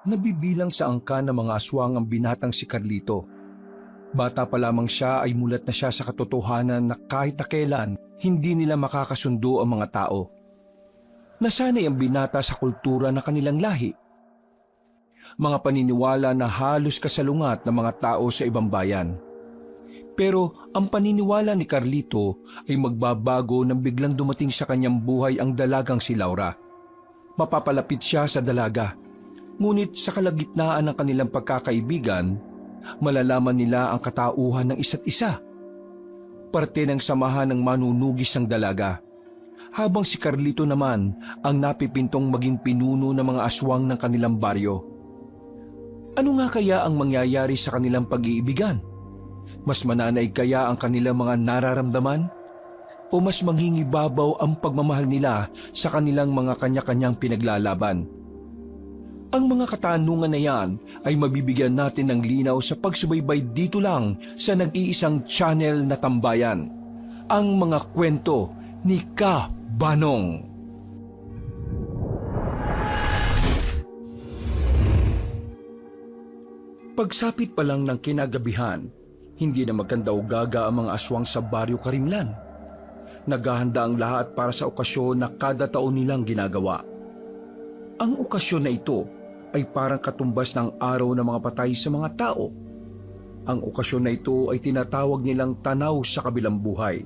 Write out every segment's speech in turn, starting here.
Nabibilang sa angka ng mga aswang ang binatang si Carlito. Bata pa lamang siya ay mulat na siya sa katotohanan na kahit na kailan, hindi nila makakasundo ang mga tao. Nasanay ang binata sa kultura ng kanilang lahi. Mga paniniwala na halos kasalungat ng mga tao sa ibang bayan. Pero ang paniniwala ni Carlito ay magbabago nang biglang dumating sa kanyang buhay ang dalagang si Laura. Mapapalapit siya sa dalaga. Ngunit sa kalagitnaan ng kanilang pagkakaibigan, malalaman nila ang katauhan ng isa't isa. Parte ng samahan ng manunugis ang dalaga. Habang si Carlito naman ang napipintong maging pinuno ng mga aswang ng kanilang baryo. Ano nga kaya ang mangyayari sa kanilang pag-iibigan? Mas mananaig kaya ang kanilang mga nararamdaman? O mas mangingibabaw ang pagmamahal nila sa kanilang mga kanya-kanyang pinaglalaban? Ang mga katanungan na yan ay mabibigyan natin ng linaw sa pagsubaybay dito lang sa nag-iisang channel na Tambayan. Ang mga kwento ni Ka Banong. Pagsapit pa lang ng kinagabihan, hindi na magkandao-gaga ang mga aswang sa Baryo Karimlan. Naghahanda ang lahat para sa okasyon na kada taon nilang ginagawa. Ang okasyon na ito ay parang katumbas ng araw ng mga patay sa mga tao. Ang okasyon na ito ay tinatawag nilang tanaw sa kabilang buhay,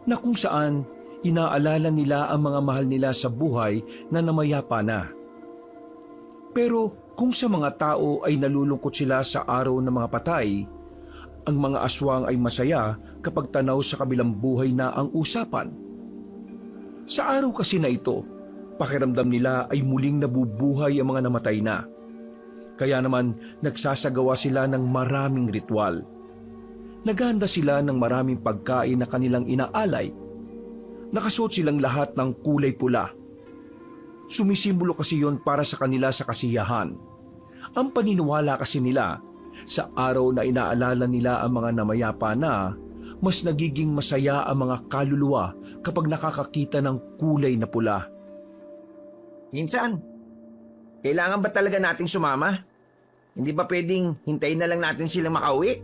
na kung saan inaalala nila ang mga mahal nila sa buhay na namayapa na. Pero kung sa mga tao ay nalulungkot sila sa araw ng mga patay, ang mga aswang ay masaya kapag tanaw sa kabilang buhay na ang usapan. Sa araw kasi na ito, pakiramdam nila ay muling nabubuhay ang mga namatay na. Kaya naman nagsasagawa sila ng maraming ritual. Naghahanda sila ng maraming pagkain na kanilang inaalay. Nakasuot silang lahat ng kulay pula. Sumisimbolo kasi yon para sa kanila sa kasiyahan. Ang paniniwala kasi nila, sa araw na inaalala nila ang mga namayapa na, mas nagiging masaya ang mga kaluluwa kapag nakakakita ng kulay na pula. Insan, kailangan ba talaga nating sumama? Hindi ba pwedeng hintayin na lang natin silang makauwi?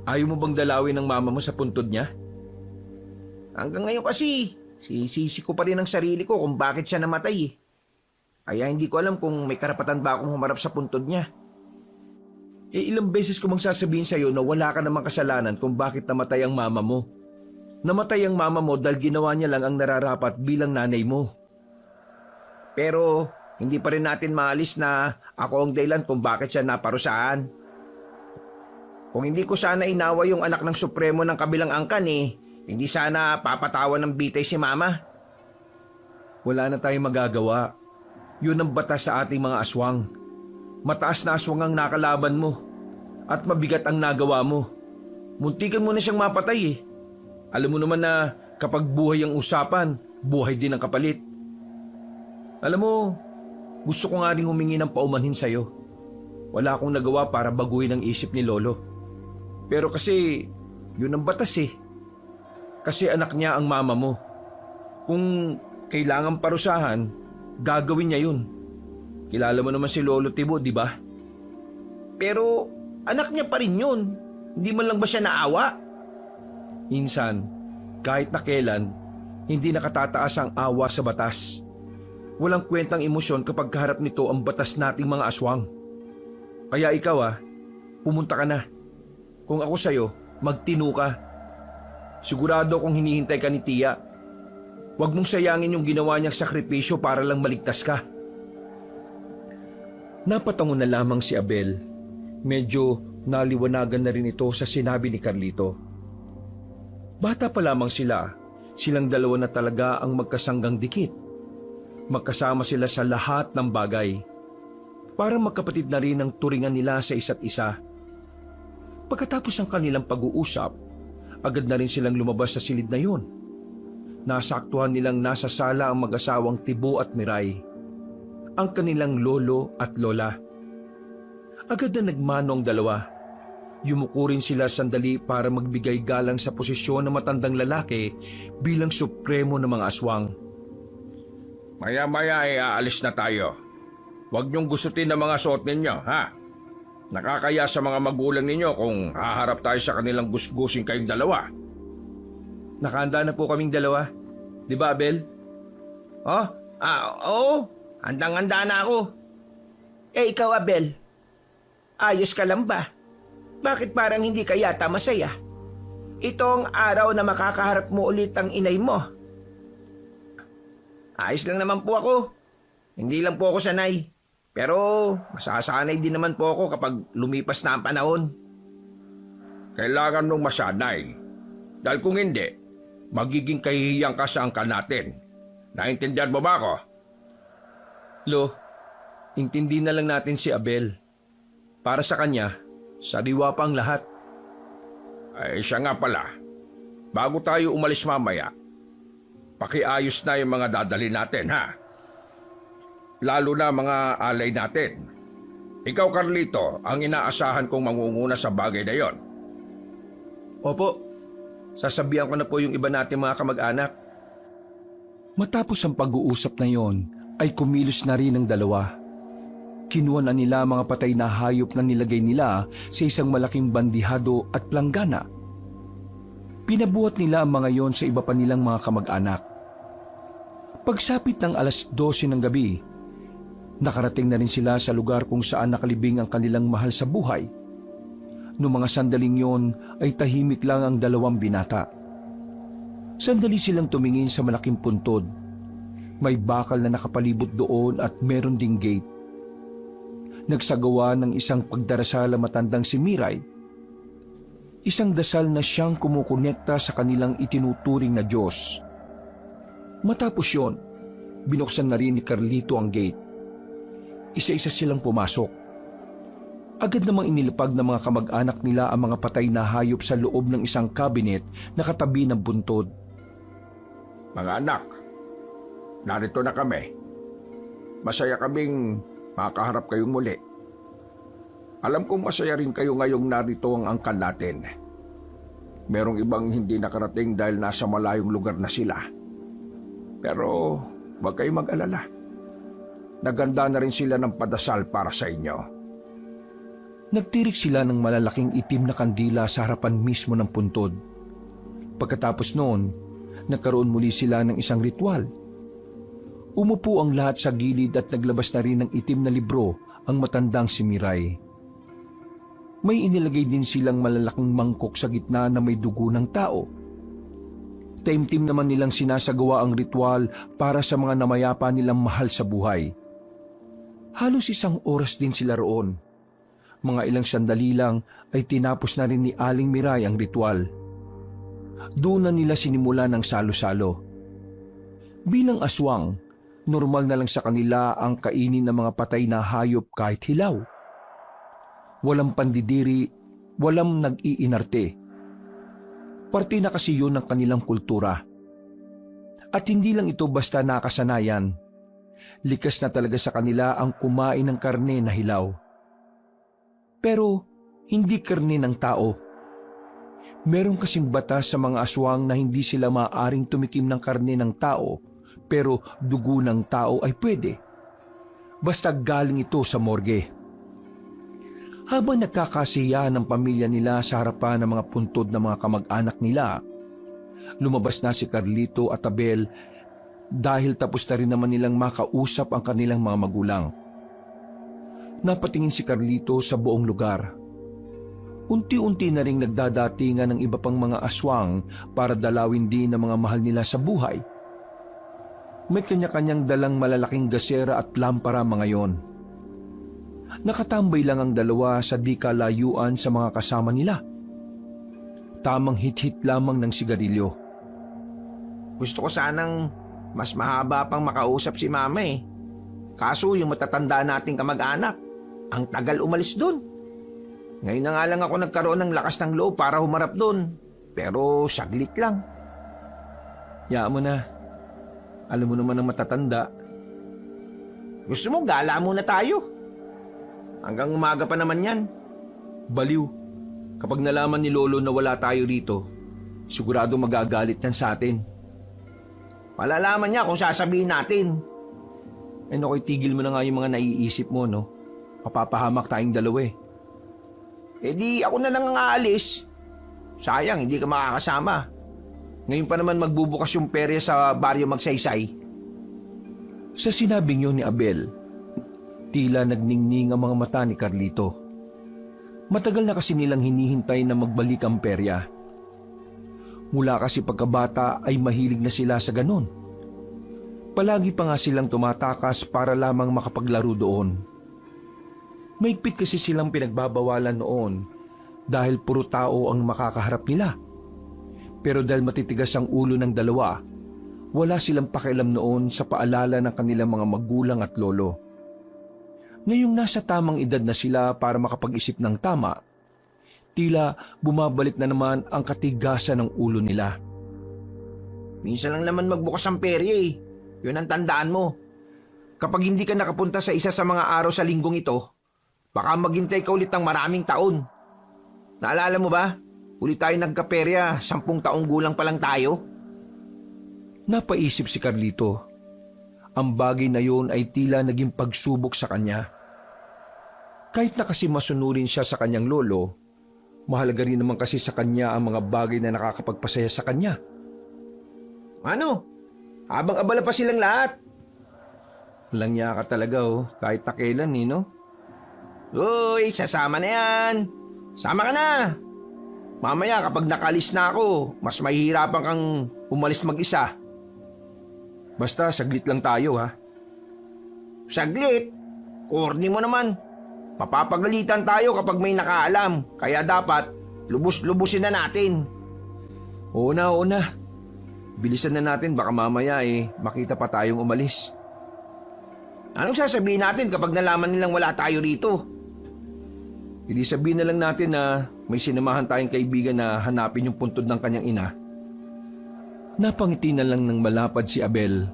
Ayaw mo bang dalawin ng mama mo sa puntod niya? Hanggang ngayon kasi, sisisi ko pa rin ang sarili ko kung bakit siya namatay eh. Kaya hindi ko alam kung may karapatan ba akong humarap sa puntod niya. Ilang beses ko mang sasabihin sa'yo na wala ka namang kasalanan kung bakit namatay ang mama mo. Namatay ang mama mo dahil ginawa niya lang ang nararapat bilang nanay mo. Pero hindi pa rin natin maalis na ako ang dahilan kung bakit siya naparusahan. Kung hindi ko sana inawa yung anak ng Supremo ng kabilang angkan hindi sana papatawan ng bitay si Mama. Wala na tayong magagawa. Yun ang batas sa ating mga aswang. Mataas na aswang ang nakalaban mo at mabigat ang nagawa mo. Muntikan mo na siyang mapatay. Alam mo naman na kapag buhay ang usapan, buhay din ang kapalit. Alam mo, gusto ko nga rin humingi ng paumanhin sa'yo. Wala akong nagawa para baguhin ang isip ni Lolo. Pero kasi, yun ang batas Kasi anak niya ang mama mo. Kung kailangan parusahan, gagawin niya yun. Kilala mo naman si Lolo Tibo, di ba? Pero anak niya pa rin yun. Hindi man lang ba siya naawa? Insan, kahit na kailan, hindi nakatataas ang awa sa batas. Walang kwentang emosyon kapag kaharap nito ang batas nating mga aswang. Kaya ikaw pumunta ka na. Kung ako sa'yo, magtino ka. Sigurado kung hinihintay ka ni Tia. Huwag mong sayangin yung ginawa niyang sakripisyo para lang maligtas ka. Napatango na lamang si Abel. Medyo naliwanagan na rin ito sa sinabi ni Carlito. Bata pa lamang sila, silang dalawa na talaga ang magkasanggang dikit. Magkasama sila sa lahat ng bagay. Parang magkapatid na rin ang turingan nila sa isa't isa. Pagkatapos ng kanilang pag-uusap, agad na rin silang lumabas sa silid na yun. Nasaktuhan nilang nasa sala ang mag-asawang Tibo at Miray, ang kanilang lolo at lola. Agad na nagmano ang dalawa. Yumuko rin sila sandali para magbigay galang sa posisyon ng matandang lalaki bilang supremo ng mga aswang. Maya-maya ay aalis na tayo. Huwag niyong gustutin ang mga suot ninyo, ha? Nakakaya sa mga magulang ninyo kung haharap tayo sa kanilang gusgusin kayong dalawa. Nakahanda na po kaming dalawa. Di ba, Abel? Oh, oo. Handang-handa na ako. Eh, ikaw, Abel. Ayos ka lang ba? Bakit parang hindi ka yata masaya? Itong araw na makakaharap mo ulit ang inay mo. Ayos lang naman po ako. Hindi lang po ako sanay. Pero masasanay din naman po ako kapag lumipas na ang panahon. Kailangan nung masanay. Dahil kung hindi, magiging kahihiyang ka sa angkan natin. Naintindihan mo ba ako? Lo, intindi na lang natin si Abel. Para sa kanya, sariwa pa ang lahat. Ay siya nga pala. Bago tayo umalis mamaya, pakiayos na yung mga dadali natin, ha? Lalo na mga alay natin. Ikaw, Carlito, ang inaasahan kong mangunguna sa bagay na yon. Opo, sasabihan ko na po yung iba natin mga kamag-anak. Matapos ang pag-uusap na yon, ay kumilos na rin ang dalawa. Kinuha na nila mga patay na hayop na nilagay nila sa isang malaking bandihado at planggana. Pinabuhat nila ang mga yon sa iba pa nilang mga kamag-anak. Pagsapit ng 12:00 ng gabi, nakarating na rin sila sa lugar kung saan nakalibing ang kanilang mahal sa buhay. Noong mga sandaling yon ay tahimik lang ang dalawang binata. Sandali silang tumingin sa malaking puntod. May bakal na nakapalibot doon at meron ding gate. Nagsagawa ng isang pagdarasal ang matandang si Miray. Isang dasal na siyang kumukonekta sa kanilang itinuturing na Diyos. Matapos yon, binuksan na rin ni Carlito ang gate. Isa-isa silang pumasok. Agad namang inilapag ng mga kamag-anak nila ang mga patay na hayop sa loob ng isang cabinet na katabi ng buntod. Mga anak, narito na kami. Masaya kaming makaharap kayong muli. Alam kong masaya rin kayo ngayong narito ang angkan natin. Merong ibang hindi nakarating dahil nasa malayong lugar na sila. Pero huwag kayong mag-alala. Naganda na rin sila ng padasal para sa inyo. Nagtirik sila ng malalaking itim na kandila sa harapan mismo ng puntod. Pagkatapos noon, nagkaroon muli sila ng isang ritual. Umupo ang lahat sa gilid at naglabas na rin ng itim na libro ang matandang si Miray. May inilagay din silang malalaking mangkok sa gitna na may dugo ng tao. Taimtim naman nilang sinasagawa ang ritual para sa mga namayapa nilang mahal sa buhay. Halos 1 oras din sila roon. Mga ilang sandali lang ay tinapos na rin ni Aling Miray ang ritual. Doon na nila sinimula ng salo-salo. Bilang aswang, normal na lang sa kanila ang kainin ng mga patay na hayop kahit hilaw. Walang pandidiri, walang nag-iinarte. Parte na kasi yun ng kanilang kultura. At hindi lang ito basta nakasanayan. Likas na talaga sa kanila ang kumain ng karne na hilaw. Pero hindi karne ng tao. Meron kasing batas sa mga aswang na hindi sila maaaring tumikim ng karne ng tao, pero dugo ng tao ay pwede. Basta galing ito sa morgue. Habang nagkakasiyahan ng pamilya nila sa harapan ng mga puntod ng mga kamag-anak nila, lumabas na si Carlito at Abel dahil tapos na rin naman nilang makausap ang kanilang mga magulang. Napatingin si Carlito sa buong lugar. Unti-unti na ring nagdadatingan ng iba pang mga aswang para dalawin din ang mga mahal nila sa buhay. May kanya-kanyang dalang malalaking gasera at lampara mga yon. Nakatambay lang ang dalawa sa di kalayuan sa mga kasama nila. Tamang hit-hit lamang ng sigarilyo. Gusto ko sanang mas mahaba pang makausap si Mama eh. Kaso yung matatanda nating kamag-anak, ang tagal umalis dun. Ngayon na nga lang ako nagkaroon ng lakas ng loob para humarap dun. Pero saglit lang. Yaan mo na. Alam mo naman ang matatanda. Gusto mo gala muna tayo? Hanggang umaga pa naman yan. Baliw. Kapag nalaman ni Lolo na wala tayo rito, sigurado magagalit yan sa atin. Malalaman niya kung sasabihin natin. Ay naku, tigil mo na nga yung mga naiisip mo, no? Mapapahamak tayong dalawa eh. Eh di ako na lang ang aalis. Sayang, hindi ka makakasama. Ngayon pa naman magbubukas yung perya sa baryo Magsaysay. Sa sinabing yun ni Abel, tila nagningning ang mga mata ni Carlito. Matagal na kasi nilang hinihintay na magbalik ang perya. Mula kasi pagkabata ay mahilig na sila sa ganon. Palagi pa nga silang tumatakas para lamang makapaglaro doon. Maigpit kasi silang pinagbabawalan noon dahil puro tao ang makakaharap nila. Pero dahil matitigas ang ulo ng dalawa, wala silang pakialam noon sa paalala ng kanilang mga magulang at lolo. Ngayong nasa tamang edad na sila para makapag-isip ng tama, tila bumabalik na naman ang katigasan ng ulo nila. Minsan lang naman magbukas ang perya eh. Yun ang tandaan mo. Kapag hindi ka nakapunta sa isa sa mga araw sa linggong ito, baka maghintay ka ulit ng maraming taon. Naalala mo ba? Ulit tayo nagkaperya, 10 taong gulang pa lang tayo. Napaisip si Carlito. Ang bagay na yun ay tila naging pagsubok sa kanya. Kahit na kasi masunurin siya sa kanyang lolo, mahalaga rin naman kasi sa kanya ang mga bagay na nakakapagpasaya sa kanya. Ano? Habang abala pa silang lahat. Walang niya ka talaga kahit takelan no? Uy, sasama na yan. Sama ka na. Mamaya kapag nakalis na ako, mas mahihirapan kang umalis mag-isa. Basta saglit lang tayo ha. Saglit? Corny mo naman. Papapagalitan tayo kapag may nakaalam. Kaya dapat, lubus-lubusin na natin. Oo na. Bilisan na natin, baka mamaya makita pa tayong umalis. Anong sasabihin natin kapag nalaman nilang wala tayo rito? Hindi sabihin na lang natin na may sinamahan tayong kaibigan na hanapin yung puntod ng kanyang ina. Napangiti na lang ng malapad si Abel.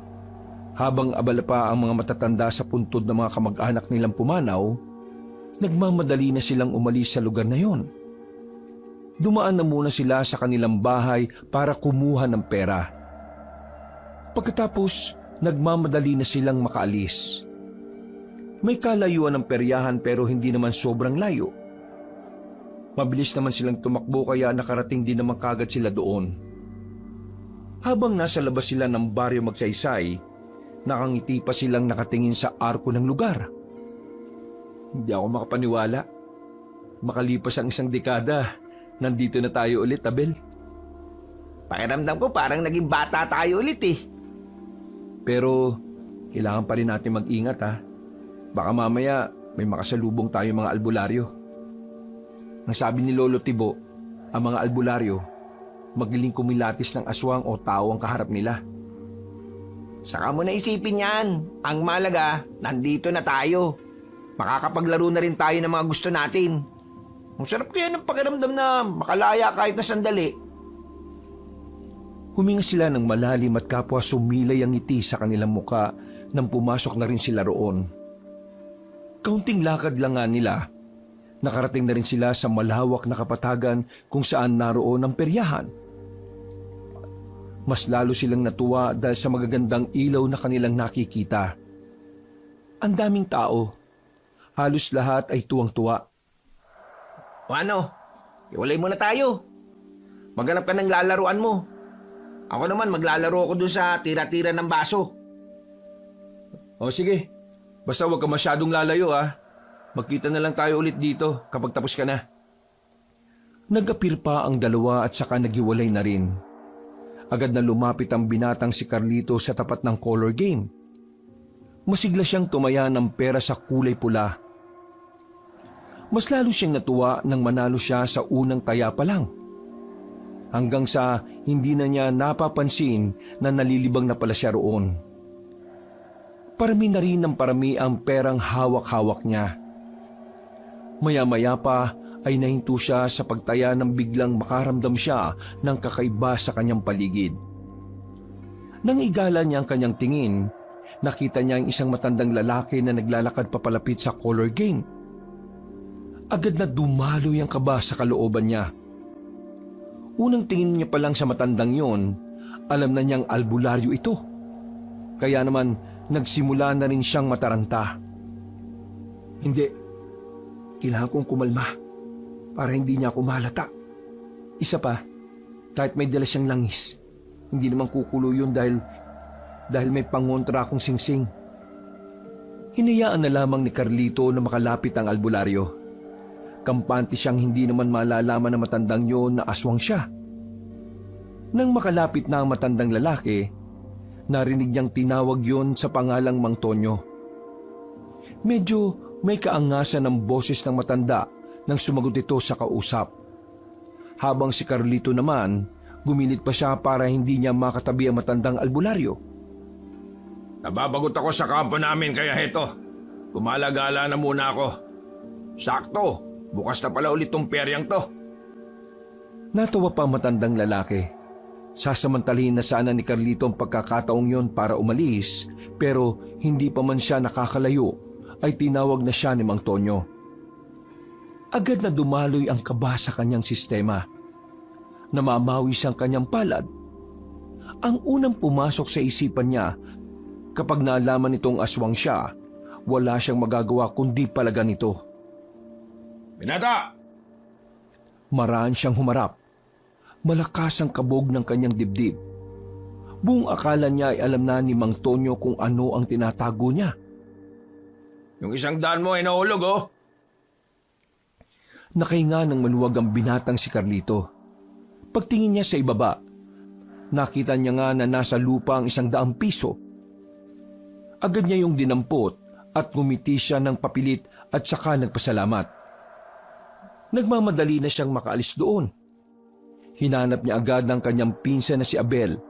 Habang abala pa ang mga matatanda sa puntod ng mga kamag-anak nilang pumanaw, nagmamadali na silang umalis sa lugar na yon. Dumaan na muna sila sa kanilang bahay para kumuha ng pera. Pagkatapos, nagmamadali na silang makaalis. May kalayuan ng peryahan pero hindi naman sobrang layo. Mabilis naman silang tumakbo kaya nakarating din naman kagad sila doon. Habang nasa labas sila ng baryo Magsaysay, nakangiti pa silang nakatingin sa arko ng lugar. Hindi ako makapaniwala. Makalipas ang 1 dekada, nandito na tayo ulit, Abel. Pakiramdam ko parang naging bata tayo ulit eh. Pero, kailangan pa rin natin mag-ingat ha. Baka mamaya may makasalubong tayo mga albularyo. Ang sabi ni Lolo Tibo, ang mga albularyo, magiling kumilatis ng aswang o tao ang kaharap nila. Saka mo na isipin yan. Ang malaga, nandito na tayo. Makakapaglaro na rin tayo ng mga gusto natin. Ang sarap kaya ng pakiramdam na makalaya kahit na sandali. Huminga sila ng malalim at kapwa sumilay ang ngiti sa kanilang muka nang pumasok na rin sila roon. Kaunting lakad lang nga nila, nakarating na rin sila sa malawak na kapatagan kung saan naroon ang peryahan. Mas lalo silang natuwa dahil sa magagandang ilaw na kanilang nakikita. Ang daming tao, halos lahat ay tuwang-tuwa. O ano, iwalay mo na tayo. Maghanap ka ng lalaruan mo. Ako naman maglalaro ako dun sa tira-tira ng baso. O sige, basta huwag ka masyadong lalayo ha. Magkita na lang tayo ulit dito kapag tapos ka na. Nag-apir pa ang dalawa at saka naghiwalay na rin. Agad na lumapit ang binatang si Carlito sa tapat ng color game. Masigla siyang tumaya ng pera sa kulay pula. Mas lalo siyang natuwa nang manalo siya sa unang taya pa lang. Hanggang sa hindi na niya napapansin na nalilibang na pala siya roon. Parami na rin ng parami ang perang hawak-hawak niya. Maya-maya pa ay nahinto siya sa pagtaya nang biglang makaramdam siya ng kakaiba sa kanyang paligid. Nang igala niya ang kanyang tingin, nakita niya ang isang matandang lalaki na naglalakad papalapit sa color game. Agad na dumaloy ang kaba sa kalooban niya. Unang tingin niya pa lang sa matandang yon, alam na niyang albularyo ito. Kaya naman nagsimula na rin siyang mataranta. Hindi. Kailangan kong kumalma para hindi niya ako mahalata. Isa pa, kahit may dala siyang langis, hindi naman kukulo yun dahil may pangontra akong singsing. Hinayaan na lamang ni Carlito na makalapit ang albularyo. Kampante siyang hindi naman malalaman na matandang yon na aswang siya. Nang makalapit na ang matandang lalaki, narinig niyang tinawag yon sa pangalang Mang Tonyo. Medyo may kaangasan ng boses ng matanda nang sumagot ito sa kausap. Habang si Carlito naman, gumilit pa siya para hindi niya makatabi ang matandang albularyo. Nababagot ako sa kampo namin kaya heto. Gumalagala na muna ako. Sakto, bukas na pala ulit tong peryang to. Natawa pa ang matandang lalaki. Sasamantalihin na sana ni Carlito ang pagkakataong yon para umalis, pero hindi pa man siya nakakalayo ay tinawag na siya ni Mang Tonyo. Agad na dumaloy ang kaba sa kanyang sistema. Namamawi siyang kanyang palad. Ang unang pumasok sa isipan niya, kapag naalaman nitong aswang siya, wala siyang magagawa kundi palagan ito. Binata! Maraan siyang humarap. Malakas ang kabog ng kanyang dibdib. Buong akala niya ay alam na ni Mang Tonyo kung ano ang tinatago niya. Yung 100 mo ay nahulog, oh. Nakahinga ng maluwag ang binatang si Carlito. Pagtingin niya sa ibaba, nakita niya nga na nasa lupa ang 100 piso. Agad niya yung dinampot at ngumiti siya ng papilit at saka nagpasalamat. Nagmamadali na siyang makaalis doon. Hinanap niya agad ang kanyang pinsan na si Abel.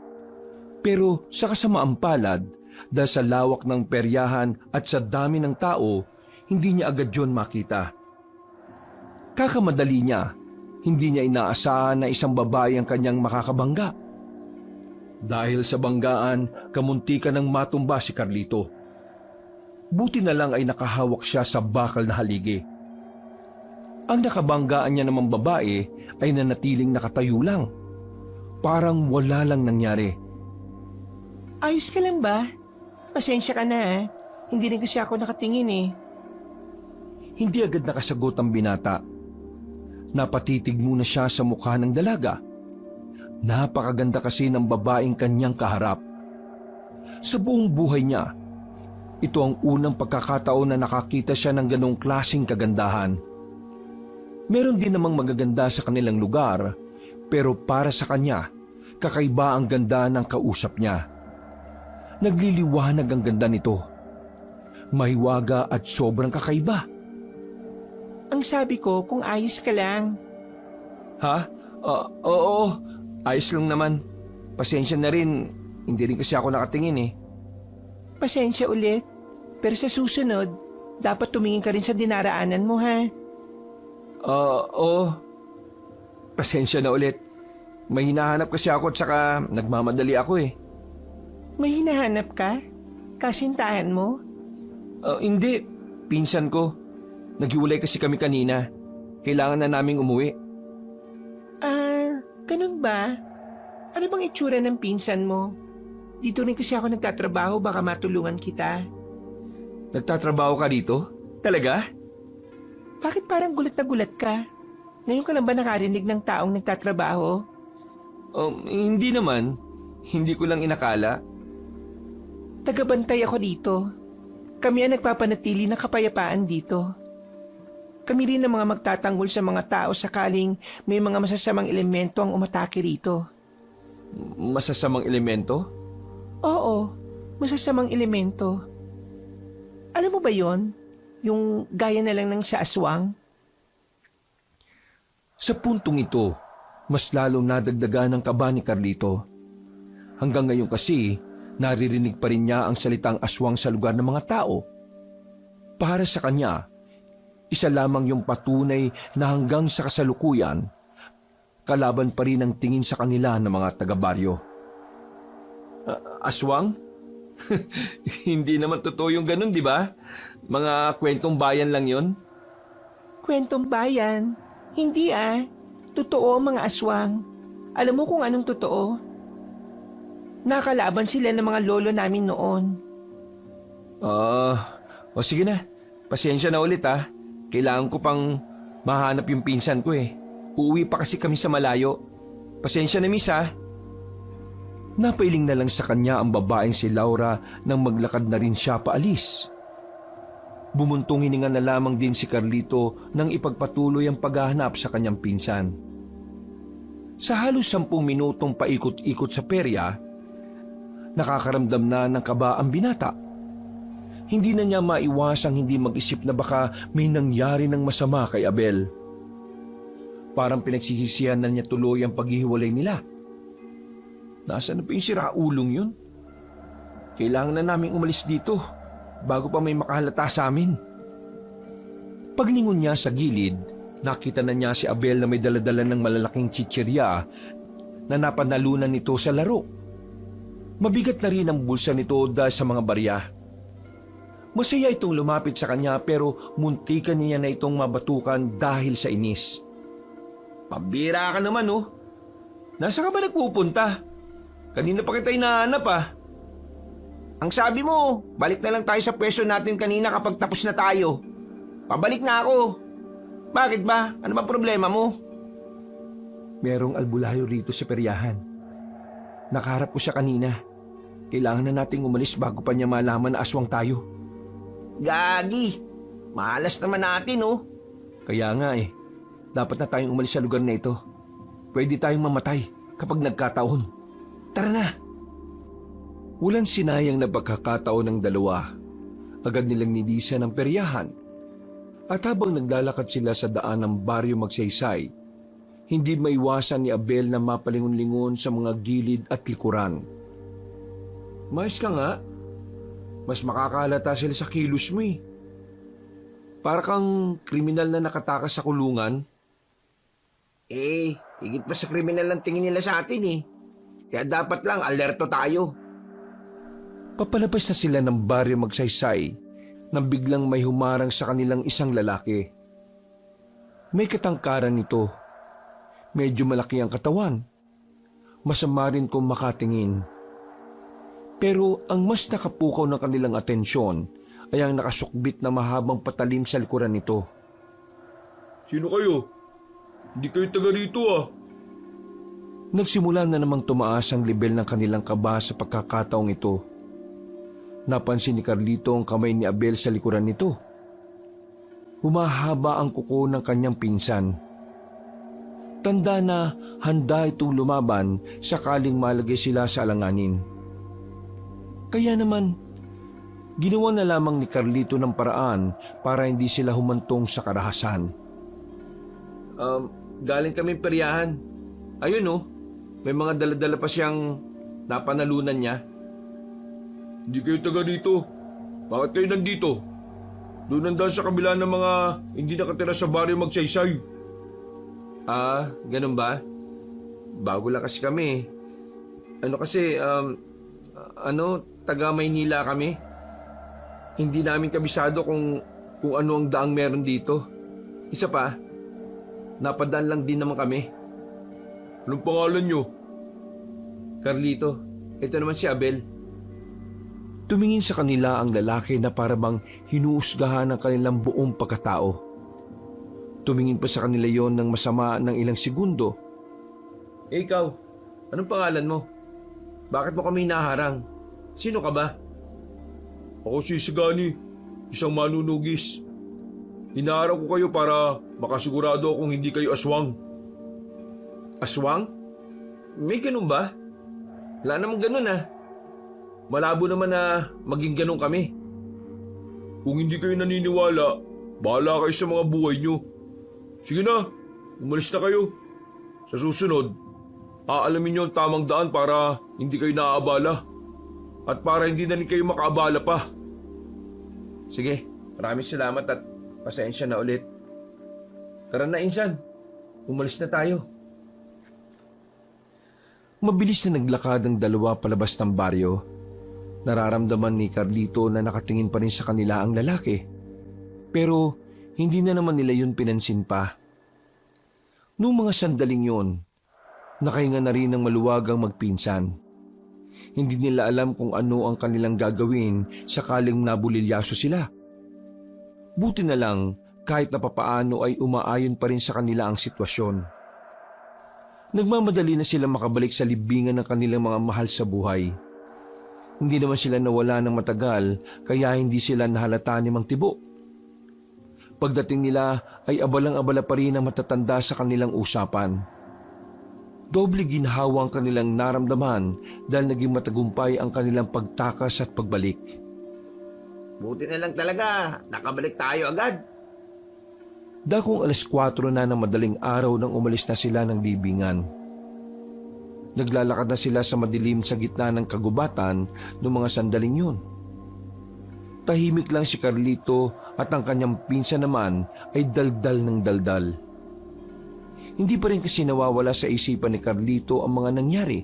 Pero sa kasamaang palad, dahil sa lawak ng peryahan at sa dami ng tao, hindi niya agad yun makita. Kakamadali niya, hindi niya inaasahan na isang babae ang kanyang makakabangga. Dahil sa banggaan, kamuntikan ng matumba si Carlito. Buti na lang ay nakahawak siya sa bakal na haligi. Ang nakabanggaan niya namang babae ay nanatiling nakatayo lang. Parang wala lang nangyari. Ayos ka lang ba? Pasensya ka na ha. Hindi rin kasi ako nakatingin eh. Hindi agad nakasagot ang binata. Napatitig muna siya sa mukha ng dalaga. Napakaganda kasi ng babaeng kanyang kaharap. Sa buong buhay niya, ito ang unang pagkakataon na nakakita siya ng ganong klaseng kagandahan. Meron din namang magaganda sa kanilang lugar, pero para sa kanya, kakaiba ang ganda ng kausap niya. Nagliliwanag ang ganda nito. Mahiwaga at sobrang kakaiba. Ang sabi ko kung ayos ka lang. Ha? Oo. Ayos lang naman. Pasensya na rin. Hindi rin kasi ako nakatingin eh. Pasensya ulit. Pero sa susunod, dapat tumingin ka rin sa dinaraanan mo ha. Oo. Pasensya na ulit. May hinahanap kasi ako at saka nagmamadali ako eh. May hinahanap ka? Kasintahan mo? Hindi. Pinsan ko. Naghiwalay kasi kami kanina. Kailangan na naming umuwi. Ganun ba? Ano bang itsura ng pinsan mo? Dito rin kasi ako nagtatrabaho, baka matulungan kita. Nagtatrabaho ka dito? Talaga? Bakit parang gulat na gulat ka? Ngayon ka lang ba nakarinig ng taong nagtatrabaho? Hindi naman. Hindi ko lang inakala. Tagabantay ako dito. Kami ang nagpapanatili ng kapayapaan dito. Kami rin ang mga magtatanggol sa mga tao sakaling may mga masasamang elemento ang umatake rito. Masasamang elemento? Oo, masasamang elemento. Alam mo ba yon? Yung gaya na lang ng sa aswang? Sa puntong ito, mas lalong nadagdagan ang kaba ni Carlito. Hanggang ngayon kasi, naririnig pa rin niya ang salitang aswang sa lugar ng mga tao. Para sa kanya, isa lamang yung patunay na hanggang sa kasalukuyan, kalaban pa rin ang tingin sa kanila ng mga taga-baryo. Aswang? Hindi naman totoo yung ganun, di ba? Mga kwentong bayan lang yon. Kwentong bayan? Hindi Totoo ang mga aswang. Alam mo kung anong totoo? Nakalaban sila ng mga lolo namin noon. O sige na. Pasensya na ulit ha. Kailangan ko pang mahanap yung pinsan ko eh. Uuwi pa kasi kami sa malayo. Pasensya na miss ha. Napailing na lang sa kanya ang babaeng si Laura nang maglakad na rin siya paalis. Bumuntong hininga na lamang din si Carlito nang ipagpatuloy ang paghahanap sa kanyang pinsan. Sa halos 10 minutong paikot-ikot sa perya, nakakaramdam na ng kaba ang binata. Hindi na niya maiwasang hindi mag-isip na baka may nangyari ng masama kay Abel. Parang pinagsisisihan na niya tuloy ang paghihiwalay nila. Nasaan na pa yung siraulong yun? Kailangan na naming umalis dito bago pa may makahalata sa amin. Paglingon niya sa gilid, nakita na niya si Abel na may daladala ng malalaking chichirya na napanalunan nito sa laro. Mabigat na rin ang bulsa nito dahil sa mga barya. Masaya itong lumapit sa kanya pero muntikan niya na itong mabatukan dahil sa inis. Pambira ka naman oh. Nasa ka ba nagpupunta? Kanina pa kita hinahanap ah. Ang sabi mo, balik na lang tayo sa pwesto natin kanina kapag tapos na tayo. Pabalik na ako. Bakit ba? Ano ba problema mo? Merong albulayo rito sa peryahan. Nakaharap ko siya kanina. Kailangan na nating umalis bago pa niya malaman na aswang tayo. Gagi. Malas naman natin oh. Kaya nga eh, dapat na tayong umalis sa lugar na ito. Pwede tayong mamatay kapag nagkataon. Tara na! Walang sinayang na pagkakataon ng dalawa. Agad nilang nilisan ang peryahan. At habang naglalakad sila sa daan ng baryo Magsaysay, hindi maiwasan ni Abel na mapalingon-lingon sa mga gilid at likuran. Mais ka nga. Mas makakalata sila sa kilos mo eh. Para kang kriminal na nakatakas sa kulungan. Eh, higit pa sa kriminal ang tingin nila sa atin eh. Kaya dapat lang alerto tayo. Papalabas na sila ng baryo Magsaysay nang biglang may humarang sa kanilang isang lalaki. May katangkaran nito. Medyo malaki ang katawan. Masama rin kung makatingin. Pero ang mas nakapukaw ng kanilang atensyon ay ang nakasukbit na mahabang patalim sa likuran nito. Sino kayo? Hindi kayo taga rito ah. Nagsimula na namang tumaas ang level ng kanilang kaba sa pagkakataong ito. Napansin ni Carlito ang kamay ni Abel sa likuran nito. Humahaba ang kuko ng kanyang pinsan. Tanda na handa itong lumaban sakaling malagay sila sa alanganin. Kaya naman, ginawa na lamang ni Carlito ng paraan para hindi sila humantong sa karahasan. Galing kami peryahan. Ayun oh, may mga daladala pa siyang napanalunan niya. Hindi kayo taga rito. Bakit kayo nandito? Doon nandun sa kabila ng mga hindi nakatira sa baryo Magsaysay. Ganun ba? Bago lang kasi kami. Taga Maynila kami. Hindi namin kabisado kung ano ang daang meron dito. Isa pa, napadaan lang din naman kami. Anong pangalan niyo? Carlito, ito naman si Abel. Tumingin sa kanila ang lalaki na parabang hinuusgahan ng kanilang buong pagkatao. Tumingin pa sa kanila yon ng masama ng ilang segundo. Ikaw, anong pangalan mo? Bakit mo kami hinaharang? Sino ka ba? Ako si Sagani, isang manunugis. Hinaharang ko kayo para makasigurado akong hindi kayo aswang. Aswang? May ganun ba? Wala namang ganun ah. Malabo naman na maging ganun kami. Kung hindi kayo naniniwala, bahala kayo sa mga buhay nyo. Sige na, umalis na kayo. Sa susunod, aalamin nyo ang tamang daan para hindi kayo naaabala. At para hindi na rin kayo makaabala pa. Sige, maraming salamat at pasensya na ulit. Tara na insan, umalis na tayo. Mabilis na naglakad ang dalawa palabas ng baryo. Nararamdaman ni Carlito na nakatingin pa rin sa kanila ang lalaki. Pero hindi na naman nila yun pinansin pa. Noong mga sandaling yun, nakahinga na rin ng maluwagang magpinsan. Hindi nila alam kung ano ang kanilang gagawin sakaling nabulilyaso sila. Buti na lang kahit na papaano ay umaayon pa rin sa kanila ang sitwasyon. Nagmamadali na sila makabalik sa libingan ng kanilang mga mahal sa buhay. Hindi naman sila nawala ng matagal kaya hindi sila nahalata ni Mang Tibo. Pagdating nila ay abalang-abala pa rin ang matatanda sa kanilang usapan. Doble ginhawa ang kanilang naramdaman dahil naging matagumpay ang kanilang pagtakas at pagbalik. Buti na lang talaga, nakabalik tayo agad. Dakong 4:00 na ng madaling araw nang umalis na sila ng libingan. Naglalakad na sila sa madilim sa gitna ng kagubatan noong mga sandaling yun. Tahimik lang si Carlito at ang kanyang pinsan naman ay daldal ng daldal. Hindi pa rin kasi nawawala sa isipan ni Carlito ang mga nangyari.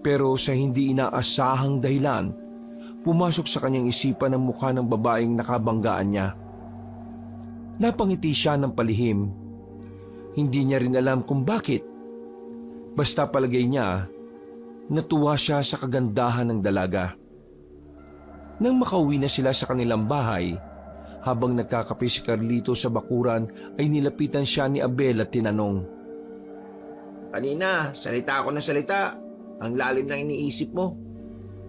Pero sa hindi inaasahang dahilan, pumasok sa kanyang isipan ang mukha ng babaeng nakabanggaan niya. Napangiti siya ng palihim. Hindi niya rin alam kung bakit. Basta palagay niya, natuwa siya sa kagandahan ng dalaga. Nang makauwi na sila sa kanilang bahay, habang nagkakape si Carlito sa bakuran ay nilapitan siya ni Abel at tinanong, Kanina, salita ako ng salita. Ang lalim ng iniisip mo.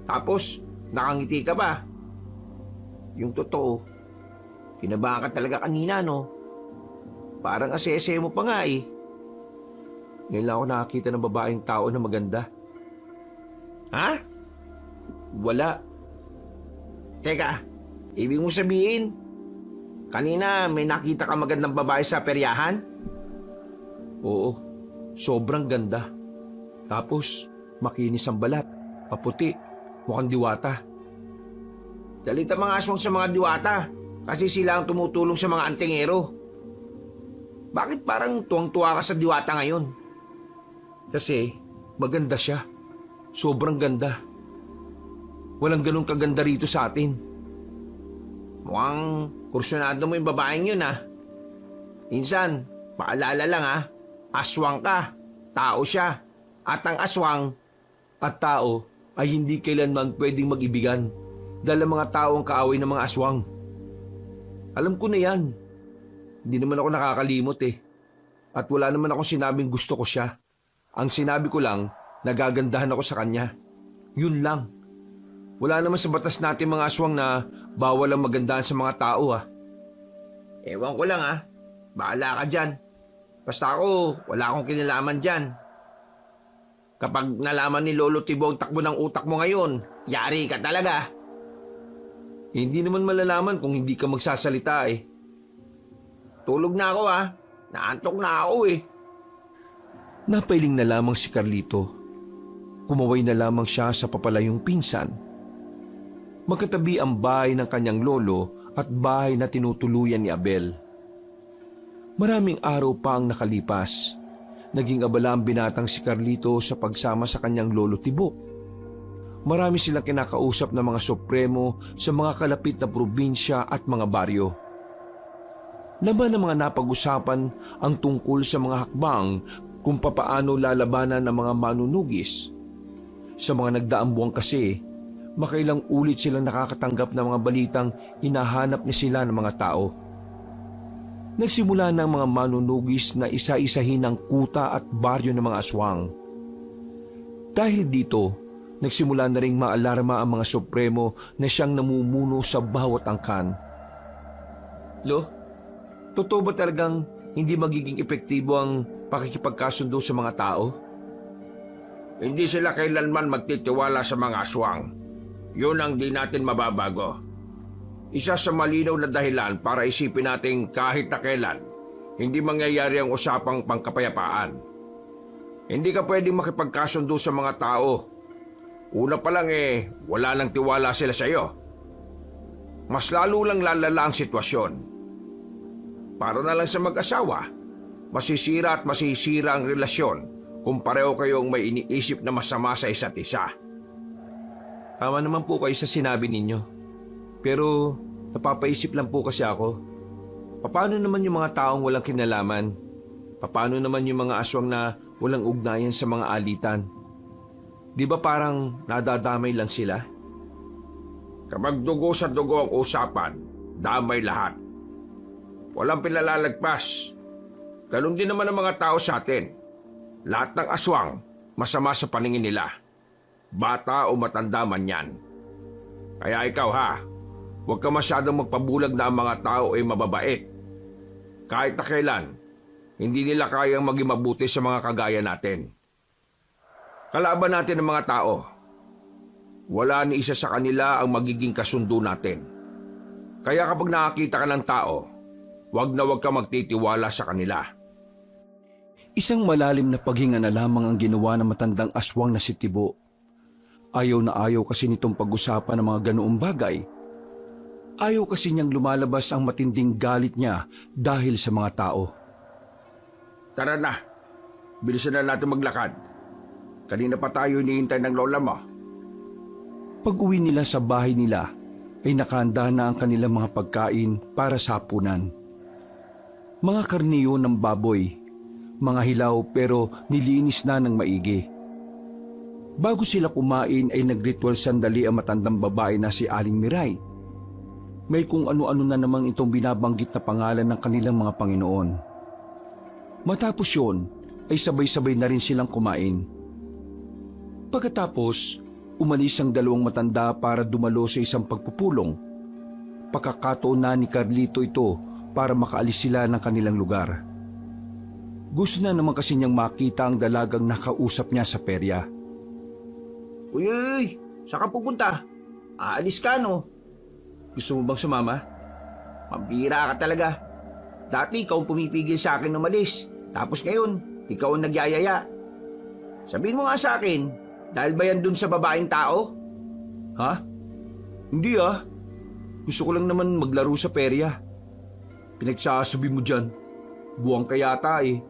Tapos, nakangiti ka ba? Yung totoo, kinabahan ka talaga kanina, no? Parang asese mo pa nga eh. Ngayon lang ako nakakita ng babaeng tao na maganda. Ha? Wala. Teka, ibig mo sabihin, kanina may nakita ka magandang babae sa peryahan? Oo, sobrang ganda. Tapos, makinis ang balat, paputi, mukhang diwata. Dalita mga aswang sa mga diwata kasi sila ang tumutulong sa mga antingero. Bakit parang tuwang-tuwa ka sa diwata ngayon? Kasi, maganda siya. Sobrang ganda. Walang ganun kaganda rito sa atin. Mukhang kursyonado mo yung babaeng yun ah. Minsan, paalala lang ah, aswang ka, tao siya. At ang aswang At tao ay hindi kailanman pwedeng mag-ibigan dahil ang mga tao ang kaaway ng mga aswang. Alam ko na yan. Hindi naman ako nakakalimot eh. At wala naman akong sinabing gusto ko siya. Ang sinabi ko lang, nagagandahan ako sa kanya. Yun lang. Wala naman sa batas natin mga aswang na bawal ang magandahan sa mga tao ah. ewan ko lang ah, bahala ka dyan. Basta ako, wala akong kinalaman dyan. Kapag nalaman ni Lolo Tibo ang takbo ng utak mo ngayon, yari ka talaga. Hindi naman malalaman kung hindi ka magsasalita eh. Tulog na ako ah, naantok na ako eh. Napailing na lamang si Carlito. Kumaway na lamang siya sa papalayong pinsan. Magkatabi ang bahay ng kanyang lolo at bahay na tinutuluyan ni Abel. Maraming araw pa ang nakalipas. Naging abala ang binatang si Carlito sa pagsama sa kanyang lolo Tibo. Marami silang kinakausap na mga supremo sa mga kalapit na probinsya at mga baryo. Laman ng mga napag-usapan ang tungkol sa mga hakbang kung papaano lalabanan ng mga manunugis. Sa mga nagdaang buwan kasi, makailang ulit silang nakakatanggap ng mga balitang hinahanap ni sila ng mga tao. Nagsimula ng mga manunugis na isa-isahin ang kuta at baryo ng mga aswang. Dahil dito, nagsimula na ring maalarma ang mga supremo na siyang namumuno sa bawat angkan. Lo, totoo ba talagang hindi magiging epektibo ang pakikipagkasundo sa mga tao? Hindi sila kailanman magtitiwala sa mga aswang. Yun ang di natin mababago. Isa sa malinaw na dahilan para isipin natin kahit na kailan, hindi mangyayari ang usapang pangkapayapaan. Hindi ka pwedeng makipagkasundo sa mga tao. Una pa lang wala nang tiwala sila sa iyo. Mas lalo lang lalala ang sitwasyon. Para na lang sa mag-asawa, masisira at masisira ang relasyon kung pareho kayong may iniisip na masama sa isa't isa. Tama naman po kayo sa sinabi ninyo. Pero napapaisip lang po kasi ako. Paano naman yung mga taong walang kinalaman? Paano naman yung mga aswang na walang ugnayan sa mga alitan? Di ba parang nadadamay lang sila? Kapag dugo sa dugo ang usapan, damay lahat. Walang pinalalagpas. Ganon din naman ang mga tao sa atin. Lahat ng aswang, masama sa paningin nila. Bata o matanda man yan. Kaya ikaw ha, huwag ka masyadong magpabulag na ang mga tao ay mababait. Kahit na kailan, hindi nila kayang maging mabuti sa mga kagaya natin. Kalaban natin ang mga tao. Wala ni isa sa kanila ang magiging kasundo natin. Kaya kapag nakakita ka ng tao, huwag ka magtitiwala sa kanila. Isang malalim na paghinga na lamang ang ginawa ng matandang aswang na si Tibo. Ayaw na ayaw kasi nitong pag-usapan ng mga ganoong bagay. Ayaw kasi niyang lumalabas ang matinding galit niya dahil sa mga tao. Tara na, bilisan na natin maglakad. Kanina pa tayo hinihintay ng lola mo. Pag-uwi nila sa bahay nila, ay nakahanda na ang kanilang mga pagkain para sa hapunan. Mga karniyo ng baboy, mga hilaw pero nilinis na ng maigi. Bago sila kumain ay nagritual sandali ang matandang babae na si Aling Miray. May kung ano-ano na namang itong binabanggit na pangalan ng kanilang mga Panginoon. Matapos yun, ay sabay-sabay na rin silang kumain. Pagkatapos, umalis ang dalawang matanda para dumalo sa isang pagpupulong. Pagkakataon na ni Carlito ito para makaalis sila ng kanilang lugar. Gusto na naman kasi niyang makita ang dalagang nakausap niya sa perya. Uy, saan ka pupunta? Aalis ka no? Gusto mo bang sumama? Mambira ka talaga. Dati ikaw ang pumipigil sa akin umalis. Tapos ngayon, ikaw ang nagyayaya. Sabihin mo nga sa akin, dahil ba yan dun sa babaeng tao? Ha? Hindi ah. Gusto ko lang naman maglaro sa perya. Pinagsasabi mo dyan. Buwang ka yata eh.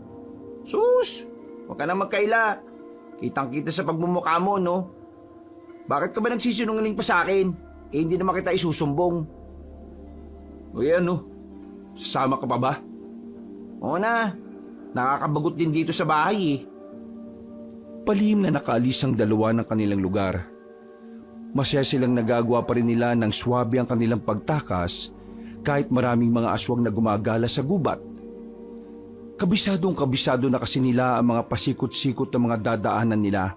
Sus, huwag ka na magkaila. Kitang-kita sa pagmumukha mo, no? Bakit ka ba nagsisinungaling pa sa akin? Eh, hindi naman kita isusumbong. O yan no. Sasama ka pa ba? Oo na. Nakakabagot din dito sa bahay eh. Palihim na nakaalis ang dalawa ng kanilang lugar. Masaya silang nagagawa pa rin nila ng swabe ang kanilang pagtakas kahit maraming mga aswang na gumagala sa gubat. Kabisado na kasi nila ang mga pasikot-sikot na mga dadaanan nila.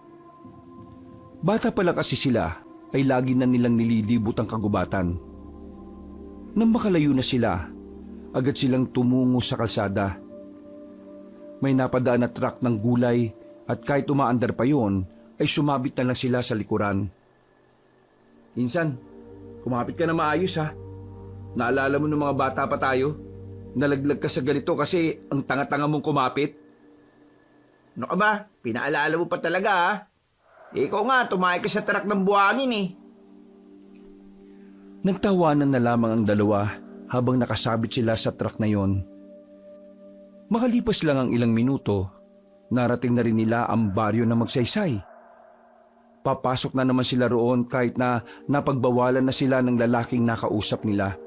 Bata pa lang kasi sila ay lagi na nilang nililibot ang kagubatan. Nang makalayo na sila, agad silang tumungo sa kalsada. May napadaan na truck ng gulay at kahit umaandar pa yon, ay sumabit na lang sila sa likuran. Insan, kumapit ka na maayos ha. Naalala mo ng mga bata pa tayo? Nalaglag ka sa ganito kasi ang tanga-tanga mong kumapit. Ano ka ba? Pinaalala mo pa talaga ha? Ikaw nga, tumakay ka sa truck ng buhangin eh. Nagtawanan na lamang ang dalawa habang nakasabit sila sa truck na yon. Makalipas lang ang ilang minuto, narating na rin nila ang baryo na Magsaysay. Papasok na naman sila roon kahit na napagbawalan na sila ng lalaking nakausap nila.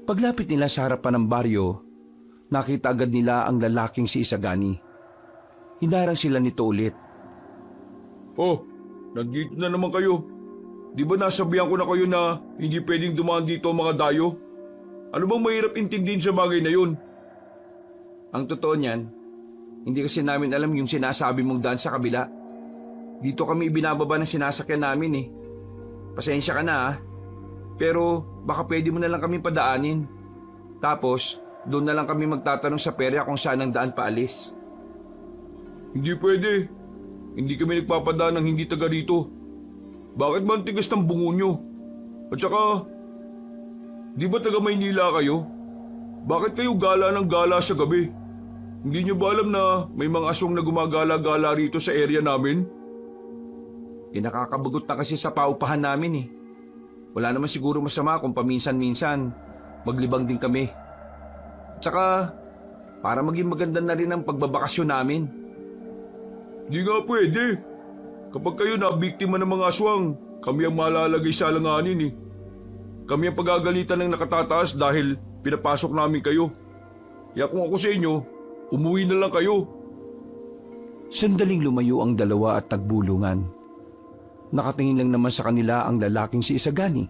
Paglapit nila sa harapan ng baryo, nakita agad nila ang lalaking si Isagani. Hinarang sila nito ulit. Oh, nandito na naman kayo. Di ba nasabihan ko na kayo na hindi pwedeng dumaan dito ang mga dayo? Ano bang mahirap intindihin sa bagay na yun? Ang totoo niyan, hindi kasi namin alam yung sinasabi mong daan sa kabila. Dito kami ibinababa ng sinasakyan namin eh. Pasensya ka na ah. Pero baka pwede mo na lang kami padaanin. Tapos, doon na lang kami magtatanong sa perya kung saan ang daan paalis. Hindi pwede. Hindi kami nagpapadaan ng hindi taga rito. Bakit ba ang tigas ng bungo nyo? At saka, di ba taga Maynila kayo? Bakit kayo gala ng gala sa gabi? Hindi nyo ba alam na may mga aswang na gumagala-gala rito sa area namin? Kinakakabagot na kasi sa paupahan namin eh. Wala naman siguro masama kung paminsan-minsan maglibang din kami. At saka, para maging maganda na rin ang pagbabakasyon namin. Di nga pwede. Kapag kayo nabiktima ng mga aswang, kami ang malalagay sa alanganin eh. Kami ang pagagalitan ng nakatataas dahil pinapasok namin kayo. Kaya kung ako sa inyo, umuwi na lang kayo. Sandaling lumayo ang dalawa at tagbulungan. Nakatingin lang naman sa kanila ang lalaking si Isagani.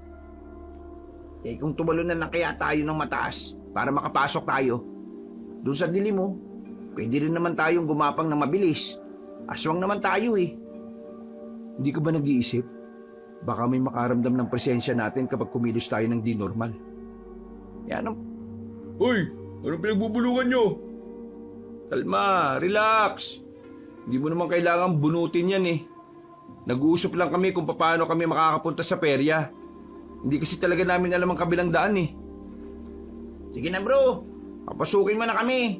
Kung tumalunan na kaya tayo ng mataas para makapasok tayo. Doon sa dilim mo, pwede rin naman tayong gumapang na mabilis. Aswang naman tayo eh. Hindi ka ba nag-iisip? Baka may makaramdam ng presensya natin kapag kumilos tayo ng di normal. Yan ang... Hoy! Anong pinagbubulungan nyo? Kalma, relax. Hindi mo naman kailangan bunutin yan eh. Nag-uusap lang kami kung paano kami makakapunta sa perya. Hindi kasi talaga namin alam ang kabilang daan eh. Sige na bro, papasukin mo na kami.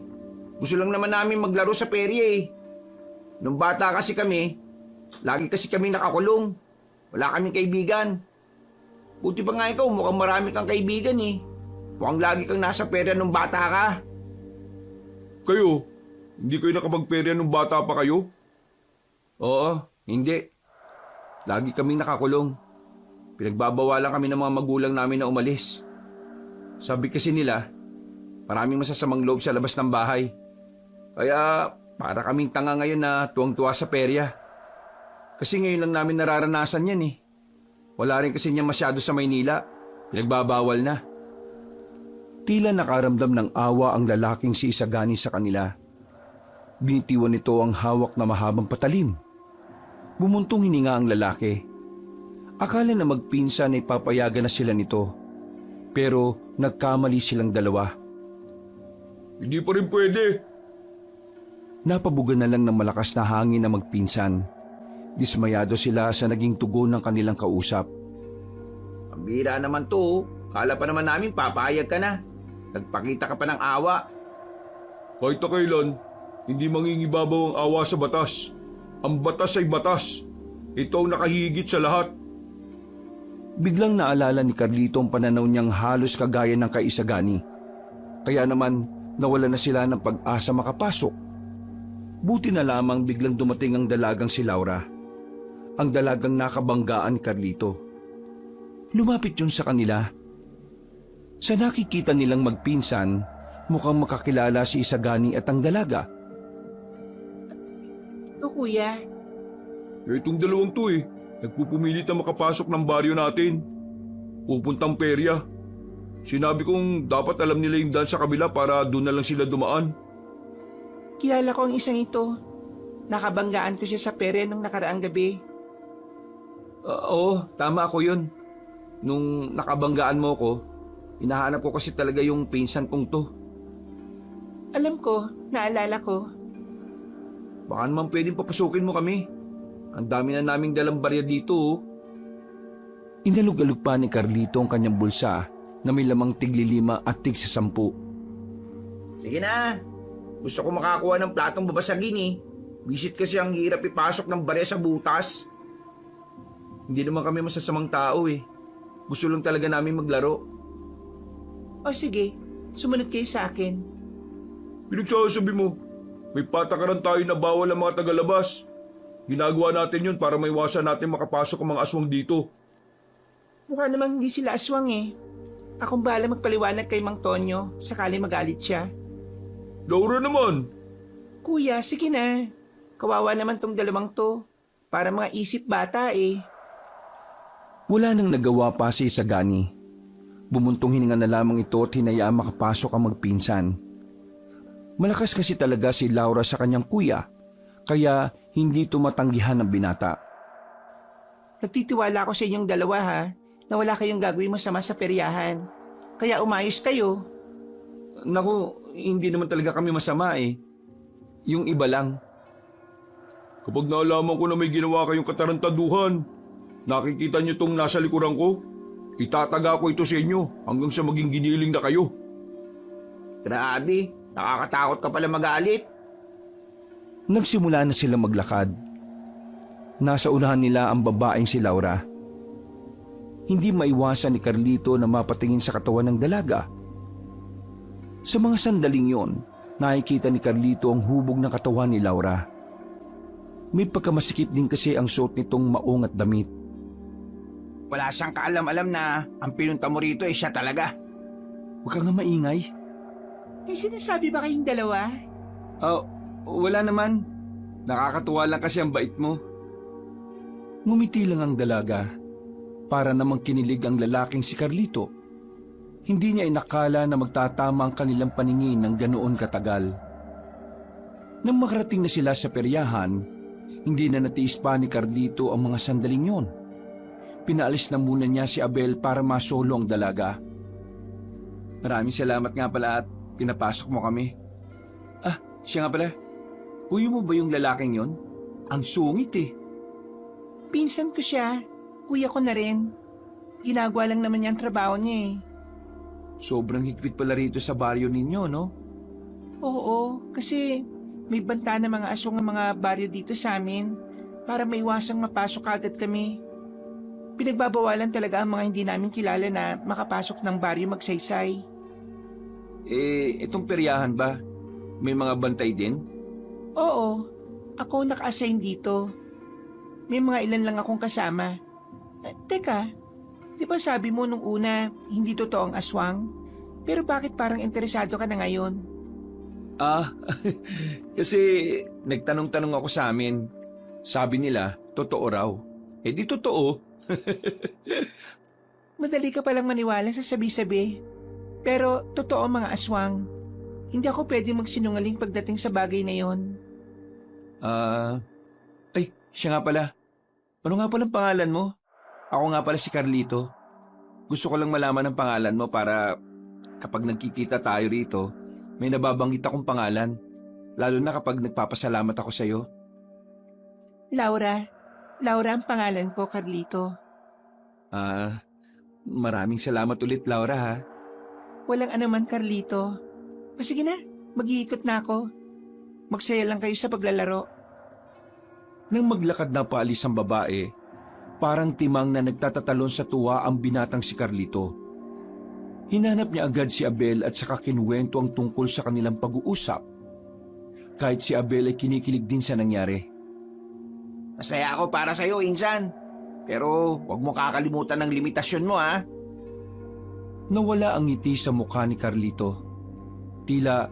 Gusto lang naman namin maglaro sa perya eh. Nung bata kasi kami, lagi kasi kami nakakulong. Wala kaming kaibigan. Buti pa nga ikaw, mukhang marami kang kaibigan eh. Mukhang lagi kang nasa perya nung bata ka. Kayo? Hindi kayo nakapagperya nung bata pa kayo? Oo, hindi. Lagi kaming nakakulong. Pinagbabawalan kami ng mga magulang namin na umalis. Sabi kasi nila, maraming masasamang loob sa labas ng bahay. Kaya para kaming tanga ngayon na tuwang-tuwa sa perya. Kasi ngayon lang namin nararanasan yan eh. Wala rin kasi niya masyado sa Maynila. Pinagbabawal na. Tila nakaramdam ng awa ang lalaking si Isagani sa kanila. Binitiwan nito ang hawak na mahabang patalim. Bumuntong hininga ang lalaki. Akala na magpinsan ay papayagan na sila nito. Pero nagkamali silang dalawa. Hindi pa rin pwede. Napabugan na lang ng malakas na hangin na magpinsan. Dismayado sila sa naging tugon ng kanilang kausap. Ang bira naman to. Kala pa naman namin papayag ka na. Nagpakita ka pa ng awa. Kahit na kailan, hindi mangingibabaw ang awa sa batas. Ang batas ay batas. Ito ang nakahigit sa lahat. Biglang naalala ni Carlito ang pananaw niyang halos kagaya ng kay Isagani. Kaya naman nawala na sila ng pag-asa makapasok. Buti na lamang biglang dumating ang dalagang si Laura. Ang dalagang nakabanggaan ni Carlito. Lumapit yun sa kanila. Sa nakikita nilang magpinsan, mukhang makakilala si Isagani at ang dalaga. Ito kuya, Itong dalawang to eh. Nagpupumilit na makapasok ng baryo natin. Pupuntang perya. Sinabi kong dapat alam nila yung daan sa kabila para doon na lang sila dumaan. kilala ko ang isang ito. Nakabanggaan ko siya sa perya nung nakaraang gabi. Oo, tama ako yun. Nung nakabanggaan mo ko, hinahanap ko kasi talaga yung pinsan kong to. Alam ko, naalala ko. Baka naman pwedeng papasukin mo kami. Ang dami na naming dalang barya dito. Oh. Inalog-alog pa ni Carlito ang kanyang bulsa na may lamang tig-5 at tig-10. Sige na. Gusto ko makakuha ng platong babasagin eh. Visit kasi ang hirap ipasok ng barya sa butas. Hindi naman kami masasamang tao eh. Gusto lang talaga namin maglaro. O sige, sumunod kayo sa akin. Pinagsasabi mo, may patakaran tayo na bawal ang mga tagalabas. Ginagawa natin yun para maiwasan natin makapasok ang mga aswang dito. Mukha namang hindi sila aswang eh. Akong bahala magpaliwanag kay Mang Tonyo, sakali magalit siya. Laura naman! Kuya, sige na. Kawawa naman tong dalawang to. Para mga isip bata eh. Wala nang nagawa pa si Isagani. Bumuntong hininga na lamang ito at hinayaan makapasok ang magpinsan. Malakas kasi talaga si Laura sa kanyang kuya, kaya hindi tumatanggihan ng binata. Nagtitiwala ako sa inyong dalawa ha, na wala kayong gagawin masama sa peryahan. Kaya umayos kayo. Naku, hindi naman talaga kami masama eh. Yung iba lang. Kapag naalaman ko na may ginawa kayong katarantaduhan, nakikita niyo tong nasa likuran ko, itataga ko ito sa inyo hanggang sa maging giniling na kayo. Grabe, nakakatakot ka pala magalit. Nagsimula na silang maglakad. Nasa unahan nila ang babaeng si Laura. Hindi maiwasan ni Carlito na mapatingin sa katawan ng dalaga. Sa mga sandaling yon, nakikita ni Carlito ang hubog ng katawan ni Laura. May pagkamasikip din kasi ang suot nitong maong at damit. Wala siyang kaalam-alam na ang pinunta mo rito ay siya talaga. Huwag ka nga maingay. May sinasabi ba kayong dalawa? Wala naman. Nakakatuwa lang kasi ang bait mo. Ngumiti lang ang dalaga. Para namang kinilig ang lalaking si Carlito. Hindi niya inakala na magtatama ang kanilang paningin ng ganoon katagal. Nang makarating na sila sa peryahan, hindi na natiis pa ni Carlito ang mga sandaling yon. Pinaalis na muna niya si Abel para masolo ang dalaga. Maraming salamat nga pala at pinapasok mo kami. Ah, siya nga pala. Kuya mo ba yung lalaking yon? Ang sungit eh. Pinsan ko siya. Kuya ko na rin. Ginagawa lang naman niya ang trabaho niya eh. Sobrang higpit pala rito sa baryo ninyo, no? Oo, kasi may banta na mga aswang ang mga baryo dito sa amin para maiwasang mapasok agad kami. Pinagbabawalan talaga ang mga hindi namin kilala na makapasok ng baryo magsaysay. Itong peryahan ba? May mga bantay din? Oo, ako naka-assign dito. May mga ilan lang akong kasama. Teka, di ba sabi mo nung una hindi totoo ang aswang? Pero bakit parang interesado ka na ngayon? Kasi nagtanong-tanong ako sa amin. Sabi nila, totoo raw. Di totoo. Madali ka palang maniwala sa sabi-sabi. Pero totoo ang mga aswang. Hindi ako pwede magsinungaling pagdating sa bagay na yon. Siya nga pala. Ano nga palang pangalan mo? Ako nga pala si Carlito. Gusto ko lang malaman ang pangalan mo para kapag nagkikita tayo rito, may nababanggit akong pangalan. Lalo na kapag nagpapasalamat ako sa'yo. Laura. Laura ang pangalan ko, Carlito. Maraming salamat ulit, Laura, ha? Walang anuman, Carlito. Sige na, mag-iikot na ako. Magsaya lang kayo sa paglalaro. Nang maglakad na paalis ang babae, parang timang na nagtatatalon sa tuwa ang binatang si Carlito. Hinanap niya agad si Abel at saka kinuwento ang tungkol sa kanilang pag-uusap. Kahit si Abel ay kinikilig din sa nangyari. Masaya ako para sa'yo, Insan. Pero huwag mo kakalimutan ng limitasyon mo, ha? Nawala ang ngiti sa mukha ni Carlito. Tila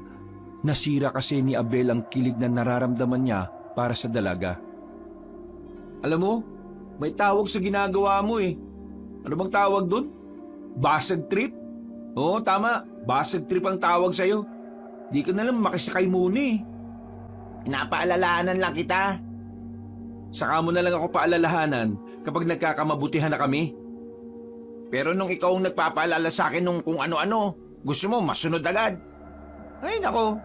nasira kasi ni Abel ang kilig na nararamdaman niya para sa dalaga. Alam mo, may tawag sa ginagawa mo eh. Ano bang tawag dun? Basag trip? Oo, tama. Basag trip ang tawag sa'yo. Di ka na lang makisakay muna eh. Pinapaalalahanan lang kita. Saka mo na lang ako paalalahanan kapag nagkakamabutihan na kami. Pero nung ikaw ang nagpapaalala sa akin nung kung ano-ano, gusto mo masunod agad. Ay nako,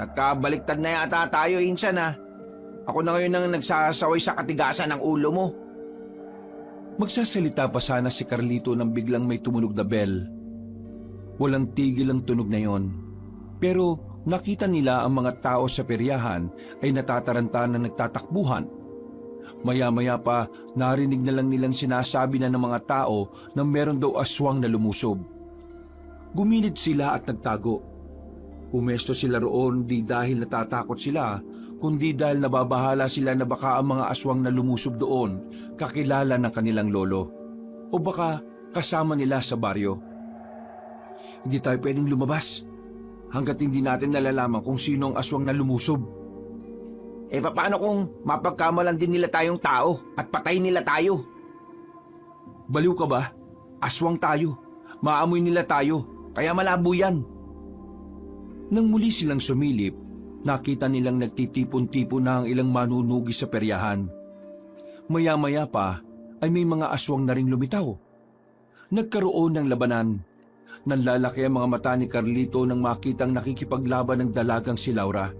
nagkabaliktad na yata tayo, Insan, ha. Ako na ngayon ang nagsasaway sa katigasan ng ulo mo. Magsasalita pa sana si Carlito nang biglang may tumunog na bell. Walang tigil ang tunog na yon. Pero nakita nila ang mga tao sa peryahan ay natataranta na nagtatakbuhan. Maya-maya pa narinig na lang nilang sinasabi na ng mga tao na meron daw aswang na lumusob. Gumilid sila at nagtago. Pumesto sila roon di dahil natatakot sila, kundi dahil nababahala sila na baka ang mga aswang na lumusob doon kakilala ng kanilang lolo. O baka kasama nila sa baryo. Hindi tayo pwedeng lumabas hanggat hindi natin nalalaman kung sino ang aswang na lumusob. Paano kung mapagkamalan din nila tayong tao at patay nila tayo? Baliw ka ba? Aswang tayo. Maamoy nila tayo. Kaya malabo yan. Nang muli silang sumilip, nakita nilang nagtitipon-tipon na ang ilang manunugi sa peryahan. Maya-maya pa ay may mga aswang na ring lumitaw. Nagkaroon ng labanan. Nanlalaki ang mga mata ni Carlito nang makitang nakikipaglaban ng dalagang si Laura.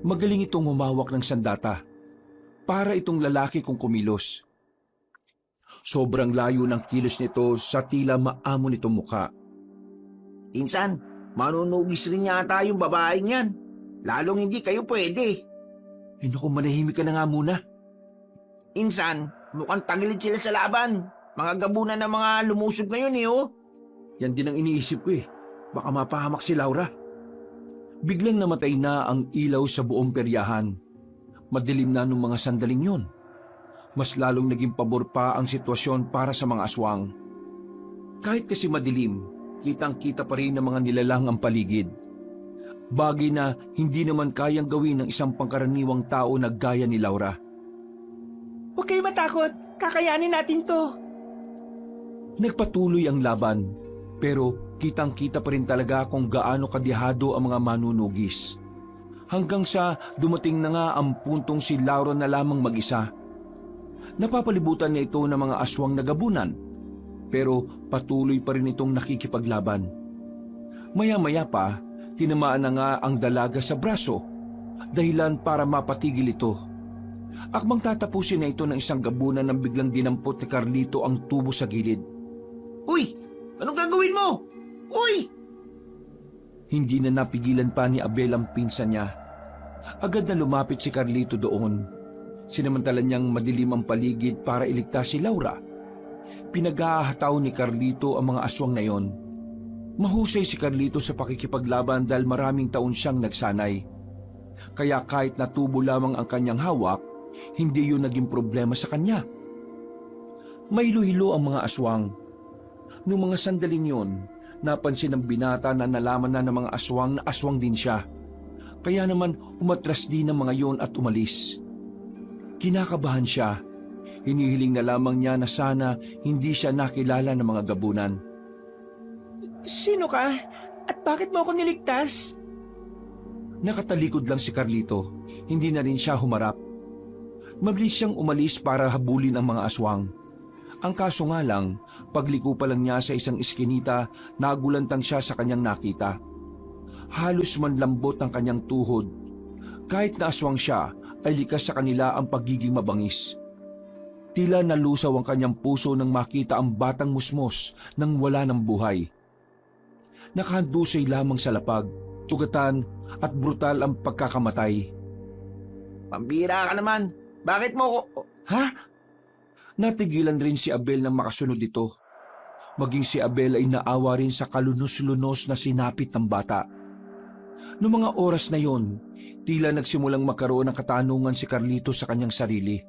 Magaling itong humawak ng sandata. Para itong lalaki kung kumilos. Sobrang layo ng kilos nito sa tila maamo nitong mukha. Insan, manunugis rin yata yung babaeng yan. Lalong hindi kayo pwede. Naku, manahimik ka na nga muna. Insan, mukhang tagilid sila sa laban. Mga gabunan ng mga lumusob ngayon eh, oh. Yan din ang iniisip ko eh. Baka mapahamak si Laura. Biglang namatay na ang ilaw sa buong peryahan. Madilim na nung mga sandaling yon. Mas lalong naging pabor pa ang sitwasyon para sa mga aswang. Kahit kasi madilim, kitang-kita pa rin ng mga nilalang ang paligid. Bagay na hindi naman kayang gawin ng isang pangkaraniwang tao na gaya ni Laura. Huwag kayo matakot. Kakayanin natin to. Nagpatuloy ang laban, pero kitang-kita pa rin talaga kung gaano kadihado ang mga manunugis. Hanggang sa dumating na nga ang puntong si Laura na lamang mag-isa. Napapalibutan niya ito ng mga aswang na gabunan, pero patuloy pa rin itong nakikipaglaban. Maya-maya pa, tinamaan na nga ang dalaga sa braso, dahilan para mapatigil ito. Akmang tatapusin na ito ng isang gabunan nang biglang dinampot ni Carlito ang tubo sa gilid. Uy! Anong gagawin mo? Uy! Hindi na napigilan pa ni Abel ang pinsan niya. Agad na lumapit si Carlito doon. Sinamantala niyang madilim ang paligid para iligtas si Laura. Pinag-ahataw ni Carlito ang mga aswang na yon. Mahusay si Carlito sa pakikipaglaban dahil maraming taon siyang nagsanay. Kaya kahit natubo lamang ang kanyang hawak, hindi yun naging problema sa kanya. May hilo ang mga aswang. Noong mga sandaling yon, napansin ng binata na nalaman na ng mga aswang na aswang din siya. Kaya naman umatras din ng mga yon at umalis. Kinakabahan siya. Hinihiling na lamang niya na sana hindi siya nakilala ng mga gabunan. Sino ka? At bakit mo ako niligtas? Nakatalikod lang si Carlito. Hindi na rin siya humarap. Mabilis siyang umalis para habulin ang mga aswang. Ang kaso nga lang, pagliko pa lang niya sa isang iskinita, nagulantang siya sa kanyang nakita. Halos manlambot ang kanyang tuhod. Kahit na aswang siya, ay likas sa kanila ang pagiging mabangis. Tila nalusaw ang kanyang puso nang makita ang batang musmos nang wala ng buhay. Nakahandusay lamang sa lapag, sugatan at brutal ang pagkakamatay. Pambira ka naman. Bakit mo ko... Ha? Natigilan rin si Abel nang makasunod ito. Maging si Abel ay naawa rin sa kalunos-lunos na sinapit ng bata. Noong mga oras na yon, tila nagsimulang magkaroon ng katanungan si Carlito sa kanyang sarili.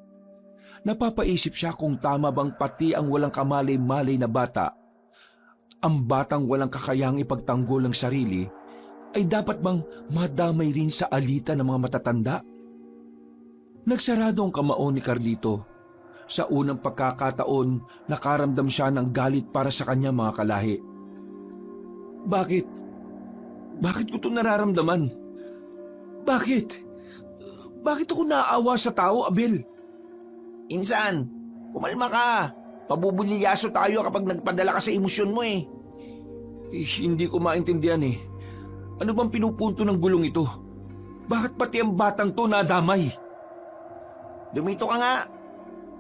Napapaisip siya kung tama bang pati ang walang kamalay-malay na bata, ang batang walang kakayang ipagtanggol ang sarili, ay dapat bang madamay rin sa alitan ng mga matatanda? Nagsarado ang kamao ni Carlito. Sa unang pagkakataon, nakaramdam siya ng galit para sa kanyang mga kalahi. Bakit? Bakit ko ito nararamdaman? Bakit? Bakit ako naaawa sa tao, Abel? Insan, kumalma ka. Pabubulyaso tayo kapag nagpadala ka sa emosyon mo eh. Hindi ko maintindihan eh. Ano bang pinupunto ng gulong ito? Bakit pati ang batang to nadamay? Dumito ka nga.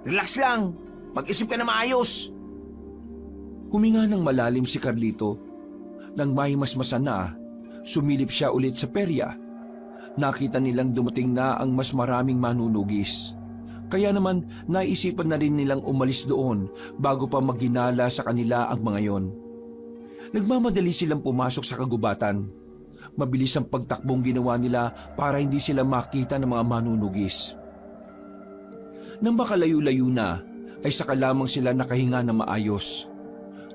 Relax lang. Mag-isip ka na maayos. Huminga ng malalim si Carlito. Nang mahimasmasan na, sumilip siya ulit sa perya. Nakita nilang dumating na ang mas maraming manunugis. Kaya naman naisipan na rin nilang umalis doon bago pa magginala sa kanila ang mga yon. Nagmamadali silang pumasok sa kagubatan. Mabilis ang pagtakbong ginawa nila para hindi sila makita ng mga manunugis. Nang makalayo-layo na, ay saka lamang sila nakahinga na maayos.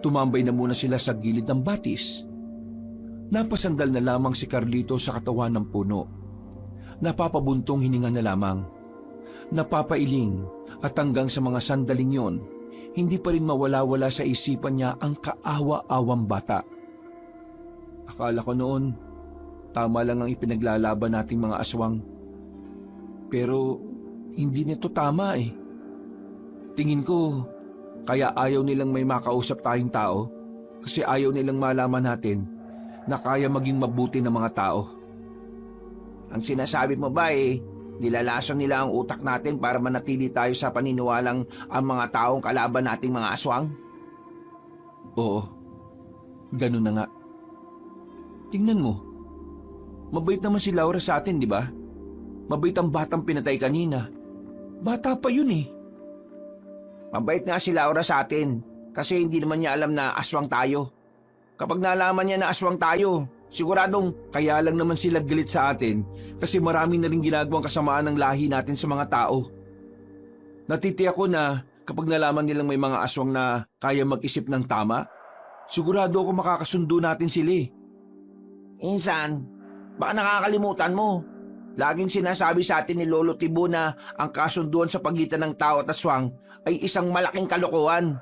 Tumambay na muna sila sa gilid ng batis. Napasandal na lamang si Carlito sa katawan ng puno. Napapabuntong hininga na lamang. Napapailing at hanggang sa mga sandaling yon, hindi pa rin mawala-wala sa isipan niya ang kaawa-awang bata. Akala ko noon, tama lang ang ipinaglalaban nating mga aswang. Pero hindi nito tama eh. Tingin ko, kaya ayaw nilang may makausap tayong tao kasi ayaw nilang malaman natin na kaya maging mabuti ng mga tao. Ang sinasabi mo ba eh, nilalason nila ang utak natin para manatili tayo sa paniniwalang ang mga taong kalaban nating mga aswang? Oo, ganun na nga. Tingnan mo, mabait naman si Laura sa atin, di ba? Mabait ang batang pinatay kanina. Bata pa yun eh. Mabait nga si Laura sa atin kasi hindi naman niya alam na aswang tayo. Kapag nalaman niya na aswang tayo, siguradong kaya lang naman sila galit sa atin kasi marami na rin ginagawang kasamaan ng lahi natin sa mga tao. Natitiyak ko na kapag nalaman nilang may mga aswang na kaya mag-isip ng tama, sigurado ako makakasundo natin sila eh. Insan, baka nakakalimutan mo. Laging sinasabi sa atin ni Lolo Tibo na ang kasunduan sa pagitan ng tao at aswang ay isang malaking kalokohan.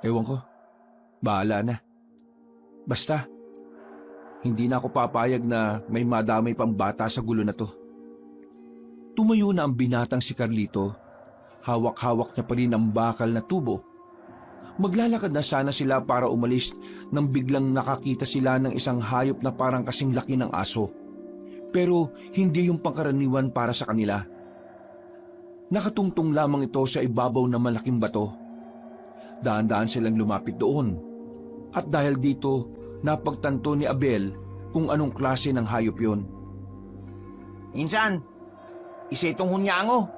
Ewan ko. Bahala na. Basta, hindi na ako papayag na may madamay pang bata sa gulo na to. Tumayo na ang binatang si Carlito. Hawak-hawak niya pa rin ang bakal na tubo. Maglalakad na sana sila para umalis nang biglang nakakita sila ng isang hayop na parang kasing laki ng aso. Pero hindi yung pangkaraniwan para sa kanila. Nakatungtong lamang ito sa ibabaw ng malaking bato. Daan-daan silang lumapit doon. At dahil dito, napagtanto ni Abel kung anong klase ng hayop yon. Insan, isa itong hunyango.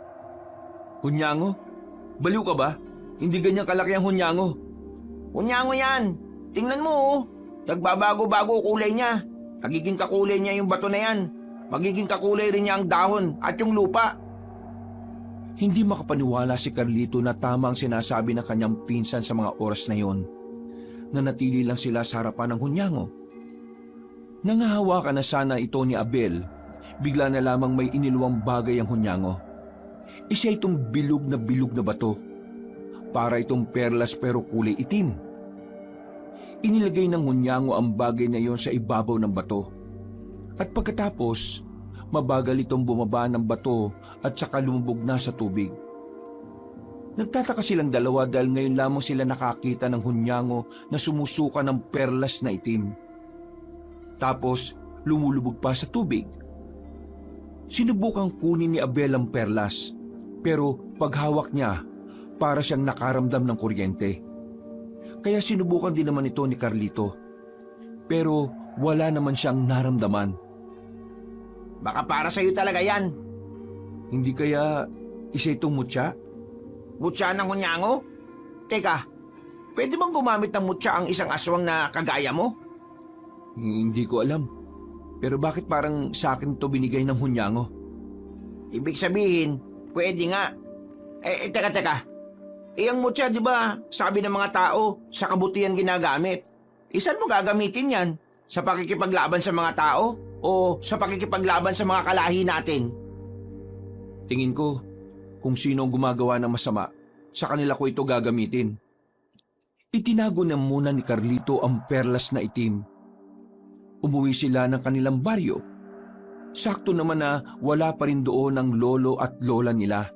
Hunyango? Baliw ka ba? Hindi ganyan kalaki ang hunyango. Hunyango yan. Tingnan mo oh. Nagbabago-bago kulay niya. Magiging kakulay niya yung bato na yan. Magiging kakulay rin niya ang dahon at yung lupa. Hindi makapaniwala si Carlito na tama ang sinasabi ng kanyang pinsan sa mga oras na yon. Nanatili lang sila sa harapan ng hunyango. Nangahawakan na sana ito ni Abel. Bigla na lamang may iniluwang bagay ang hunyango. Isa itong bilog na bato. Para itong perlas pero kulay itim. Inilagay ng hunyango ang bagay na iyon sa ibabaw ng bato. At pagkatapos, mabagal itong bumaba ng bato at saka lumubog na sa tubig. Nagtataka silang dalawa dahil ngayon lamang sila nakakita ng hunyango na sumusuka ng perlas na itim. Tapos, lumulubog pa sa tubig. Sinubukang kunin ni Abel ang perlas, pero paghawak niya, para siyang nakaramdam ng kuryente. Kaya sinubukan din naman ito ni Carlito. Pero wala naman siyang naramdaman. Baka para sa'yo talaga yan. Hindi kaya isa itong mutya? Mutya ng hunyango? Teka, pwede bang gumamit ng mutya ang isang aswang na kagaya mo? Hindi ko alam. Pero bakit parang sa akin ito binigay ng hunyango? Ibig sabihin, pwede nga. Teka. Ang mutya, di ba, sabi ng mga tao, sa kabutihan ginagamit. Isan mo gagamitin yan? Sa pakikipaglaban sa mga tao? O sa pakikipaglaban sa mga kalahi natin? Tingin ko, kung sino ang gumagawa ng masama, sa kanila ko ito gagamitin. Itinago na muna ni Carlito ang perlas na itim. Umuwi sila ng kanilang baryo. Sakto naman na wala pa rin doon ang lolo at lola nila.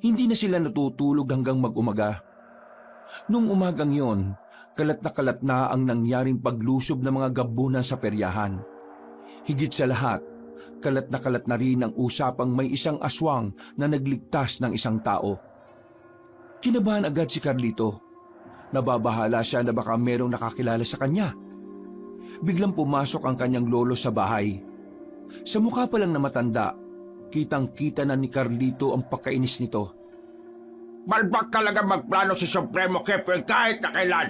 Hindi na sila natutulog hanggang mag-umaga. Nung umagang yon, kalat na ang nangyaring paglusob ng mga gabunan sa peryahan. Higit sa lahat, kalat na rin ang usapang may isang aswang na nagligtas ng isang tao. Kinabahan agad si Carlito. Nababahala siya na baka merong nakakilala sa kanya. Biglang pumasok ang kanyang lolo sa bahay. Sa mukha pa lang na matanda, kitang-kita na ni Carlito ang pagkainis nito. Balbak talaga magplano si Supremo Kepeng kahit na kailan.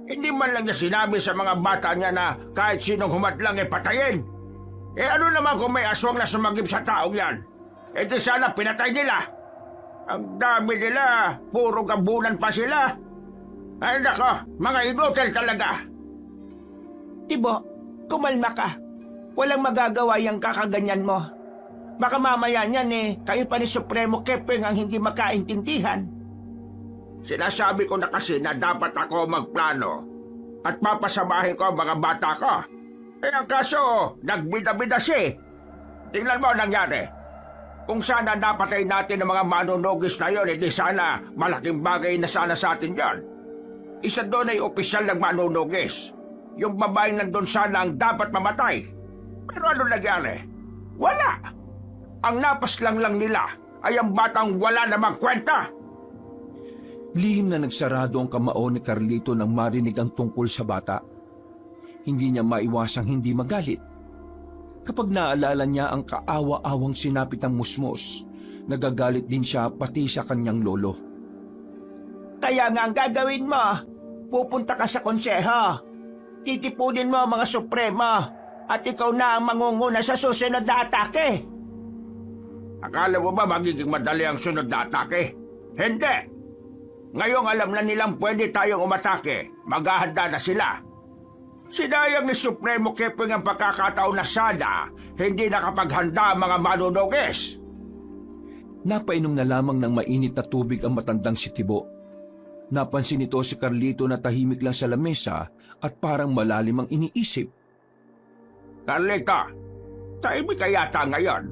Hindi man lang niya sinabi sa mga bata niya na kahit sinong humadlang ay patayin. Ano naman kung may aswang na sumagip sa taong yan? Di sana pinatay nila. Ang dami nila, puro gabunan pa sila. Ay nako, mga inutil talaga. Tibo, kumalma ka. Walang magagawa yung kakaganyan mo. Baka mamaya niyan kayo pa ni Supremo Kepeng ang hindi makaintindihan. Sinasabi ko na kasi na dapat ako magplano at papasamahin ko ang mga bata ko. Ang kaso, nagbida-bida siya. Tingnan mo ang nangyari. Kung sana napatay natin ang mga manunugis na yun, di sana malaking bagay na sana sa atin yan. Isa doon ay opisyal ng manunugis. Yung babaeng nandun sana ang dapat mamatay. Pero ano nangyari? Wala! Ang napaslang lang nila ay ang batang wala namang kwenta. Lihim na nagsarado ang kamao ni Carlito nang marinig ang tungkol sa bata. Hindi niya maiwasang hindi magalit. Kapag naalala niya ang kaawa-awang sinapitang musmos, nagagalit din siya pati sa kanyang lolo. Kaya nga ang gagawin mo, pupunta ka sa konseho. Titipunin mo ang mga Suprema at ikaw na ang mangunguna sa susunod na atake. Akala mo ba magiging madali ang sunod na atake? Hindi! Ngayong alam na nilang pwede tayong umatake, maghahanda na sila. Sinayang ni Supremo Keping ang pagkakataon na sana hindi nakapaghanda ang mga manunugis. Napainom na lamang ng mainit na tubig ang matandang si Tibo. Napansin nito si Carlito na tahimik lang sa lamesa at parang malalim ang iniisip. Carlito, tahimik ka yata ngayon.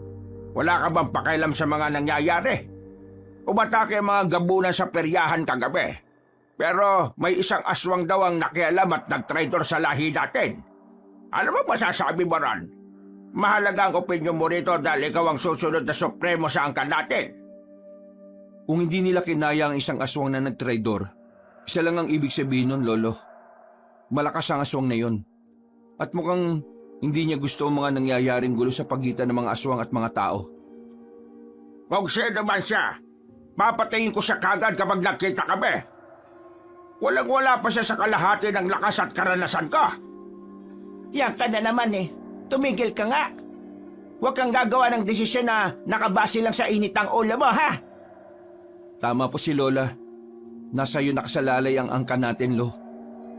Wala ka bang pakialam sa mga nangyayari? Umatake ang mga gabunan sa peryahan kagabi. Pero may isang aswang daw ang nakialam at nag-traitor sa lahi natin. Ano ba masasabi mo ron? Mahalaga ang opinyon mo rito dahil ikaw ang susunod na supremo sa angkan natin. Kung hindi nila kinaya ang isang aswang na nag-traidor, isa lang ang ibig sabihin nun, Lolo. Malakas ang aswang na yon. At mukhang hindi niya gusto ang mga nangyayaring gulo sa pagitan ng mga aswang at mga tao. Kung sino man siya, papatayin ko siya kagad kapag nagkita kami. Walang-wala pa siya sa kalahati ng lakas at karanasan ko. Yan ka na naman eh. Tumigil ka nga. Huwag kang gagawa ng desisyon na nakabase lang sa init ng ulo mo, ha? Tama po si Lola. Nasa iyo nakasalalay ang angkan natin, Lo.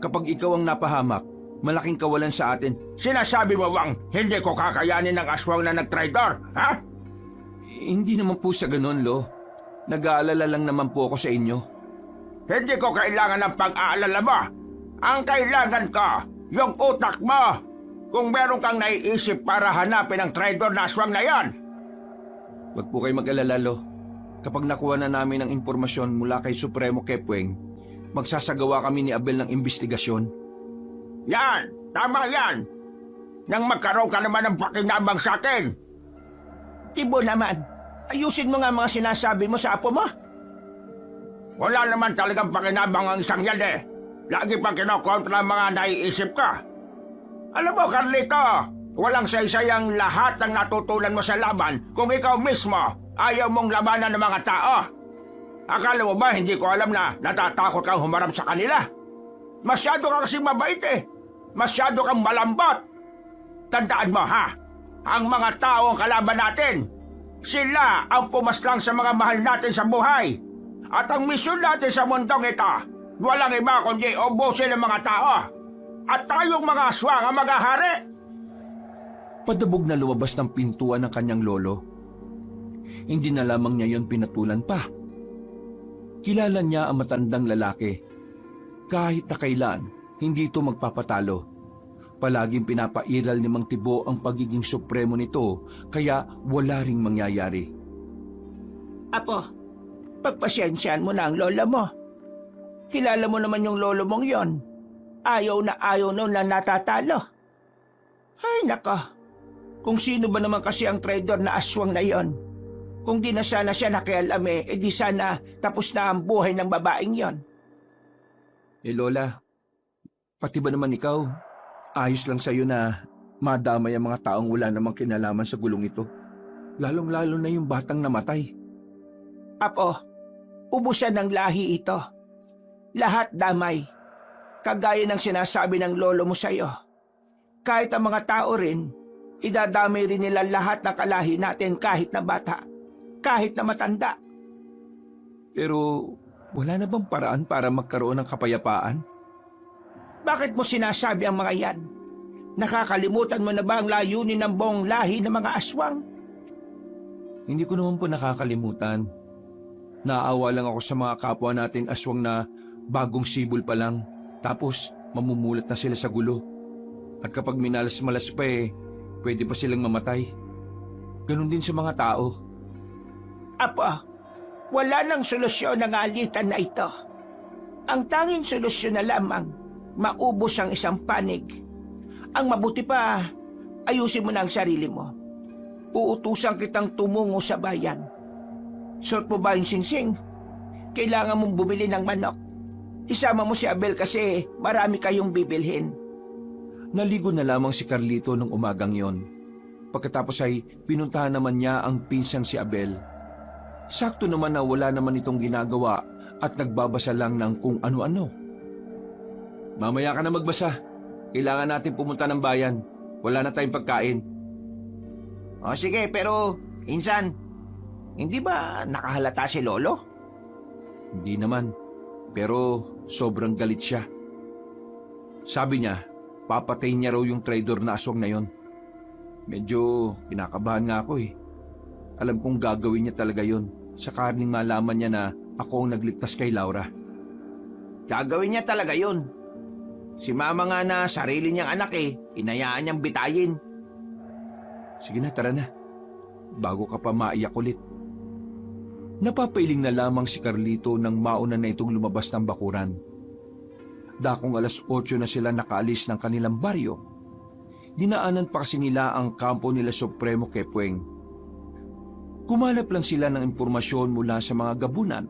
Kapag ikaw ang napahamak, malaking kawalan sa atin. Sinasabi mo bang hindi ko kakayanin ng aswang na nag-traitor, ha? Hindi naman po sa ganun, Lo. Nag-aalala lang naman po ako sa inyo. Hindi ko kailangan ng pag-aalala mo. Ang kailangan ko, yung utak mo. Kung meron kang naiisip para hanapin ang traitor na aswang na yon. Huwag po kayo mag-alala, Lo. Kapag nakuha na namin ang impormasyon mula kay Supremo Kepweng, magsasagawa kami ni Abel ng investigasyon. Yan! Tama yan! Nang magkaroon ka naman ng pakinabang sa akin. Tibo naman, ayusin mo nga mga sinasabi mo sa apo mo. Wala naman talagang pakinabang ang isang yan eh. Lagi pang kinokontra ang mga naiisip ka. Alam mo, Carlito, walang saysayang lahat ng natutunan mo sa laban kung ikaw mismo ayaw mong labanan ng mga tao. Akala mo ba hindi ko alam na natatakot kang humarap sa kanila? Masyado ka kasi mabait eh. Masyado kang malambot. Tandaan mo ha, ang mga tao ang kalaban natin. Sila ang pumaslang sa mga mahal natin sa buhay. At ang misyon natin sa mundong ito, walang iba kundi ubusin ng mga tao. At tayong mga aswang ang maghahari. Padabog na lumabas ng pintuan ng kanyang lolo. Hindi na lamang niya yon pinatulan pa. Kilala niya ang matandang lalaki. Kahit na kailan, hindi ito magpapatalo. Palaging pinapairal ni Mang Tibo ang pagiging supremo nito, kaya wala ring mangyayari. Apo, pagpasyensyahan mo na ang lola mo. Kilala mo naman yung lolo mong yon. Ayaw noon na natatalo. Ay nako, kung sino ba naman kasi ang traitor na aswang na yon. Kung di na sana siya nakialam di sana tapos na ang buhay ng babaeng yon. Lola, pati ba naman ikaw, ayos lang sa'yo na madamay ang mga taong wala namang kinalaman sa gulong ito. Lalong-lalo na yung batang namatay. Apo, ubusan ng lahi ito. Lahat damay. Kagaya ng sinasabi ng lolo mo sa'yo. Kahit ang mga tao rin, idadamay rin nila lahat ng kalahi natin kahit na bata, kahit na matanda. Pero wala na bang paraan para magkaroon ng kapayapaan? Bakit mo sinasabi ang mga yan? Nakakalimutan mo na ba ang layunin ng buong lahi ng mga aswang? Hindi ko naman po nakakalimutan. Naawa lang ako sa mga kapwa nating aswang na bagong sibol pa lang, tapos mamumulat na sila sa gulo. At kapag minalas-malas pa pwede pa silang mamatay. Ganon din sa mga tao. Apo, wala nang solusyon ng alitan na ito. Ang tanging solusyon na lamang, maubos ang isang panig. Ang mabuti pa, ayusin mo na ang sarili mo. Uutusan kitang tumungo sa bayan. Suot mo ba yung singsing? Kailangan mong bumili ng manok. Isama mo si Abel kasi marami kayong bibilhin. Naligo na lamang si Carlito nung umagang yon. Pagkatapos ay pinuntahan naman niya ang pinsang si Abel. Sakto naman na wala naman itong ginagawa at nagbabasa lang ng kung ano-ano. Mamaya ka na magbasa. Kailangan natin pumunta ng bayan. Wala na tayong pagkain. O sige, pero insan, hindi ba nakahalata si Lolo? Hindi naman. Pero sobrang galit siya. Sabi niya, papatayin niya raw yung traidor na aswang na yon. Medyo kinakabahan nga ako eh. Alam kong gagawin niya talaga yon sa karning malaman niya na ako ang nagligtas kay Laura. Gagawin niya talaga yun. Si mama nga na sarili niyang anak inayaan niyang bitayin. Sige na, tara na. Bago ka pa maiyak ulit. Napapailing na lamang si Carlito nang mauna na itong lumabas ng bakuran. Dakong 8:00 na sila nakaalis ng kanilang baryo. Dinaanan pa kasi nila ang kampo nila Supremo Kepweng. Kumalap lang sila ng impormasyon mula sa mga gabunan.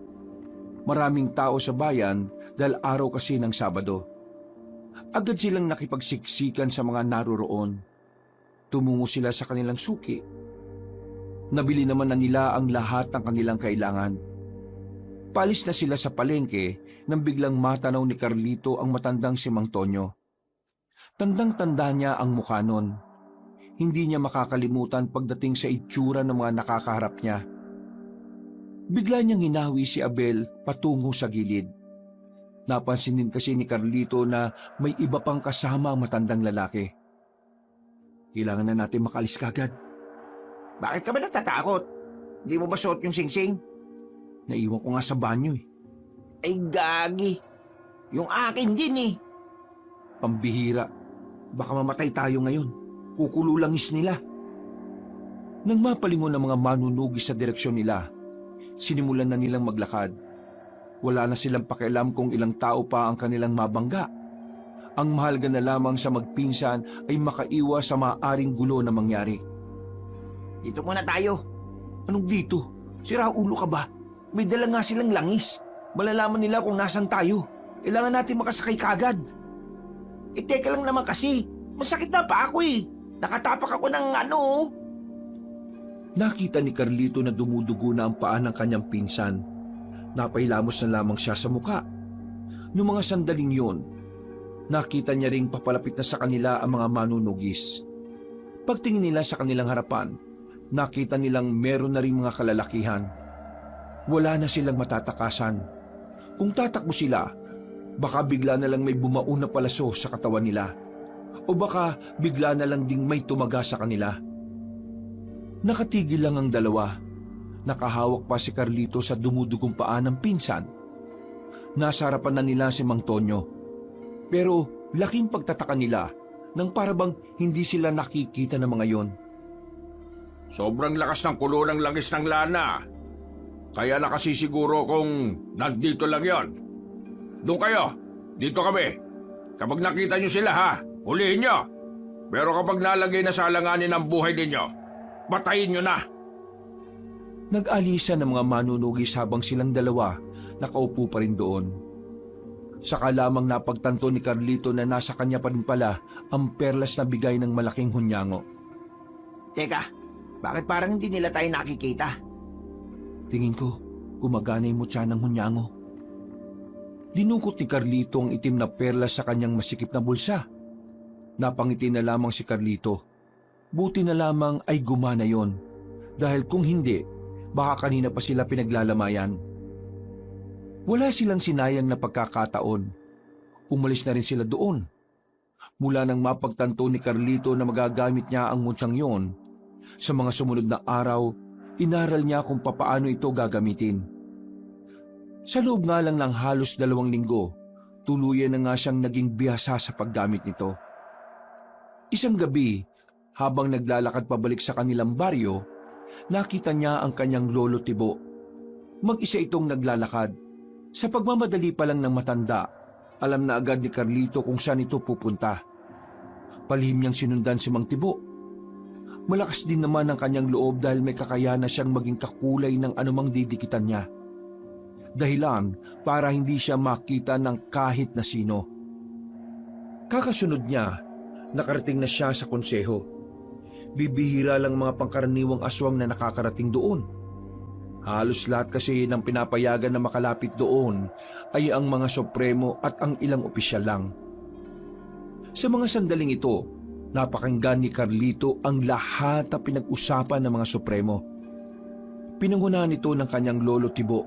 Maraming tao sa bayan dahil araw kasi ng Sabado. Agad silang nakipagsiksikan sa mga naroroon. Tumungo sila sa kanilang suki. Nabili naman na nila ang lahat ng kanilang kailangan. Palis na sila sa palengke nang biglang matanaw ni Carlito ang matandang si Mang Tonyo. Tandang-tanda niya ang mukha nun. Hindi niya makakalimutan pagdating sa itsura ng mga nakakaharap niya. Bigla niyang hinawi si Abel patungo sa gilid. Napansin din kasi ni Carlito na may iba pang kasama ang matandang lalaki. Kailangan na natin makalis kagad. Bakit ka ba natatakot? Hindi mo ba suot yung singsing? Naiwan ko nga sa banyo eh. Ay gagi. Yung akin din Pambihira. Baka mamatay tayo ngayon. Kukululangis nila. Nang mapalingon ang mga manunugis sa direksyon nila, sinimulan na nilang maglakad. Wala na silang pakialam kung ilang tao pa ang kanilang mabangga. Ang mahalaga na lamang sa magpinsan ay makaiwas sa maaaring gulo na mangyari. Dito muna tayo. Anong dito? Sira ulo ka ba? May dala nga silang langis. Malalaman nila kung nasan tayo. Kailangan natin makasakay kagad. Teka lang naman kasi. Masakit na pa ako Nakatapak ako ng Nakita ni Carlito na dumudugo na ang paa ng kanyang pinsan. Napailamos na lamang siya sa muka. Noong mga sandaling yon, nakita niya ring papalapit na sa kanila ang mga manunugis. Pagtingin nila sa kanilang harapan, nakita nilang meron na ring mga kalalakihan. Wala na silang matatakasan. Kung tatakbo sila, baka bigla na lang may bumaon na palaso sa katawan nila. O baka bigla na lang ding may tumaga sa kanila. Nakatigil lang ang dalawa. Nakahawak pa si Carlito sa dumudugong paa ng pinsan. Nasa harapan na nila si Mang Tonyo. Pero laking pagtataka nila nang parabang hindi sila nakikita ng mga yon. Sobrang lakas ng kulo ng langis ng lana. Kaya nakasisiguro kung nandito lang yon. Doon kayo. Dito kami. Kapag nakita nyo sila hulihin nyo. Pero kapag nalagay na sa alanganin ang buhay ninyo, patayin nyo na. Nag-alisan ng mga manunugis habang silang dalawa nakaupo pa rin doon. Saka lamang napagtanto ni Carlito na nasa kanya pa rin pala ang perlas na bigay ng malaking hunyango. Teka, bakit parang hindi nila tayo nakikita? Tingin ko, gumagana yung mutya ng hunyango. Dinukot ni Carlito ang itim na perlas sa kanyang masikip na bulsa. Napangiti na lamang si Carlito. Buti na lamang ay gumana yon. Dahil kung hindi, baka kanina pa sila pinaglalamayan. Wala silang sinayang na pagkakataon. Umalis na rin sila doon. Mula nang mapagtanto ni Carlito na magagamit niya ang mutsyang yon, sa mga sumunod na araw, inaral niya kung papaano ito gagamitin. Sa loob nga lang ng halos 2 linggo, tuluyan na nga siyang naging bihasa sa paggamit nito. Isang gabi, habang naglalakad pabalik sa kanilang baryo, nakita niya ang kanyang lolo Tibo. Mag-isa itong naglalakad. Sa pagmamadali pa lang ng matanda, alam na agad ni Carlito kung saan ito pupunta. Palihim niyang sinundan si Mang Tibo. Malakas din naman ang kanyang loob dahil may kakayahan na siyang maging kakulay ng anumang didikitan niya. Dahilan para hindi siya makita ng kahit na sino. Kakasunod niya, nakarating na siya sa konseho. Bibihira lang mga pangkaraniwang aswang na nakakarating doon. Halos lahat kasi ng pinapayagan na makalapit doon ay ang mga supremo at ang ilang opisyal lang. Sa mga sandaling ito, napakinggan ni Carlito ang lahat na pinag-usapan ng mga supremo. Pinangunahan ito ng kanyang lolo Tibo.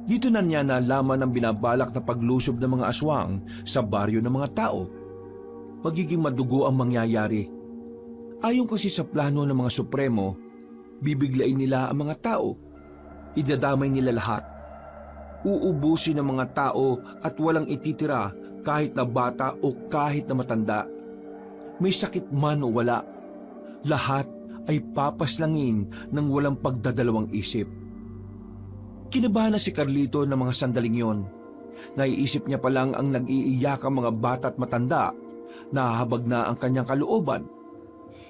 Dito na niya nalaman ang binabalak na paglusob ng mga aswang sa baryo ng mga tao. magiging madugo ang mangyayari. Ayon kasi sa plano ng mga Supremo, bibiglain nila ang mga tao. Idadamay nila lahat. Uubusin ng mga tao at walang ititira kahit na bata o kahit na matanda. May sakit man o wala, lahat ay papaslangin ng walang pagdadalawang isip. Kinabahan na si Carlito ng mga sandaling yon. Naiisip niya palang ang nag-iiyakang mga bata at matanda, nahahabag na ang kanyang kalooban.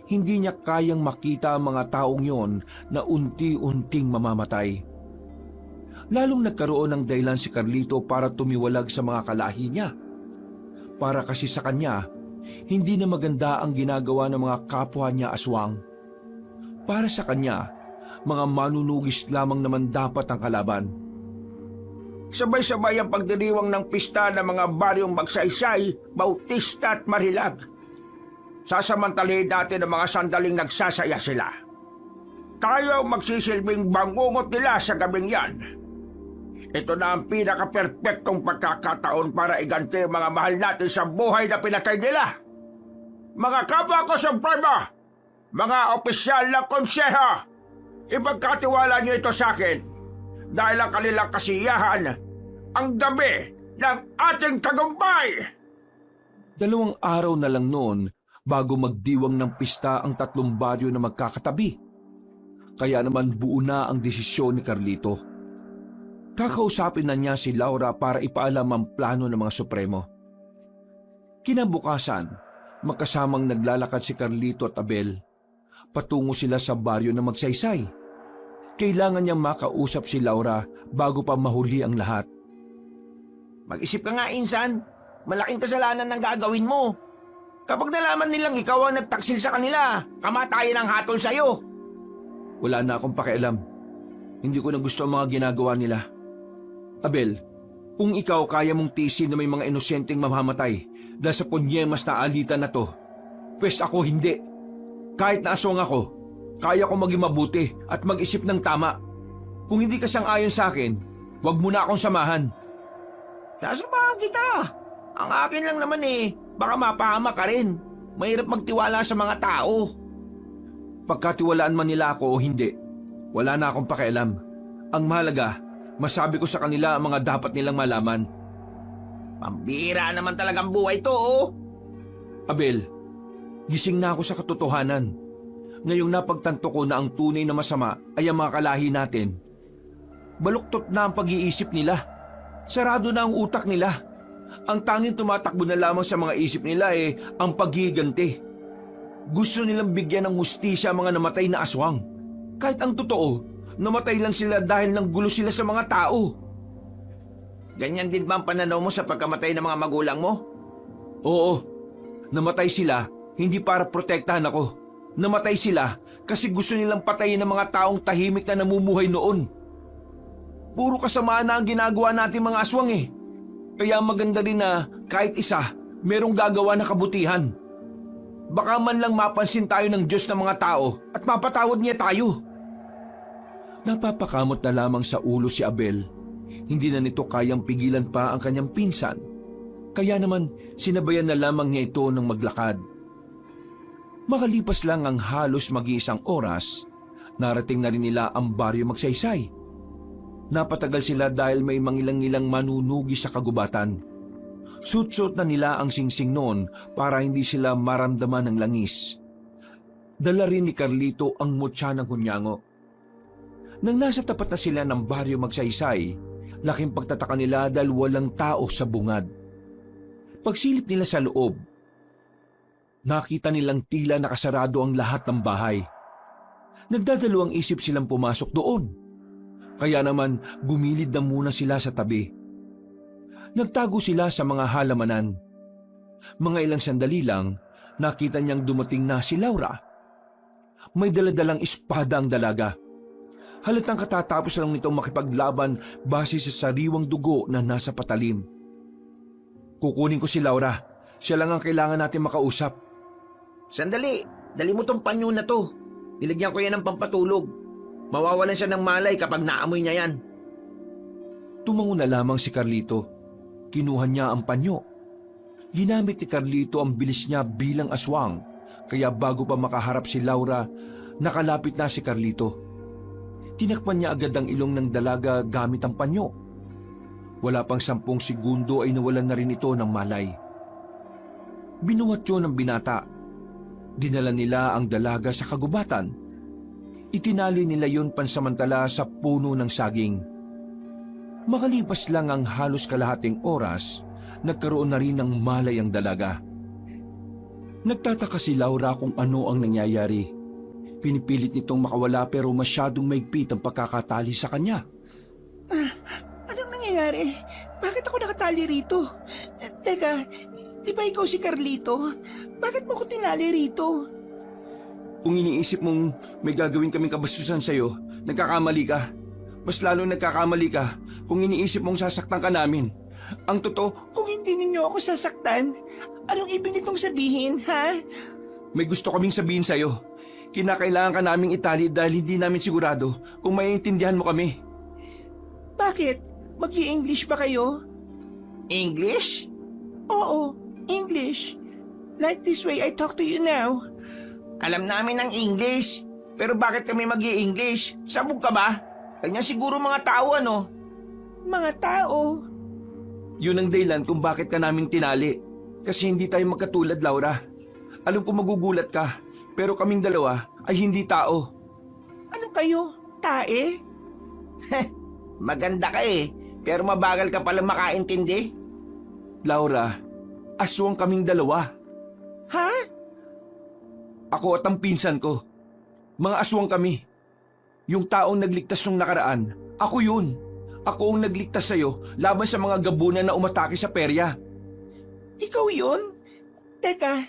Hindi niya kayang makita ang mga taong yon na unti-unting mamamatay. Lalong nagkaroon ng dahilan si Carlito para tumiwalag sa mga kalahi niya. Para kasi sa kanya, hindi na maganda ang ginagawa ng mga kapwa niya aswang. Para sa kanya, mga manunugis lamang naman dapat ang kalaban. Sabay-sabay ang pagdiriwang ng pista ng mga baryong Magsaysay, Bautista at Marilag. Sasamantalahin natin ang mga sandaling nagsasaya sila. Tayo ang magsisilbing bangungot nila sa gabing yan. Ito na ang pinaka-perpektong pagkakataon para iganti ang mga mahal natin sa buhay na pinatay nila. Mga kapwa ko Supremo, mga opisyal ng konseho, ipagkatiwala niyo ito sa akin dahil ang kanilang kasiyahan ang gabi ng ating tagumpay. 2 araw na lang noon bago magdiwang ng pista ang 3 baryo na magkakatabi. Kaya naman buo na ang desisyon ni Carlito. Kakausapin na niya si Laura para ipaalam ang plano ng mga Supremo. Kinabukasan, magkasamang naglalakad si Carlito at Abel. Patungo sila sa baryo na Magsaysay. Kailangan niyang makausap si Laura bago pa mahuli ang lahat. Mag-isip ka nga, Insan. Malaking kasalanan ang gagawin mo. Kapag nalaman nilang ikaw ang nagtaksil sa kanila, kamatayan ang hatol sa'yo. Wala na akong pakialam. Hindi ko na gusto ang mga ginagawa nila. Abel, kung ikaw kaya mong tiisin na may mga inosenteng mamamatay dahil sa punyemas na alitan na to, pwes ako hindi. Kahit na aswang ako, kaya ko maging mabuti at mag-isip ng tama. Kung hindi ka sang-ayon sa akin, wag mo na akong samahan. Sasamahan kita. Ang akin lang naman baka mapahama ka rin. Mahirap magtiwala sa mga tao. Pagkatiwalaan man nila ako o hindi, wala na akong pakialam. Ang mahalaga, masabi ko sa kanila ang mga dapat nilang malaman. Pambira naman talagang buhay to, Abel, gising na ako sa katotohanan. Ngayong napagtanto ko na ang tunay na masama ay ang mga kalahi natin. Baluktot na ang pag-iisip nila. Sarado na ang utak nila. Ang tanging tumatakbo na lamang sa mga isip nila ang paghiganti. Gusto nilang bigyan ng hustisya ang mga namatay na aswang. Kahit ang totoo, namatay lang sila dahil nang gulo sila sa mga tao. Ganyan din ba ang pananaw mo sa pagkamatay ng mga magulang mo? Oo, namatay sila hindi para protektahan ako. Namatay sila kasi gusto nilang patayin ng mga taong tahimik na namumuhay noon. Puro kasamaan na ang ginagawa natin mga aswang Kaya maganda rin na kahit isa, merong gagawa na kabutihan. Baka man lang mapansin tayo ng Diyos ng mga tao at mapatawad niya tayo. Napapakamot na lamang sa ulo si Abel. Hindi na nito kayang pigilan pa ang kanyang pinsan. Kaya naman sinabayan na lamang niya ito ng maglakad. Makalipas lang ang halos mag-iisang oras, narating na rin nila ang baryo Magsaysay. Napatagal sila dahil may mangilang-ilang manunugi sa kagubatan. Suot-suot na nila ang singsing noon para hindi sila maramdaman ng langis. Dala rin ni Carlito ang mutya ng hunyango. Nang nasa tapat na sila ng baryo Magsaysay, laking pagtataka nila dahil walang tao sa bungad. Pagsilip nila sa loob, nakita nilang tila nakasarado ang lahat ng bahay. Nagdadalawang isip silang pumasok doon. Kaya naman gumilid na muna sila sa tabi. Nagtago sila sa mga halamanan. Mga ilang sandali lang, nakita niyang dumating na si Laura. May daladalang espada ang dalaga. Halatang katatapos lang nitong makipaglaban base sa sariwang dugo na nasa patalim. Kukunin ko si Laura. Siya lang ang kailangan natin makausap. Sandali, dali mo tong panyo na to. Nilagyan ko yan ng pampatulog. Mawawalan siya ng malay kapag naamoy niya yan. Tumango na lamang si Carlito. Kinuha niya ang panyo. Ginamit ni Carlito ang bilis niya bilang aswang, kaya bago pa makaharap si Laura, nakalapit na si Carlito. Tinakpan niya agad ang ilong ng dalaga gamit ang panyo. Wala pang 10 segundo ay nawalan na rin ito ng malay. Binuhat yun ng binata. Dinala nila ang dalaga sa kagubatan. Itinali nila yun pansamantala sa puno ng saging. Makalipas lang ang halos kalahating oras, nagkaroon na rin ng malay ang dalaga. Nagtataka si Laura kung ano ang nangyayari. Pinipilit nitong makawala pero masyadong maigpit ang pagkakatali sa kanya. Anong nangyayari? Bakit ako nakatali rito? Teka, di ba ikaw si Carlito? Bakit mo ko tinali rito? Kung iniisip mong may gagawin kaming kabastusan sa'yo, nagkakamali ka. Mas lalo nagkakamali ka kung iniisip mong sasaktan ka namin. Ang totoo, Kung hindi ninyo ako sasaktan, anong ibig nitong sabihin, ha? may gusto kaming sabihin sa'yo. Kinakailangan ka naming itali dahil hindi namin sigurado kung maiintindihan mo kami. Bakit? Mag-i-English ba kayo? English? Oo, English. Like this way I talk to you now. Alam namin ang English. Pero bakit kami mag-i-English? Sabog ka ba? Kanya siguro mga tao ano? Mga tao. Yun ang dahilan kung bakit ka namin tinali. Kasi hindi tayo magkatulad, Laura. Alam ko magugulat ka, pero kaming dalawa ay hindi tao. Ano kayo? Tae? Maganda ka eh. Pero mabagal ka pala makaintindi. Laura, aswang kaming dalawa. Ha? Ako at ang pinsan ko. Mga aswang kami. Yung taong nagligtas nung nakaraan, ako yun. Ako ang nagligtas sa'yo laban sa mga gabunan na umatake sa perya. Ikaw yun? Teka,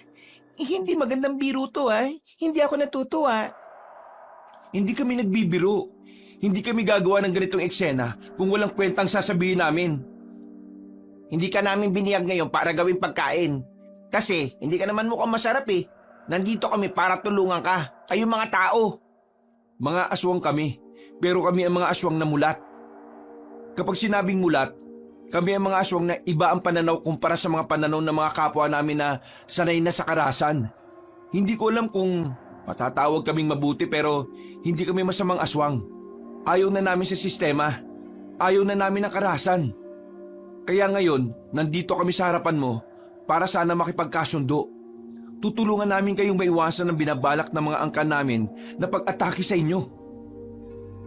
hindi magandang biro to ha. Hindi ako natutuwa. Hindi kami nagbibiro. Hindi kami gagawa ng ganitong eksena kung walang kwentang sasabihin namin. Hindi ka namin biniyag ngayon para gawing pagkain. Kasi hindi ka naman mukhang masarap eh. Nandito kami para tulungan ka. Kayong mga tao. Mga aswang kami, pero kami ang mga aswang na mulat. Kapag sinabing mulat, kami ang mga aswang na iba ang pananaw kumpara sa mga pananaw ng mga kapwa namin na sanay na sa karahasan. Hindi ko alam kung matatawag kaming mabuti pero hindi kami masamang aswang. Ayaw na namin sa sistema. Ayaw na namin ng karahasan. Kaya ngayon, nandito kami sa harapan mo para sana makipagkasundo. Tutulungan namin kayong maiwasan ang binabalak ng mga angkan namin na pag-atake sa inyo.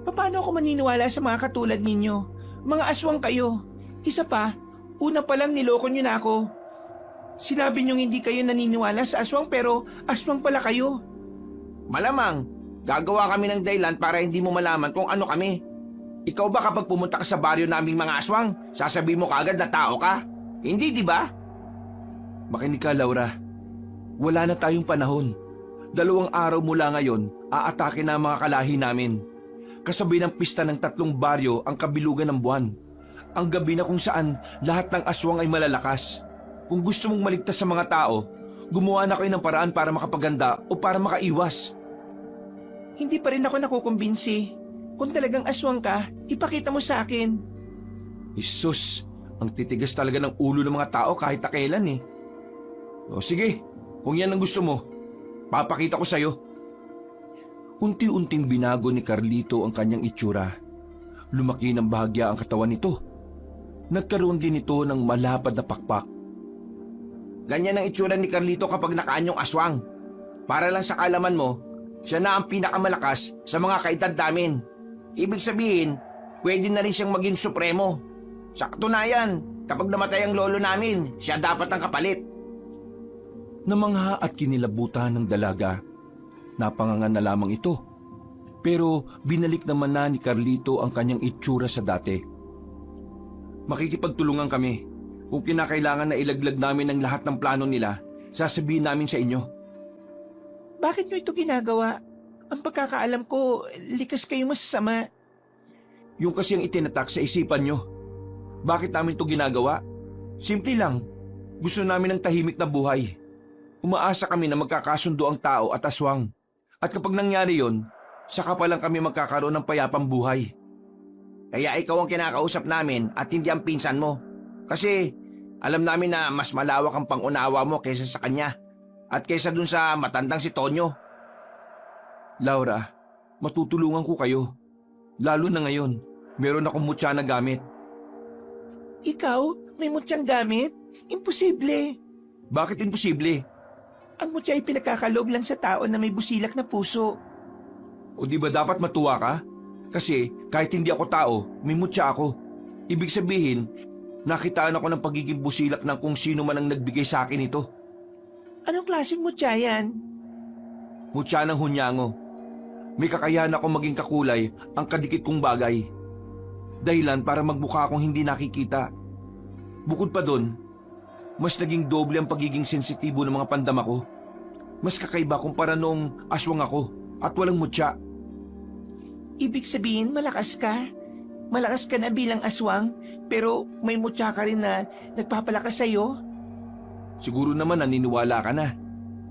Paano ako maniniwala sa mga katulad ninyo? Mga aswang kayo. Isa pa, una pa lang niloko nyo na ako. Sinabi nyo hindi kayo naniniwala sa aswang pero aswang pala kayo. Malamang, gagawa kami ng dahilan para hindi mo malaman kung ano kami. Ikaw ba kapag pumunta ka sa baryo naming mga aswang, sasabihin mo kaagad na tao ka? Hindi, di ba? Makinig ka, Laura. Wala na tayong panahon. 2 araw mula ngayon, aatake na ang mga kalahi namin. Kasabay ng pista ng 3 baryo ang kabilugan ng buwan. Ang gabi na kung saan lahat ng aswang ay malalakas. Kung gusto mong maligtas sa mga tao, gumawa na kayo ng paraan para makapaganda o para makaiwas. Hindi pa rin ako nakukumbinsi. Kung talagang aswang ka, ipakita mo sa akin. Isus, ang titigas talaga ng ulo ng mga tao kahit na kailan eh. O sige, kung yan ang gusto mo, papakita ko sa'yo. Unti-unting binago ni Carlito ang kanyang itsura. Lumaki ng bahagya ang katawan nito. Nagkaroon din ito ng malapad na pakpak. Ganyan ang itsura ni Carlito kapag nakaanyong aswang. Para lang sa kalaman mo, siya na ang pinakamalakas sa mga kaedad namin. Ibig sabihin, pwede na rin siyang maging supremo. Sa katunayan, kapag namatay ang lolo namin, siya dapat ang kapalit. Namangha at kinilabutan ng dalaga. Napangangan na lamang ito. Pero binalik naman na ni Carlito ang kanyang itsura sa dati. Makikipagtulungan kami. Kung kinakailangan na ilaglag namin ang lahat ng plano nila, sasabihin namin sa inyo. Bakit nyo ito ginagawa? Ang pagkakaalam ko, likas kayong masasama. Yung kasi ang itinatak sa isipan nyo. Bakit namin ito ginagawa? Simple lang. Gusto namin ng tahimik na buhay. Umaasa kami na magkakasundo ang tao at aswang. At kapag nangyari yon, saka pa lang kami magkakaroon ng payapang buhay. Kaya ikaw ang kinakausap namin at hindi ang pinsan mo. Kasi Alam namin na mas malawak ang pangunawa mo kaysa sa kanya at kaysa dun sa matandang si Tonyo. Laura, matutulungan ko kayo. Lalo na ngayon, meron akong mutya na gamit. Ikaw, may mutyang gamit? Imposible. Bakit imposible? Ang mutya ay pinagkakaloob lang sa tao na may busilak na puso. O di ba dapat matuwa ka? Kasi kahit hindi ako tao, may mutya ako. Ibig sabihin, nakitaan ako ng pagiging busilak ng kung sino man ang nagbigay sa akin ito. Anong klaseng mutya yan? Mutya ng hunyango. May kakayahan ako maging kakulay ang kadikit kong bagay. Dahilan para magmukha akong hindi nakikita. Bukod pa doon, mas naging doble ang pagiging sensitibo ng mga pandama ko. Mas kakaiba kumpara noong aswang ako at walang mutya. Ibig sabihin malakas ka? Malakas ka na bilang aswang, pero may mutya ka rin na nagpapalakas sa'yo? Siguro naman naniniwala ka na.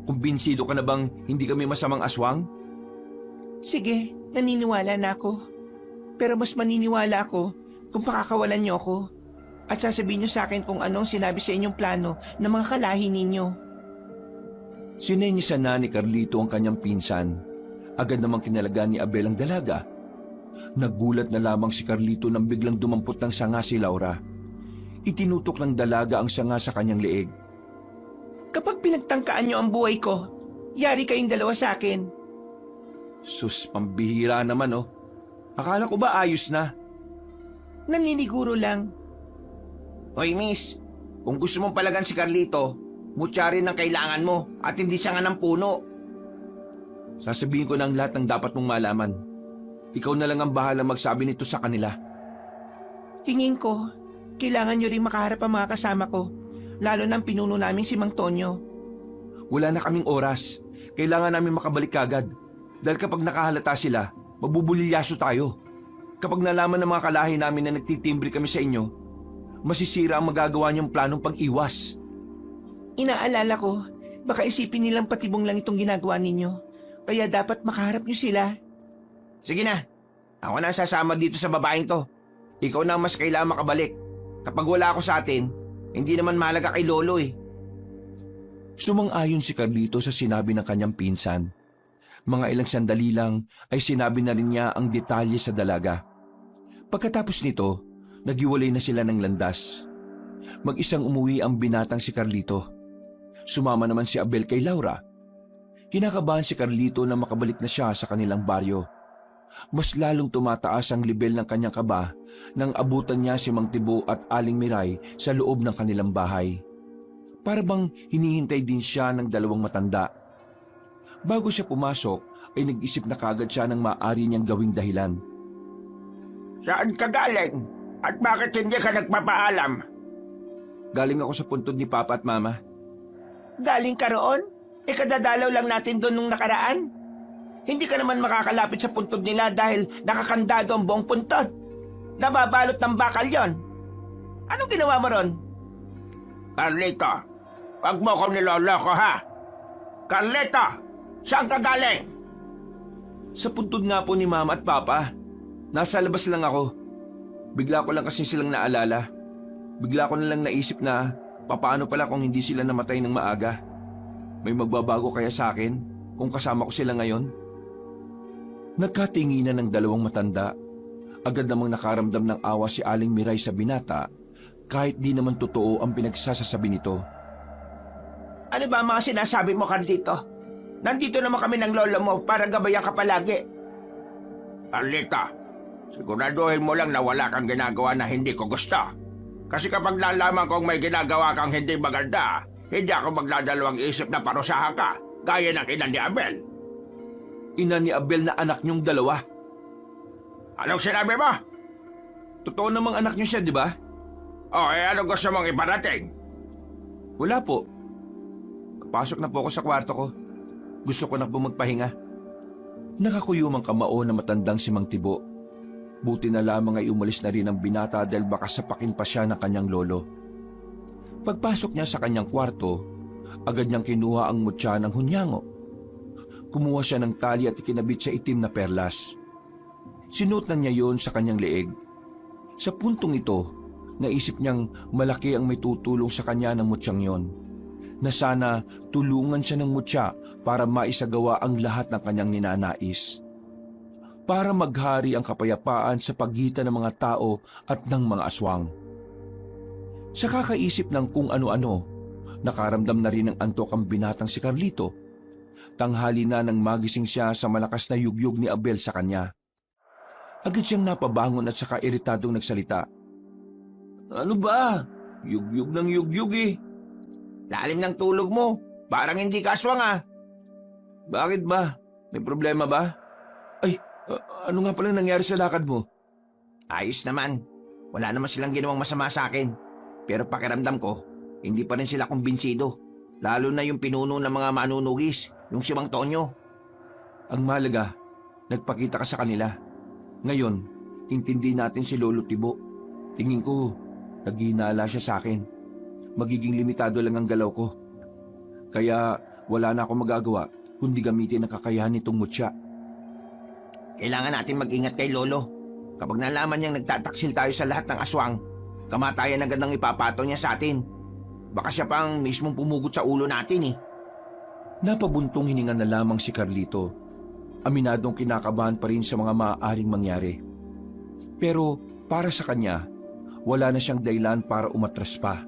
Kumbinsido ka na bang hindi kami masamang aswang? Sige, naniniwala na ako. Pero mas maniniwala ako kung pakakawalan niyo ako at sasabihin niyo sa akin kung anong sinabi sa inyong plano ng mga kalahi ninyo. Sinenyisan na ni Carlito ang kanyang pinsan. Agad namang kinalaga ni Abel ang dalaga. Nagulat na lamang si Carlito nang biglang dumampot ng sanga si Laura. Itinutok ng dalaga ang sanga sa kanyang leeg. Kapag pinagtangkaan niyo ang buhay ko, yari kayong dalawa sa akin. Sus, pambihira naman oh. Akala ko ba ayos na? Naniniguro lang. Hoy miss, kung gusto mong palagan si Carlito, mutya rin ang kailangan mo at hindi sanga ng puno. Sasabihin ko ng lahat ng dapat mong malaman. Ikaw na lang ang bahala magsabi nito sa kanila. Tingin ko, kailangan niyo rin makaharap ang mga kasama ko, lalo ng pinuno naming si Mang Tonyo. Wala na kaming oras. Kailangan namin makabalik kagad. Dahil kapag nakahalata sila, mabubulilyaso tayo. Kapag nalaman ng mga kalahi namin na nagtitimbre kami sa inyo, masisira ang magagawa niyong planong pag-iwas. Inaalala ko, baka isipin nilang patibong lang itong ginagawa ninyo. Kaya dapat makaharap niyo sila. Sige na, ako na sasama dito sa babaeng to. Ikaw na ang mas kailangan makabalik. Kapag wala ako sa atin, hindi naman mahalaga kay Lolo eh. Sumang-ayon si Carlito sa sinabi ng kanyang pinsan. Mga ilang sandali lang ay sinabi na rin niya ang detalye sa dalaga. Pagkatapos nito, naghiwalay na sila ng landas. Mag-isang umuwi ang binatang si Carlito. Sumama naman si Abel kay Laura. Kinakabahan si Carlito na makabalik na siya sa kanilang baryo. Mas lalong tumataas ang level ng kanyang kaba nang abutan niya si Mang Tibo at Aling Miray sa loob ng kanilang bahay. Para bang hinihintay din siya ng dalawang matanda. Bago siya pumasok, ay nag-isip na kagad siya ng maaari niyang gawing dahilan. Saan ka galing? At bakit hindi ka nagpapaalam? Galing ako sa puntod ni Papa at Mama. Galing ka roon? Kadadalaw lang natin doon nung nakaraan. Hindi ka naman makakalapit sa puntod nila dahil nakakandado ang buong puntod. Nababalot ng bakal yon. Anong ginawa mo ron? Carlito, wag mo kong niloloko ha. Carlito, saan ka galing? Sa puntod nga po ni Mama at Papa. Nasa labas lang ako. Bigla ko lang kasi silang naalala. Bigla ko na lang naisip na papaano pala kung hindi sila namatay ng maaga. May magbabago kaya sa akin kung kasama ko sila ngayon? Nagkatinginan ng dalawang matanda. Agad namang nakaramdam ng awa si Aling Miray sa binata kahit di naman totoo ang pinagsasasabi nito. Ano ba ang mga sinasabi mo, Carlito? Nandito naman kami ng lolo mo para gabayan ka palagi. Carlito, siguraduhin mo lang na wala kang ginagawa na hindi ko gusto. Kasi kapag nalaman kong may ginagawa kang hindi maganda, hindi ako magdadalawang isip na parusahan ka, gaya ng ina ni Abel. Ina ni Abel na anak niyong dalawa. Anong sinabi mo? Totoo namang anak niyo siya, di ba? Ano gusto mong iparating? Wala po. Pasok na po ako sa kwarto ko. Gusto ko na po magpahinga. Nakakuyumang kamao na matandang si Mang Tibo. Buti na lamang ay umalis na rin ang binata dahil baka sapakin pa siya ng kanyang lolo. Pagpasok niya sa kanyang kwarto, agad niyang kinuha ang mutya ng hunyango. Kumuha siya ng tali at ikinabit sa itim na perlas. Sinuot na niya yon sa kanyang leeg. Sa puntong ito, Naisip niyang malaki ang may tutulong sa kanya ng mutyang yon, na sana tulungan siya ng mutya para maisagawa ang lahat ng kanyang ninanais. Para maghari ang kapayapaan sa pagitan ng mga tao at ng mga aswang. Sa kakaisip ng kung ano-ano, nakaramdam na rin ng antok ang binatang si Carlito. Tanghali na nang magising siya sa malakas na yugyug ni Abel sa kanya. Agad siyang napabangon at saka iritadong nagsalita. Ano ba? Yugyug ng yugyug eh. Lalim ng tulog mo. Parang hindi ka aswang ah. Bakit ba? May problema ba? Ay, ano nga pala nangyari sa lakad mo? Ayos naman. Wala naman silang ginawang masama sa akin. Pero pakiramdam ko, hindi pa rin sila kumbinsido. Lalo na yung pinuno ng mga manunugis, yung si Mang Tonyo. Ang mahalaga, nagpakita ka sa kanila. Ngayon, intindi natin si Lolo Tibo. Tingin ko, naghihinala siya sa akin. Magiging limitado lang ang galaw ko. Kaya wala na akong magagawa kundi gamitin ang kakayahan nitong mutya. Kailangan natin mag-ingat kay Lolo. Kapag nalaman niyang nagtataksil tayo sa lahat ng aswang, kamatayan agad ang ipapato niya sa atin. Baka siya pang mismong pumugot sa ulo natin eh. Napabuntong hininga na lamang si Carlito. Aminadong kinakabahan pa rin sa mga maaaring mangyari. Pero para sa kanya, wala na siyang dahilan para umatras pa.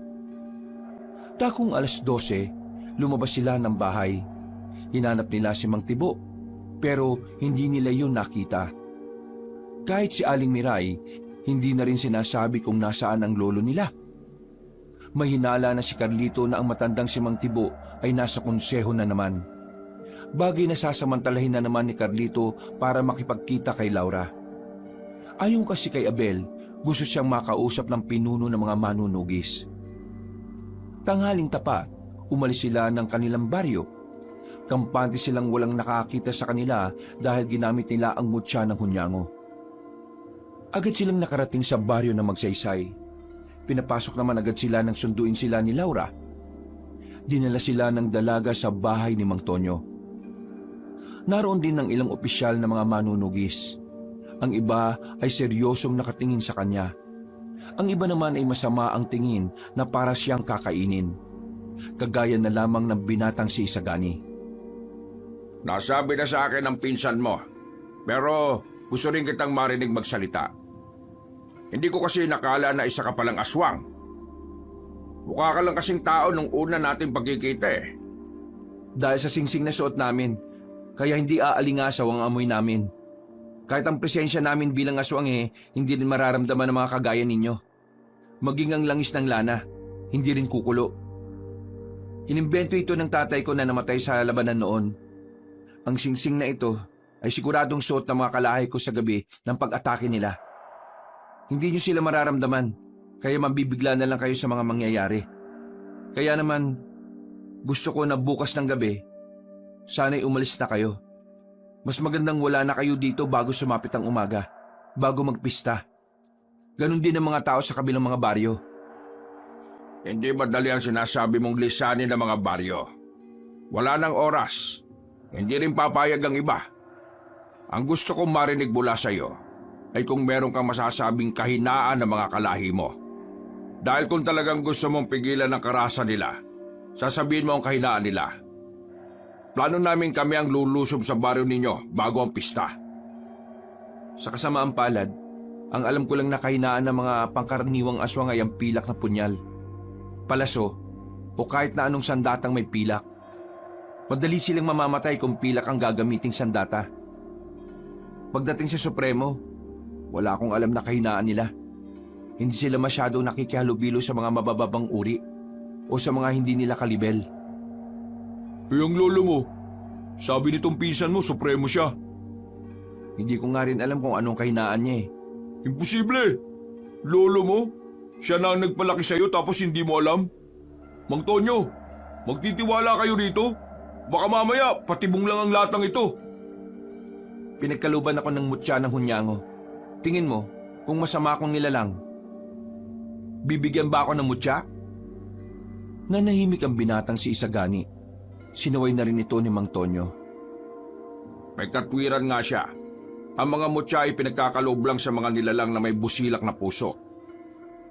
Takong 12:00, lumabas sila ng bahay. Hinanap nila si Mang Tibo, pero hindi nila yun nakita. Kahit si Aling Miray, hindi na rin sinasabi kung nasaan ang lolo nila. Mahinala na si Carlito na ang matandang si Mang Tibo ay nasa konseho na naman. Bagay na sasamantalahin na naman ni Carlito para makipagkita kay Laura. Ayon kasi kay Abel, gusto siyang makausap ng pinuno ng mga manunugis. Tanghaling tapat, umalis sila ng kanilang baryo. Kampante silang walang nakakita sa kanila dahil ginamit nila ang mutya ng hunyango. Agad silang nakarating sa baryo na Magsaysay. Pinapasok naman agad sila nang sunduin sila ni Laura. Dinala sila ng dalaga sa bahay ni Mang Tonyo. Naroon din ng ilang opisyal na mga manunugis. Ang iba ay seryosong nakatingin sa kanya. Ang iba naman ay masama ang tingin na para siyang kakainin. Kagaya na lamang ng binatang si Isagani. Nasabi na sa akin ang pinsan mo, pero gusto rin kitang marinig magsalita. Hindi ko kasi nakala na isa ka palang aswang. Mukha ka lang kasing tao nung una natin pagkikita eh. Dahil sa singsing na suot namin, kaya hindi aalingasaw ang amoy namin. Kahit ang presensya namin bilang aswang hindi rin mararamdaman ng mga kagaya ninyo. Maging ang langis ng lana, hindi rin kukulo. Inimbento ito ng tatay ko na namatay sa labanan noon. Ang singsing na ito ay siguradong suot ng mga kalahi ko sa gabi ng pag-atake nila. Hindi nyo sila mararamdaman, kaya mabibigla na lang kayo sa mga mangyayari. Kaya naman, gusto ko na bukas ng gabi, sana'y umalis na kayo. Mas magandang wala na kayo dito bago sumapit ang umaga, bago magpista. Ganon din ang mga tao sa kabilang mga baryo. Hindi madali ang sinasabi mong lisanin ng mga baryo. Wala nang oras. Hindi rin papayag ang iba. Ang gusto kong marinig mula sa iyo ay kung meron kang masasabing kahinaan ng mga kalahi mo. Dahil kung talagang gusto mong pigilan ang karasan nila, sasabihin mo ang kahinaan nila. Plano namin kami ang lulusob sa baryo ninyo bago ang pista. Sa kasamaang palad, ang alam ko lang na kahinaan ng mga pangkaraniwang aswang ay ang pilak na punyal, palaso, o kahit na anong sandatang may pilak. Madali silang mamamatay kung pilak ang gagamiting sandata. Pagdating sa Supremo, wala akong alam na kahinaan nila. Hindi sila masyadong nakikihalubilo sa mga mabababang uri o sa mga hindi nila kalibel. Ang lolo mo, sabi nitong pinsan mo, supremo siya. Hindi ko nga rin alam kung anong kahinaan niya eh. Imposible! Lolo mo, siya na ang nagpalaki sa'yo tapos hindi mo alam? Mang Tonyo, magtitiwala kayo rito? Baka mamaya, patibong lang ang latang ito. Pinagkaluban ako ng mutya ng hunyango. Tingin mo, kung masama akong nilalang, bibigyan ba ako ng mutya? Nanahimik ang binatang si Isagani. Sinaway na rin ito ni Mang Tonyo. May katwiran nga siya. Ang mga mutya ay pinagkakaloob lang sa mga nilalang na may busilak na puso.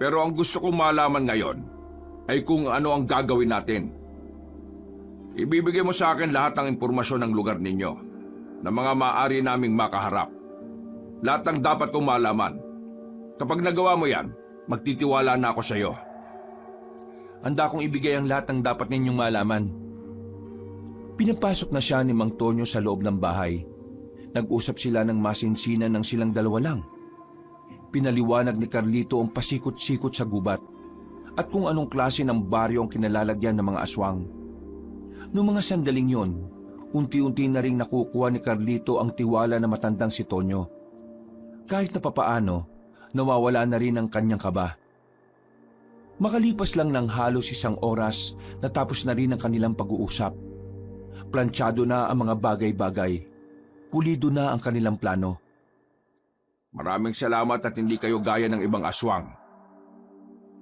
Pero ang gusto kong malaman ngayon ay kung ano ang gagawin natin. Ibibigay mo sa akin lahat ng impormasyon ng lugar ninyo na mga maaari naming makaharap. Lahat ng dapat kong malaman. Kapag nagawa mo yan, magtitiwala na ako sa iyo. Handa kong ibigay ang lahat ng dapat ninyong malaman. Pinapasok na siya ni Mang Tonyo sa loob ng bahay. Nag-usap sila ng masinsinan ng silang dalawa lang. Pinaliwanag ni Carlito ang pasikot-sikot sa gubat at kung anong klase ng baryo ang kinalalagyan ng mga aswang. Noong mga sandaling yon, unti-unti na ring nakukuha ni Carlito ang tiwala na matandang si Tonyo. Kahit na papaano, nawawala na rin ang kanyang kaba. Makalipas lang ng halos 1 oras, natapos na rin ang kanilang pag-uusap. Planchado na ang mga bagay-bagay. Pulido na ang kanilang plano. Maraming salamat at hindi kayo gaya ng ibang aswang.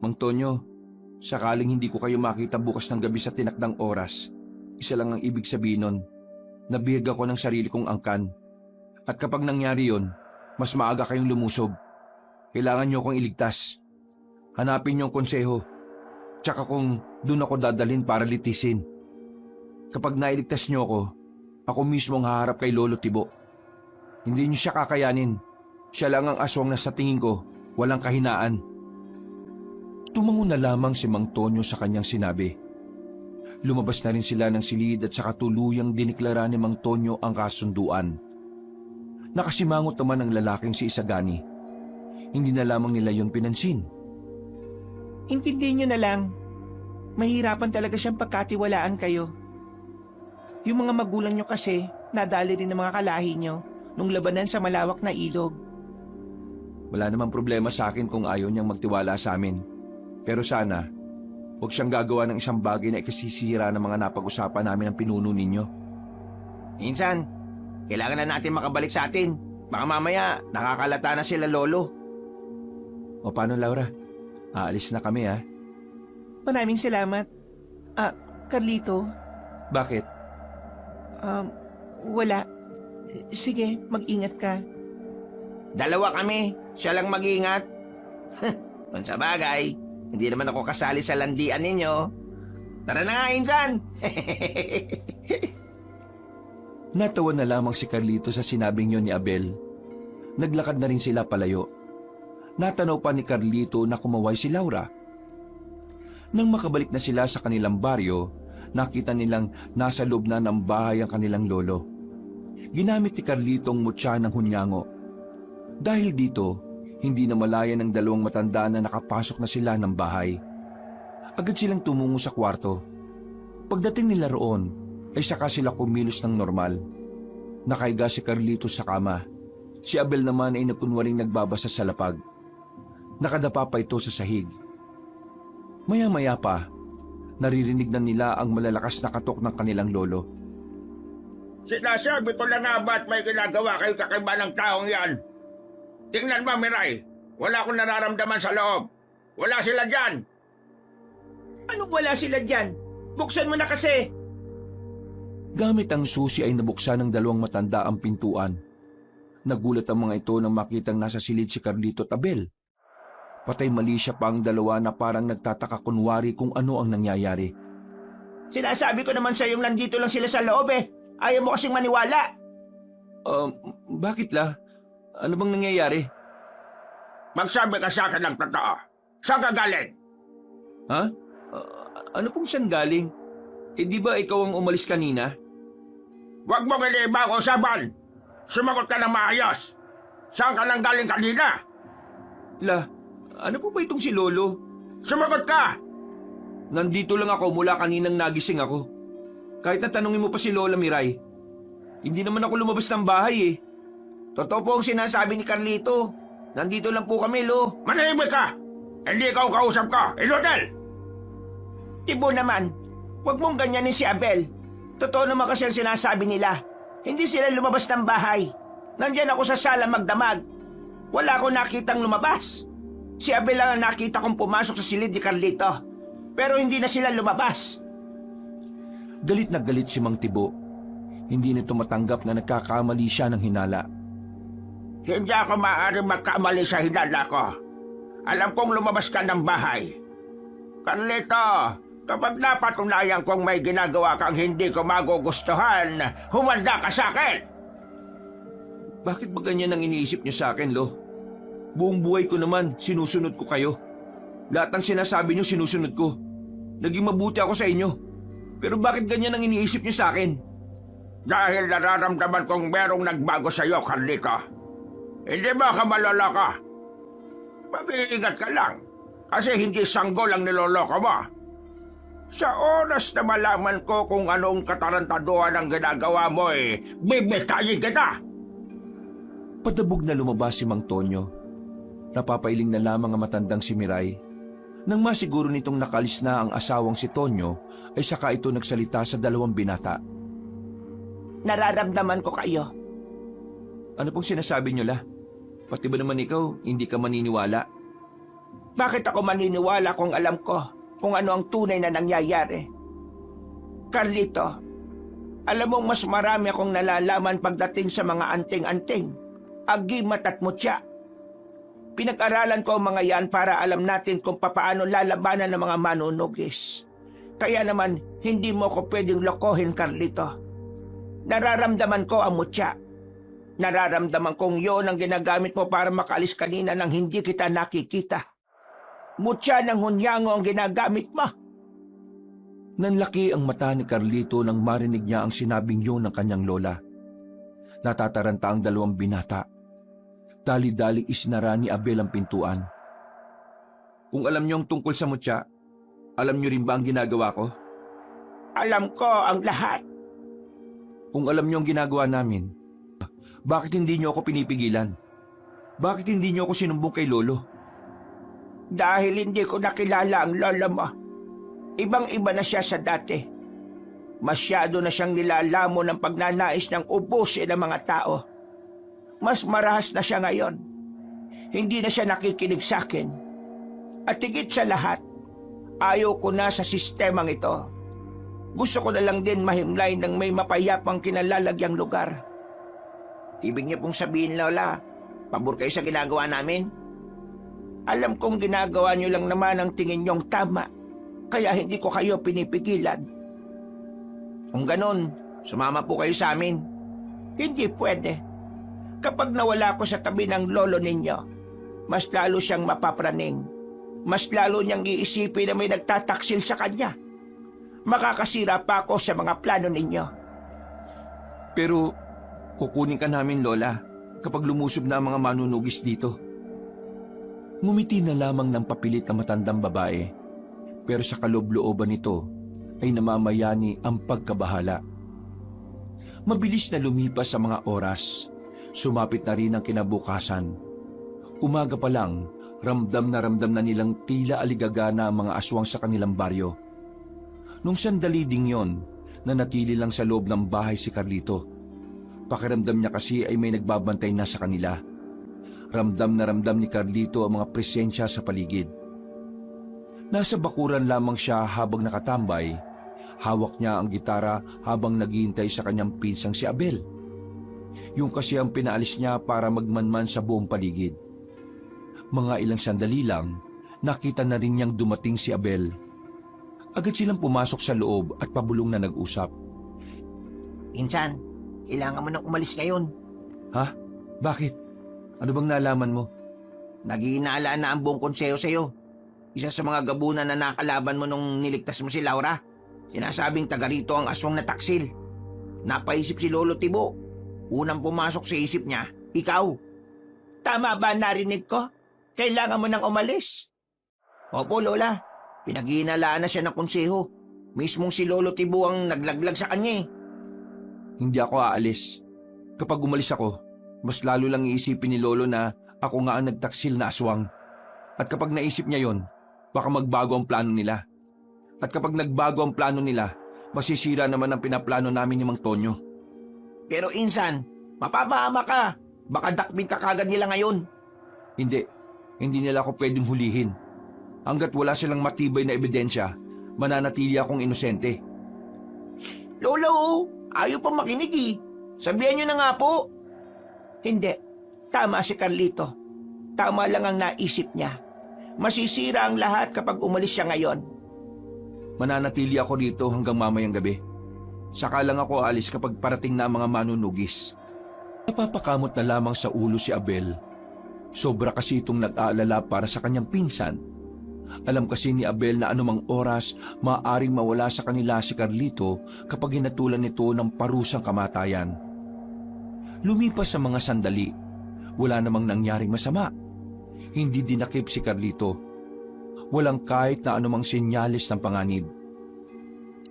Mang Tonyo, sakaling hindi ko kayo makita bukas ng gabi sa tinakdang oras, isa lang ang ibig sabihin nun, nabihag ako ng sarili kong angkan. At kapag nangyari yon, mas maaga kayong lumusob. Kailangan nyo akong iligtas. Hanapin nyo ang konseho. Tsaka kung doon ako dadalhin para litisin. Kapag nailigtas nyo ako mismo ang haharap kay Lolo Tibo. Hindi nyo siya kakayanin. Siya lang ang aswang na sa tingin ko, walang kahinaan. Tumango na lamang si Mang Tonyo sa kanyang sinabi. Lumabas na rin sila ng silid at saka tuluyang diniklara ni Mang Tonyo ang kasunduan. Nakasimangot naman ang lalaking si Isagani. Hindi na lamang nila yon pinansin. Intindihin nyo na lang. Mahirapan talaga siyang pagkatiwalaan kayo. Yung mga magulang nyo kasi, nadali rin ng mga kalahi nyo nung labanan sa malawak na ilog. Wala namang problema sa akin kung ayaw niyang magtiwala sa amin. Pero sana, huwag siyang gagawa ng isang bagay na ikasisira ng mga napag-usapan namin ng pinuno ninyo. Minsan, kailangan na natin makabalik sa atin. Baka mamaya, nakakalata na sila lolo. O paano, Laura? Aalis na kami, ha? Maraming salamat. Carlito, Bakit? wala. Sige, mag-ingat ka. Dalawa kami, siya lang mag-ingat. Kung sa bagay, hindi naman ako kasali sa landian ninyo. Tara na nga, Insan! Natawa na lamang si Carlito sa sinabing yon ni Abel. Naglakad na rin sila palayo. Natanaw pa ni Carlito na kumaway si Laura. Nang makabalik na sila sa kanilang baryo, nakita nilang nasa loob na ng bahay ang kanilang lolo. Ginamit ni Carlito ang mutya ng hunyango. Dahil dito, hindi na malaya ng dalawang matanda na nakapasok na sila ng bahay. Agad silang tumungo sa kwarto. Pagdating nila roon, ay saka sila kumilos ng normal. Nakaiga si Carlito sa kama. Si Abel naman ay nagkunwaring nagbabasa sa lapag. Nakadapa pa ito sa sahig. Maya-maya pa, naririnig na nila ang malalakas na katok ng kanilang lolo. Sinasabi ko na nga ba't may ginagawa kayo kakaiba ng taong yan? Tingnan mo, Miray. Wala akong nararamdaman sa loob. Wala sila dyan. Anong wala sila dyan? Buksan mo na kasi! Gamit ang susi ay nabuksan ng dalawang matanda ang pintuan. Nagulat ang mga ito nang makitang nasa silid si Carlito at Abel. Patay mali siya pa ang dalawa na parang nagtataka kunwari kung ano ang nangyayari. Sinasabi ko naman sa yung nandito lang sila sa loob eh. Ayaw mo kasing maniwala. Bakit la? Ano bang nangyayari? Magsabi ka sa akin ng totoo. Saan ka galing? Ha? Ano pong saan galing? Di ba ikaw ang umalis kanina? Huwag mong iniiba ang usapan. Sumagot ka ng maayos. Saan ka nang galing kanina? La, ano po ba itong si Lolo? Sumagot ka! Nandito lang ako mula kaninang nagising ako. Kahit na tanungin mo pa si Lola Miray. Hindi naman ako lumabas ng bahay eh. Totoo po ang sinasabi ni Carlito. Nandito lang po kami, Lo. Manahimik ka! Hindi ikaw kausap ko, Ilodel! Tibo naman, huwag mong ganyanin si Abel. Totoo naman kasi ang sinasabi nila. Hindi sila lumabas ng bahay. Nandyan ako sa sala magdamag. Wala akong nakitang lumabas. Si Abel lang ang nakita kong pumasok sa silid ni Carlito. Pero hindi na sila lumabas. Galit na galit si Mang Tibo. Hindi nito matanggap na nagkakamali siya ng hinala. Hindi ako maaaring magkamali sa hinala ko. Alam kong lumabas ka ng bahay. Carlito, kapag napatunayan kong may ginagawa kang hindi ko magugustuhan, humanda ka sa akin! Bakit ba ganyan ang iniisip niyo sa akin, Lo? Buong buhay ko naman, sinusunod ko kayo. Lahat ng sinasabi niyo, sinusunod ko. Naging mabuti ako sa inyo. Pero bakit ganyan ang iniisip niyo sa akin? Dahil nararamdaman kong merong nagbago sa iyo, Carlito. Hindi ba ka malala ka? Mag-iingat ka lang, kasi hindi sanggol ang niloloko mo. Sa oras na malaman ko kung anong katarantaduhan ang ginagawa mo bibitayin kita! Padabog na lumabas si Mang Tonyo. Napapailing na lamang ang matandang si Miray. Nang masiguro nitong nakalis na ang asawang si Tonyo, ay saka ito nagsalita sa dalawang binata. Nararamdaman ko kayo. Ano pong sinasabi niyo, La? Pati ba naman ikaw, hindi ka maniniwala? Bakit ako maniniwala kung alam ko kung ano ang tunay na nangyayari? Carlito, alam mong mas marami akong nalalaman pagdating sa mga anting-anting, agimat at mutya. Pinag-aralan ko ang mga yan para alam natin kung papaano lalabanan ng mga manunugis. Kaya naman, hindi mo ko pwedeng lokohin, Carlito. Nararamdaman ko ang mutya. Nararamdaman kong yon ang ginagamit mo para makaalis kanina nang hindi kita nakikita. Mutya ng hunyango ang ginagamit mo. Nanlaki ang mata ni Carlito nang marinig niya ang sinabing yun ng kanyang lola. Natataranta ang dalawang binata. Dali-dali isinara ni Abel ang pintuan. Kung alam niyo ang tungkol sa mutya, alam niyo rin ba ang ginagawa ko? Alam ko ang lahat. Kung alam niyo ang ginagawa namin, bakit hindi niyo ako pinipigilan? Bakit hindi niyo ako sinumbong kay Lolo? Dahil hindi ko nakilala ang lola mo. Ibang-iba na siya sa dati. Masyado na siyang nilalamo ng pagnanais ng ubusin ng mga tao. Mas marahas na siya ngayon. Hindi na siya nakikinig sa akin. At higit sa lahat, ayaw ko na sa sistemang ito. Gusto ko na lang din mahimlay ng may mapayapang kinalalagyang lugar. Ibig niyo pong sabihin, Lola, pabor kayo sa ginagawa namin? Alam kong ginagawa niyo lang naman ang tingin niyong tama, kaya hindi ko kayo pinipigilan. Kung ganon, sumama po kayo sa amin. Hindi pwede. Kapag nawala ko sa tabi ng lolo ninyo, mas lalo siyang mapapraning. Mas lalo niyang iisipin na may nagtataksil sa kanya. Makakasira pa ako sa mga plano ninyo. Pero kukunin ka namin, Lola, kapag lumusob na ang mga manunugis dito. Ngumiti na lamang ng papilit ang matandang babae, pero sa kaloob-looban nito ay namamayani ang pagkabahala. Mabilis na lumipas sa mga oras, sumapit na rin ang kinabukasan. Umaga pa lang, ramdam na nilang tila aligagana ang mga aswang sa kanilang baryo. Nung sandali ding yon, nanatili lang sa loob ng bahay si Carlito. Pakiramdam niya kasi ay may nagbabantay na sa kanila. Ramdam na ramdam ni Carlito ang mga presensya sa paligid. Nasa bakuran lamang siya habang nakatambay. Hawak niya ang gitara habang naghihintay sa kanyang pinsang si Abel. Yung kasi ang pinaalis niya para magmanman sa buong paligid. Mga ilang sandali lang, nakita na rin niyang dumating si Abel. Agad silang pumasok sa loob at pabulong na nag-usap. Insan, kailangan mo nang umalis ngayon. Ha? Bakit? Ano bang nalaman mo? Naghihinala na ang buong konseho sa'yo. Isa sa mga gabunan na nakalaban mo nung niligtas mo si Laura. Sinasabing taga rito ang aswang na taksil. Napaisip si Lolo Tibo. Unang pumasok sa isip niya, ikaw. Tama ba narinig ko? Kailangan mo nang umalis. Opo, Lola. Pinaghihinalaan na siya ng konseho. Mismong si Lolo Tibo ang naglaglag sa kanya. Hindi ako aalis. Kapag umalis ako, mas lalo lang iisipin ni Lolo na ako nga ang nagtaksil na aswang. At kapag naisip niya yon, baka magbago ang plano nila. At kapag nagbago ang plano nila, masisira naman ang pinaplano namin ni Mang Tonyo. Pero Insan, mapapahama ka. Baka dakbin ka kagad nila ngayon. Hindi nila ako pwedeng hulihin. Hanggat wala silang matibay na ebidensya, mananatili akong inosente. Lolo, ayaw pa makinig eh. Sabihan niyo na nga po. Hindi. Tama si Carlito. Tama lang ang naisip niya. Masisira ang lahat kapag umalis siya ngayon. Mananatili ako dito hanggang mamayang gabi. Saka lang ako alis kapag parating na ang mga manunugis. Napapakamot na lamang sa ulo si Abel. Sobra kasi itong nag-aalala para sa kanyang pinsan. Alam kasi ni Abel na anumang oras maaaring mawala sa kanila si Carlito kapag hinatulan nito ng parusang kamatayan. Lumipas sa mga sandali. Wala namang nangyaring masama. Hindi dinakip si Carlito. Walang kahit na anumang senyales ng panganib.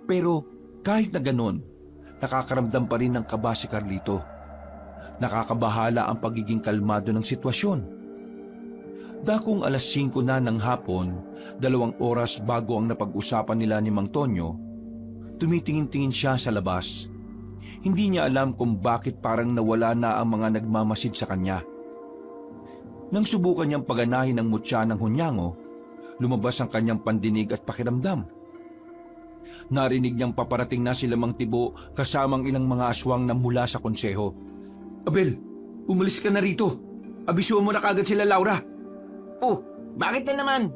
Pero kahit na ganon, nakakaramdam pa rin ng kaba si Carlito. Nakakabahala ang pagiging kalmado ng sitwasyon. Dakong alas 5 na ng hapon, 2 oras bago ang napag-usapan nila ni Mang Tonyo, tumitingin-tingin siya sa labas. Hindi niya alam kung bakit parang nawala na ang mga nagmamasid sa kanya. Nang subukan niyang paganahin ang mutya ng hunyango, lumabas ang kanyang pandinig at pakiramdam. Narinig niyang paparating na sila Mang Tibo kasamang ilang mga aswang na mula sa konseho. Abel, umalis ka na rito. Abisuhan mo na kagad sila, Laura. Oh, bakit na naman?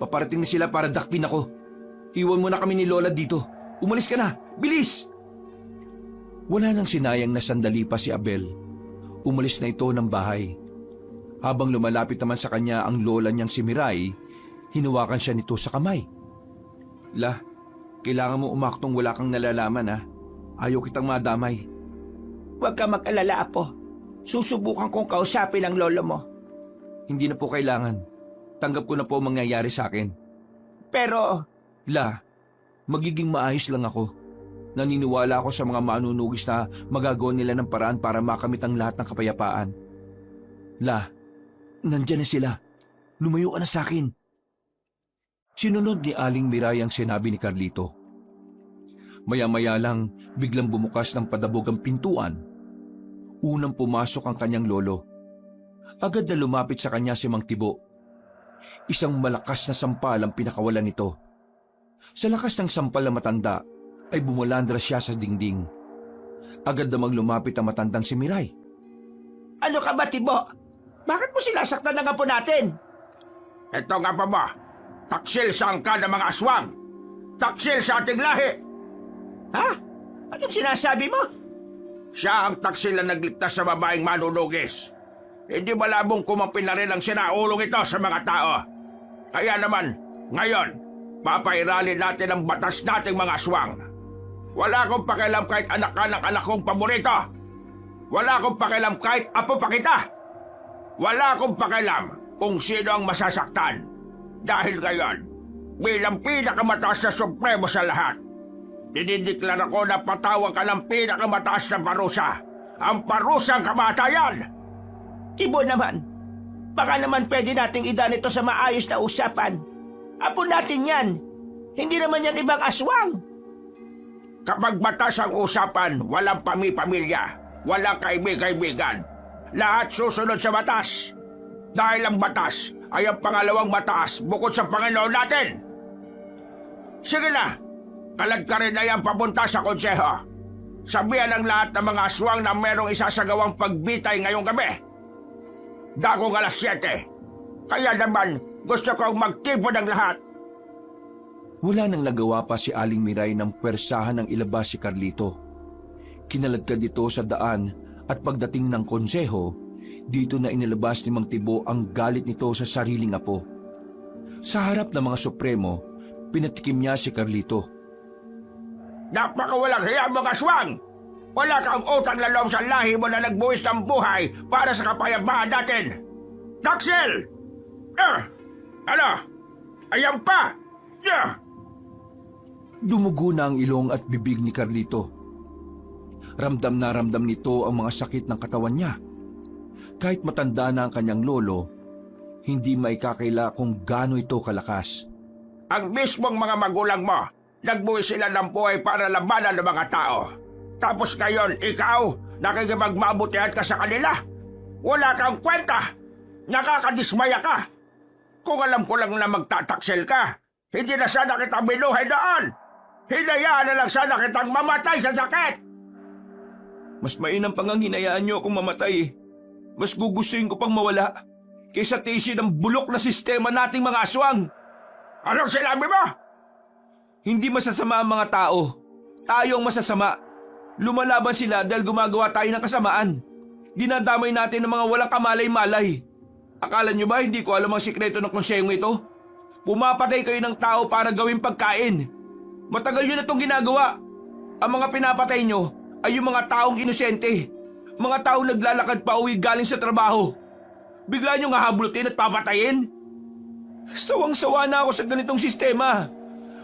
Paparating na sila para dakpin ako. Iwan mo na kami ni Lola dito. Umalis ka na, bilis! Wala nang sinayang na sandali pa si Abel. Umalis na ito ng bahay. Habang lumalapit naman sa kanya ang lola niyang si Miray, hinawakan siya nito sa kamay. La, kailangan mo umaktong wala kang nalalaman ha. Ayaw kitang madamay. Huwag ka mag-alala, Apo. Susubukan kong kausapin ang lolo mo. Hindi na po kailangan. Tanggap ko na po ang mangyayari sa akin. Pero, La, magiging maayos lang ako. Naniniwala ako sa mga manunugis na magagawa nila ng paraan para makamit ang lahat ng kapayapaan. La, nandyan na sila. Lumayo ka na sa akin. Sinunod ni Aling Miray ang sinabi ni Carlito. Maya-maya lang, biglang bumukas ng padabog ang pintuan. Unang pumasok ang kanyang lolo. Agad na lumapit sa kanya si Mang Tibo. Isang malakas na sampal ang pinakawalan nito. Sa lakas ng sampal na matanda, ay bumulandra siya sa dingding. Agad namang lumapit ang matandang si Miray. ano ka ba, Tibo? Bakit mo sinasaktan ng apo natin? Ito nga pa ba? Taksil sa angka ng mga aswang. Taksil sa ating lahi. Ha? Anong sinasabi mo? Siya ang taksil na nagligtas sa babaeng manunugis. Hindi malabong kumampin na rin ang sinaulong ito sa mga tao. Kaya naman, ngayon, papairalin natin ang batas nating mga aswang. Wala akong pakialam kahit anak ka ng anak kong paborito. Wala akong pakialam kahit apo pa kita. Wala akong pakialam kung sino ang masasaktan. Dahil ngayon, bilang pinakamataas na supremo sa lahat, dinideklara ko na patawag ka ng pinakamataas na parusa, ang parusang kamatayan! Tibo naman, baka naman pwede nating idaan ito sa maayos na usapan. Apo natin yan. Hindi naman yan ibang aswang. Kapag batas ang usapan, walang pamilya, walang kaibig-kaibigan. Lahat susunod sa batas. Dahil ang batas ay ang pangalawang mataas bukod sa Panginoon natin. Sige na, kalagkarin na yan papunta sa konseho. Sabihan ng lahat ng mga aswang na merong isasagawang pagbitay ngayong gabi. Dakong alas 7. Kaya naman, gusto kong magtipon ng lahat. Wala nang nagawa pa si Aling Miray ng pwersahan ng ilabas si Carlito. Kinaladkad ito sa daan at pagdating ng konseho, dito na inilabas ni Mang Tibo ang galit nito sa sariling apo. Sa harap ng mga supremo, pinatikim niya si Carlito. Napakawalang hiya mga aswang! Wala kang utang na loob sa lahi mo na nagbuwis ng buhay para sa kapayapaan natin! Taksil! Ano? Ayan pa! Dumugo na ang ilong at bibig ni Carlito. Ramdam na ramdam nito ang mga sakit ng katawan niya. Kahit matanda na ang kanyang lolo, hindi maikakaila kung gaano ito kalakas. Ang mismong mga magulang mo, nagbuwis sila ng buhay para labanan ng mga tao. Tapos ngayon, ikaw, nakikipagmabutihan ka sa kanila. Wala kang kwenta. Nakakadismaya ka. Kung alam ko lang na magtataksil ka, hindi na sana kita binuhay doon. Hinayaan na lang sana kitang mamatay sa sakit. Mas mainam pang ang hinayaan niyo akong mamatay eh. Mas gugustuhin ko pang mawala. kaysa tiisin ang bulok na sistema nating mga aswang. Anong sinabi mo? Hindi masasama ang mga tao. Tayo ang masasama. Lumalaban sila dahil gumagawa tayo ng kasamaan. Dinadamay natin ng mga walang kamalay-malay. Akala nyo ba hindi ko alam ang sikreto ng konsehong ito? Pumapatay kayo ng tao para gawing pagkain. Matagal nyo na itong ginagawa. Ang mga pinapatay nyo ay yung mga taong inosente. Mga taong naglalakad pa uwi galing sa trabaho. Bigla nyo nga hablutin at papatayin? Sawang-sawa na ako sa ganitong sistema.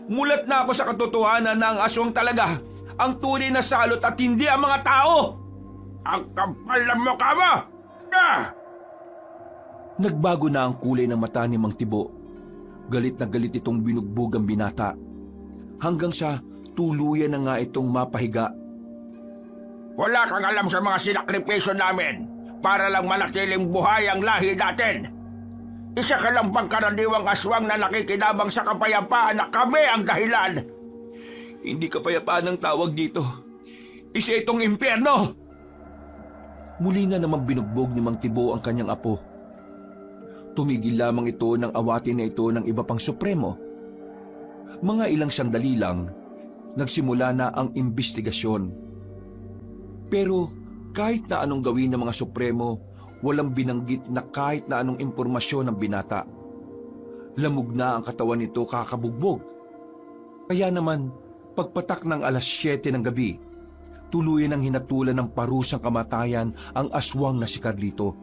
Mulat na ako sa katotohanan na ang aswang talaga ang tunay na salot at hindi ang mga tao. Ang kapal ng mukha mo! Ah! Nagbago na ang kulay ng mata ni Mang Tibo. Galit na galit itong binugbog ang binata. Hanggang sa tuluyan na nga itong mapahiga. Wala kang alam sa mga sinakripisyo namin para lang manatiling buhay ang lahi natin. Isa ka lang pangkaraniwang aswang na nakikinabang sa kapayapaan na kami ang dahilan. Hindi kapayapaan ang tawag dito. Isa itong impyerno. Muli na naman binugbog ni Mang Tibo ang kanyang apo. Tumigil lamang ito ng awatin na ito ng iba pang supremo. Mga ilang sandali lang, nagsimula na ang imbestigasyon. Pero kahit na anong gawin ng mga supremo, walang binanggit na kahit na anong impormasyon ng binata. Lamog na ang katawan nito kakabugbog. Kaya naman, pagpatak ng 7:00 ng gabi, tuluyan ang hinatulan ng parusang kamatayan ang aswang na si Carlito.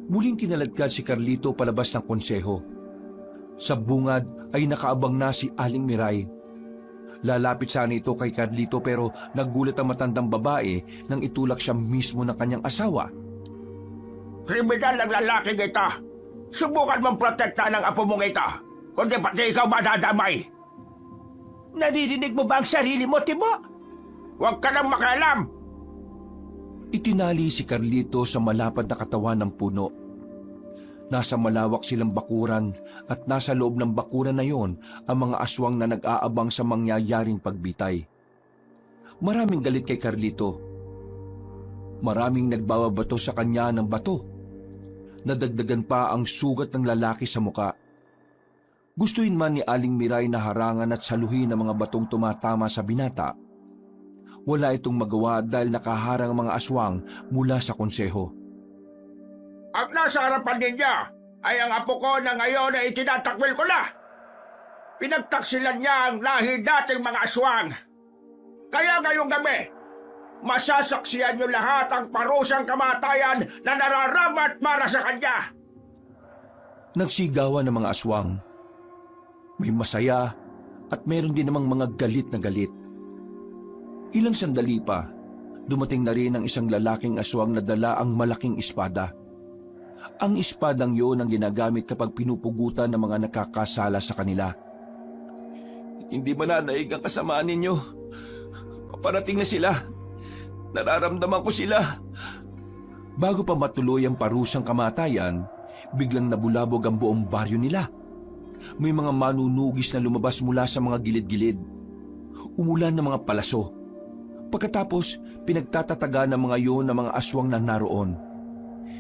Muling kinaladkad si Carlito palabas ng konseho. Sa bungad ay nakaabang na si Aling Miray. Lalapit sana ito kay Carlito pero naggulat ang matandang babae nang itulak siya mismo ng kanyang asawa. Kriminal ang lalaking ito. Subukan mong protektahan ang apo mong ito. Kundi pati ikaw madadamay. Naririnig mo ba ang sarili mo, Tibo? Huwag ka nang makialam. Itinali si Carlito sa malapad na katawan ng puno. Nasa malawak silang bakuran at nasa loob ng bakuran na yon ang mga aswang na nag-aabang sa mangyayaring pagbitay. Maraming galit kay Carlito. Maraming nagbababato sa kanya ng bato. Nadagdagan pa ang sugat ng lalaki sa muka. Gustuin man ni Aling Miray na harangan at saluhin ang mga batong tumatama sa binata. Wala itong magawa dahil nakaharang ang mga aswang mula sa konseho. Ang nasa harapan ninyo ay ang apo ko na ngayon ay itinatakwil ko na. Pinagtaksilan niya ang lahi dating mga aswang. Kaya ngayong gabi, masasaksiyan niyo lahat ang parusang kamatayan na nararapat para sa kanya. Nagsigawan ng mga aswang. May masaya at meron din namang mga galit na galit. Ilang sandali pa, dumating na rin ang isang lalaking aswang na dala ang malaking espada. Ang espadang yon ang ginagamit kapag pinupugutan ng mga nakakasala sa kanila. Hindi mananaig ang kasamaan ninyo. Paparating na sila. Nararamdaman ko sila. Bago pa matuloy ang parusang kamatayan, biglang nabulabog ang buong baryo nila. May mga manunugis na lumabas mula sa mga gilid-gilid. Umulan ng mga palaso. Pagkatapos, pinagtatataga ng mga yon ng mga aswang na naroon.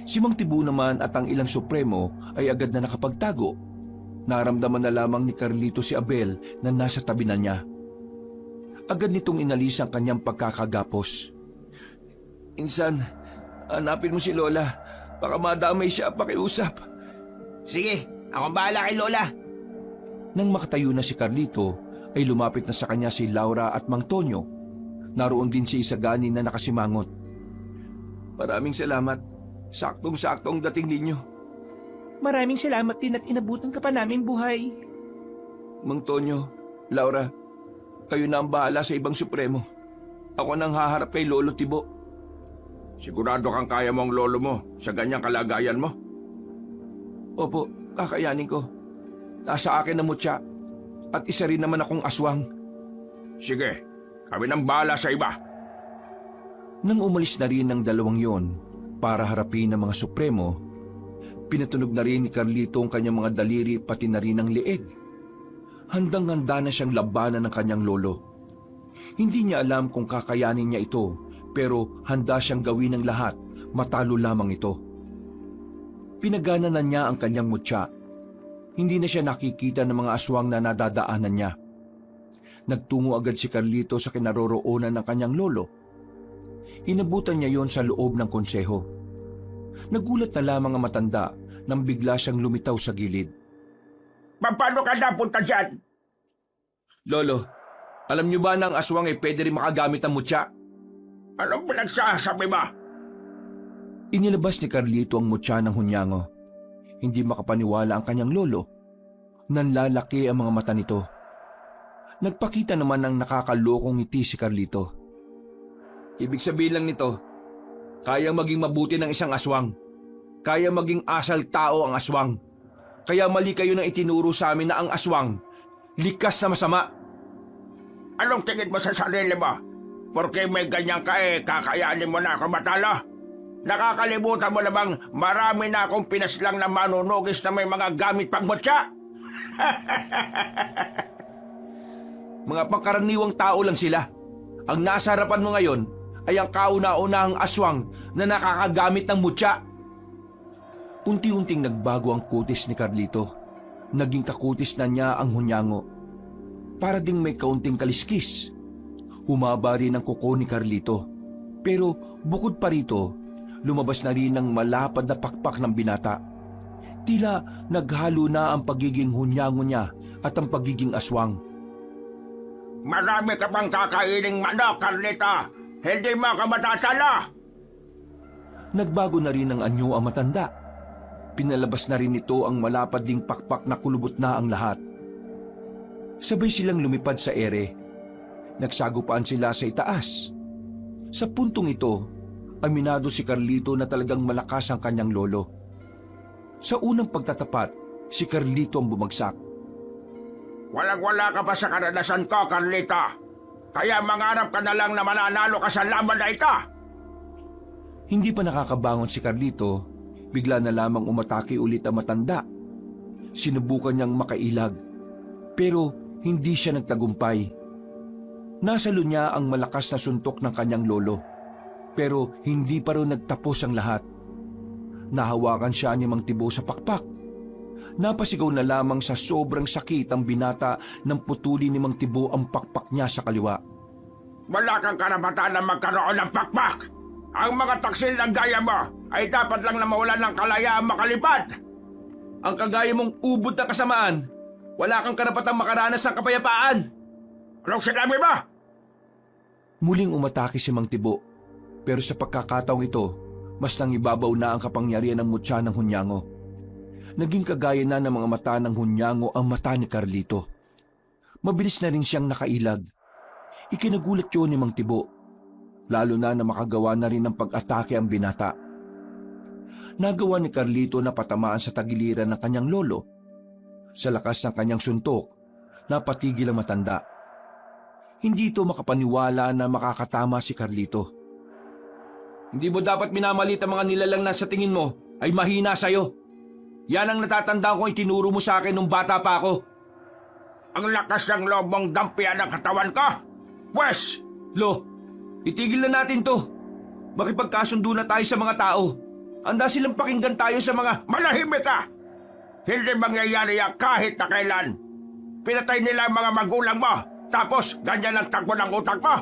Si Mang Tibo naman at ang ilang supremo ay agad na nakapagtago. Naramdaman na lamang ni Carlito si Abel na nasa tabi na niya. Agad nitong inalis ang kanyang pagkakagapos. Insan, hanapin mo si Lola. Baka madamay siya pakiusap. Sige, akong bahala kay Lola. Nang makatayo na si Carlito, ay lumapit na sa kanya si Laura at Mang Tonyo. Naroon din si Isagani na nakasimangot. Maraming salamat. Saktong-sakto ang dating ninyo. Maraming salamat din at inabutan ka pa namin buhay. Mang Tonyo, Laura, kayo na ang bahala sa ibang supremo. Ako nang haharap kay Lolo Tibo. Sigurado kang kaya mo ang lolo mo sa ganyang kalagayan mo? Opo, kakayanin ko. Nasa akin na mutya at isa rin naman akong aswang. Sige, kami nang bahala sa iba. Nang umalis na rin ang dalawang yon para harapin ang mga supremo, pinatunog na rin ni Carlito ang kanyang mga daliri pati na rin ang leeg. Handang-handa na siyang labanan ng kanyang lolo. Hindi niya alam kung kakayanin niya ito, pero handa siyang gawin ng lahat, matalo lamang ito. Pinagana na niya ang kanyang mutya. Hindi na siya nakikita ng mga aswang na nadadaanan niya. Nagtungo agad si Carlito sa kinaroroonan ng kanyang lolo. Inabutan niya yon sa loob ng konseho. Nagulat na lamang ang matanda nang bigla siyang lumitaw sa gilid. Paano ka napunta dyan? Lolo, alam niyo ba na ang aswang ay pwede rin makagamit ng mutya? Anong pinagsasabi ba? Inilabas ni Carlito ang mutya ng hunyango. Hindi makapaniwala ang kanyang lolo. Nanlalaki ang mga mata nito. Nagpakita naman ng nakakalokong ngiti si Carlito. Ibig sabihin lang nito, kayang maging mabuti ng isang aswang. Kaya maging asal tao ang aswang. Kaya mali kayo nang itinuro sa amin na ang aswang likas na masama. Anong tingin mo sa sarili mo? Porque may ganyan ka kakayanin mo na ako matalo? Nakakalimutan mo na bang marami na akong pinaslang na manunugis na may mga gamit pang mutya? Mga pangkaraniwang tao lang sila. Ang nasa harapan mo ngayon ay ang kauna-unahang aswang na nakakagamit ng mutya. Unti-unting nagbago ang kutis ni Carlito. Naging kakutis na niya ang hunyango. Para ding may kaunting kaliskis. Humaba rin ang kuko ni Carlito. Pero bukod pa rito, lumabas na rin ang malapad na pakpak ng binata. Tila naghalo na ang pagiging hunyango niya at ang pagiging aswang. Marami ka pang kakaining manok, Carlita. Hindi mo ka matasala. Nagbago na rin ang anyo ang matanda. Pinalabas na rin nito ang malapad ding pakpak na kulubot na ang lahat. Sabay silang lumipad sa ere. Nagsagupaan sila sa itaas. Sa puntong ito, aminado si Carlito na talagang malakas ang kanyang lolo. Sa unang pagtatapat, si Carlito ang bumagsak. Walang-wala ka pa sa karanasan ko, Carlita. Kaya mangarap ka na lang na mananalo ka sa laban na ito. Hindi pa nakakabangon si Carlito, bigla na lamang umatake ulit ang matanda. Sinubukan niyang makailag, pero hindi siya nagtagumpay. Nasalo niya ang malakas na suntok ng kanyang lolo, pero hindi pa rin nagtapos ang lahat. Nahawakan siya ni Mang Tibo sa pakpak. Napasigaw na lamang sa sobrang sakit ang binata nang putuli ni Mang Tibo ang pakpak niya sa kaliwa. Wala kang karapatan na magkaroon ng pakpak. Ang mga taksil ng gaya mo ay dapat lang na mawalan ng kalayaan makalipad. Ang kagaya mong ubod na kasamaan, wala kang karapatang makaranas ng kapayapaan. Anong sinabi mo? Muling umatake si Mang Tibo, pero sa pagkakataong ito, mas nangibabaw na ang kapangyarihan ng mutya ng hunyango. Naging kagaya na ng mga mata ng hunyango ang mata ni Carlito. Mabilis na rin siyang nakailag. Ikinagulat yun ni Mang Tibo, lalo na makagawa na rin ng pag-atake ang binata. Nagawa ni Carlito na patamaan sa tagiliran ng kanyang lolo. Sa lakas ng kanyang suntok, napatigil ang matanda. Hindi ito makapaniwala na makakatama si Carlito. Hindi mo dapat minamalit ang mga nilalang na sa tingin mo ay mahina sa'yo. Yan ang natatandaan ko itinuro mo sa akin nung bata pa ako. Ang lakas ng loob mong dampian ng katawan ko. Pwes! Lo, itigil na natin to. Makipagkasundo na tayo sa mga tao. Handa silang pakinggan tayo sa mga... Malahimik ka! Hindi mangyayari yan kahit na kailan. Pinatay nila ang mga magulang mo. Tapos, ganyan ang takbo ng utak mo.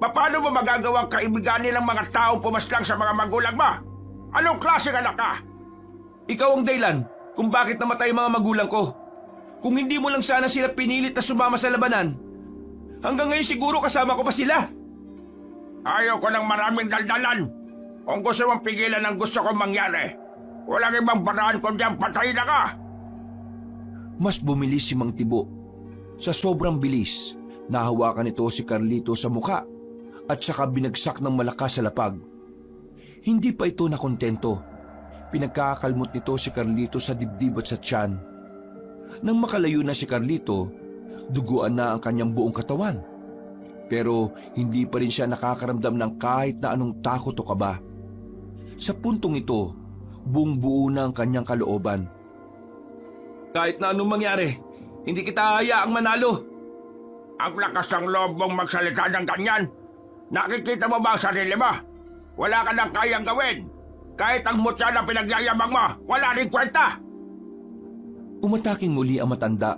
Paano mo magagawang kaibigan nilang mga taong pumaslang sa mga magulang mo? Anong klase ka na ka? Ikaw ang dahilan kung bakit namatay ang mga magulang ko. Kung hindi mo lang sana sila pinilit na sumama sa labanan, hanggang ngayon siguro kasama ko pa sila. Ayaw ko ng maraming daldalan. Kung gusto mong pigilan ang gusto kong mangyari, walang ibang paraan kundi ang patay na ka. Mas bumilis si Mang Tibo. Sa sobrang bilis, nahawakan nito si Carlito sa mukha at saka binagsak ng malakas sa lapag. Hindi pa ito nakontento. Pinagkakalmot nito si Carlito sa dibdib at sa tiyan. Nang makalayo na si Carlito, duguan na ang kanyang buong katawan. Pero hindi pa rin siya nakakaramdam ng kahit na anong takot o kaba. Sa puntong ito, buong buo na ang kanyang kalooban. Kahit na anong mangyari, hindi kita hayaang manalo. Ang lakas ng loob mong magsalita ng ganyan. Nakikita mo ba ang sarili mo? Wala ka nang kayang gawin. Kahit ang mutya na pinagyayabang mo, wala rin kwenta! Umataking muli ang matanda.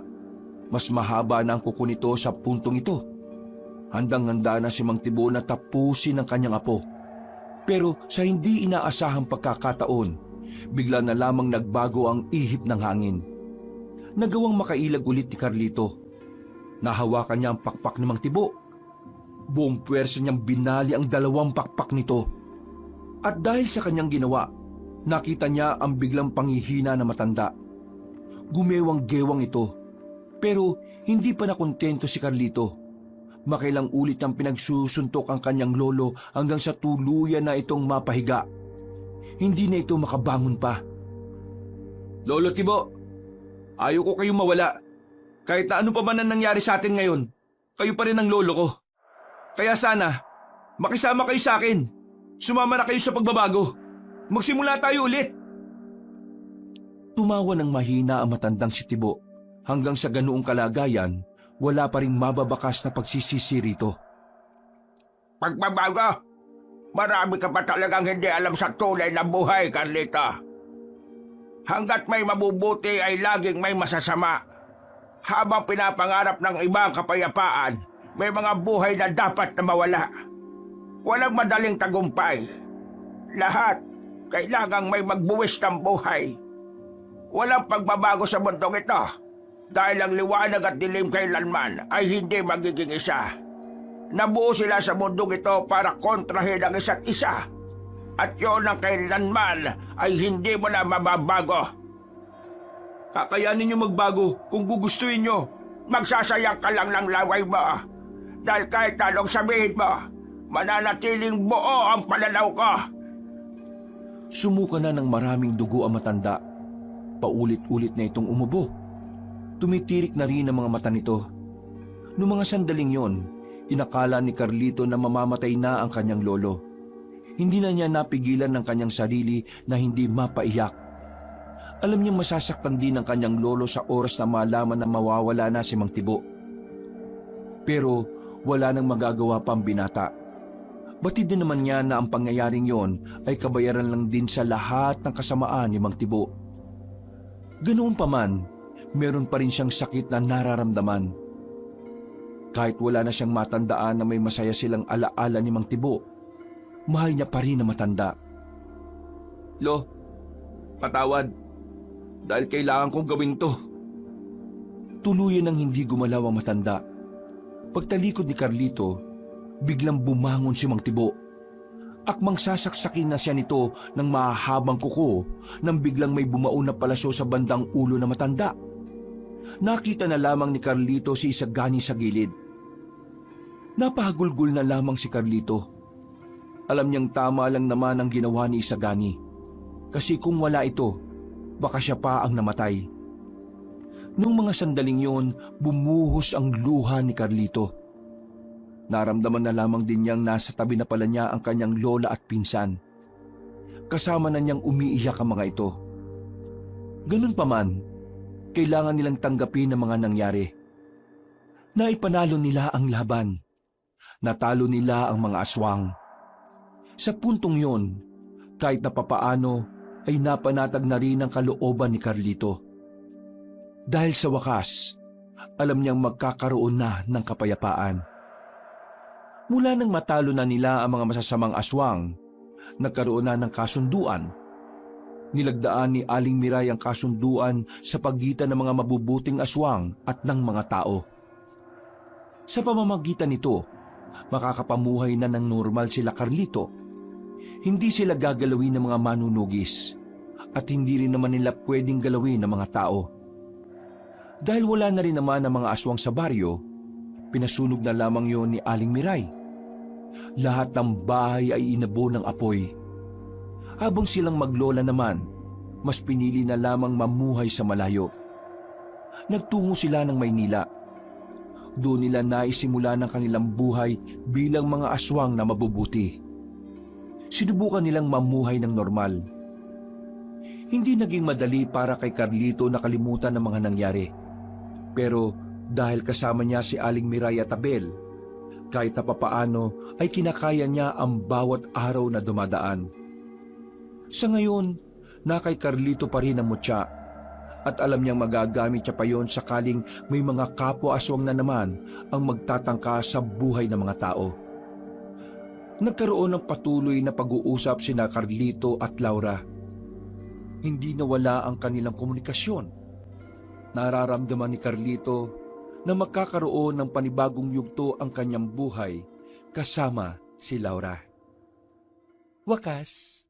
Mas mahaba na ang kuko nito sa puntong ito. Handang-handa na si Mang Tibo na tapusin ang kanyang apo. Pero sa hindi inaasahang pagkakataon, bigla na lamang nagbago ang ihip ng hangin. Nagawang makailag ulit ni Carlito. Nahawakan niya ang pakpak ni Mang Tibo. Buong puwersa niyang binali ang 2 pakpak nito. At dahil sa kanyang ginawa, nakita niya ang biglang panghihina na matanda. Gumewang-gewang ito. Pero hindi pa nakontento si Carlito. Makailang ulit ang pinagsusuntok ang kanyang lolo hanggang sa tuluyan na itong mapahiga. Hindi na ito makabangon pa. Lolo Tibo, ayaw ko kayong mawala. Kahit na ano pa man ang nangyari sa atin ngayon, kayo pa rin ang lolo ko. Kaya sana, makisama kayo sa akin. Sumama na kayo sa pagbabago. Magsimula tayo ulit. Tumawa ng mahina ang matandang si Tibo. Hanggang sa ganoong kalagayan, wala pa ring mababakas na pagsisisi rito. Pagbabago? Marami ka pa talagang hindi alam sa tunay na buhay, Carlito. Hanggat may mabubuti ay laging may masasama. Habang pinapangarap ng ibang kapayapaan, may mga buhay na dapat na mawala. Walang madaling tagumpay. Lahat kailangang may magbuwis ng buhay. Walang pagbabago sa mundong ito dahil ang liwanag at dilim kailanman ay hindi magiging isa. Nabuo sila sa mundong ito para kontrahin ang isa't isa. At yun ang kailanman ay hindi mo na mababago. Kakayanin nyo magbago kung gugustuhin nyo. Magsasayang ka lang ng laway mo. Dahil kahit anong sabihin mo, mananatiling buo ang pananaw ko. Sumuka na ng maraming dugo ang matanda. Paulit-ulit na itong umubo. Tumitirik na rin ang mga mata nito. Noong mga sandaling yon, inakala ni Carlito na mamamatay na ang kanyang lolo. Hindi na niya napigilan ng kanyang sarili na hindi mapaiyak. Alam niyang masasaktan din ang kanyang lolo sa oras na malaman na mawawala na si Mang Tibo. Pero wala nang magagawa pang binata. Batid din naman niya na ang pangyayaring yon ay kabayaran lang din sa lahat ng kasamaan ni Mang Tibo. Ganoon pa man, meron pa rin siyang sakit na nararamdaman. Kahit wala na siyang matandaan na may masaya silang alaala ni Mang Tibo, mahal niya pa rin na matanda. Lo, patawad. Dahil kailangan kong gawin to. Tuluyan ng hindi gumalaw ang matanda. Pagtalikod ni Carlito, biglang bumangon si Mang Tibo. Akmang sasaksakin na siya nito ng mahahabang kuko nang biglang may bumaon na palaso sa bandang ulo na matanda. Nakita na lamang ni Carlito si Isagani sa gilid. Napahagulgol na lamang si Carlito. Alam niyang tama lang naman ang ginawa ni Isagani. Kasi kung wala ito, baka siya pa ang namatay. Noong mga sandaling yon, bumuhos ang luha ni Carlito. Naramdaman na lamang din niyang nasa tabi na pala niya ang kanyang lola at pinsan. Kasama na niyang umiiyak ang mga ito. Ganun pa man, kailangan nilang tanggapin ang mga nangyari. Naipanalo nila ang laban. Natalo nila ang mga aswang. Sa puntong yon, kahit na papaano ay napanatag na rin ang kalooban ni Carlito. Dahil sa wakas, alam niyang magkakaroon na ng kapayapaan. Mula nang matalo na nila ang mga masasamang aswang, nagkaroon na ng kasunduan. Nilagdaan ni Aling Miray ang kasunduan sa pagitan ng mga mabubuting aswang at ng mga tao. Sa pamamagitan nito, makakapamuhay na ng normal sila Carlito. Hindi sila gagalawin ng mga manunugis at hindi rin naman nila pwedeng galawin ng mga tao. Dahil wala na rin naman ang mga aswang sa baryo, pinasunog na lamang yon ni Aling Miray. Lahat ng bahay ay inabo ng apoy. Habang silang maglola naman, mas pinili na lamang mamuhay sa malayo. Nagtungo sila ng Maynila. Doon nila naisimula ng kanilang buhay bilang mga aswang na mabubuti. Sinubukan nilang mamuhay ng normal. Hindi naging madali para kay Carlito nakalimutan ang mga nangyari. Pero dahil kasama niya si Aling Miray at Abel, kahit na papaano ay kinakaya niya ang bawat araw na dumadaan. Sa ngayon, na kay Carlito pa rin ang mutya at alam niyang magagamit siya pa yon sakaling may mga kapwa-aswang na naman ang magtatangka sa buhay ng mga tao. Nagkaroon ng patuloy na pag-uusap sina Carlito at Laura. Hindi nawala ang kanilang komunikasyon. Nararamdaman ni Carlito na magkakaroon ng panibagong yugto ang kanyang buhay kasama si Laura. Wakas,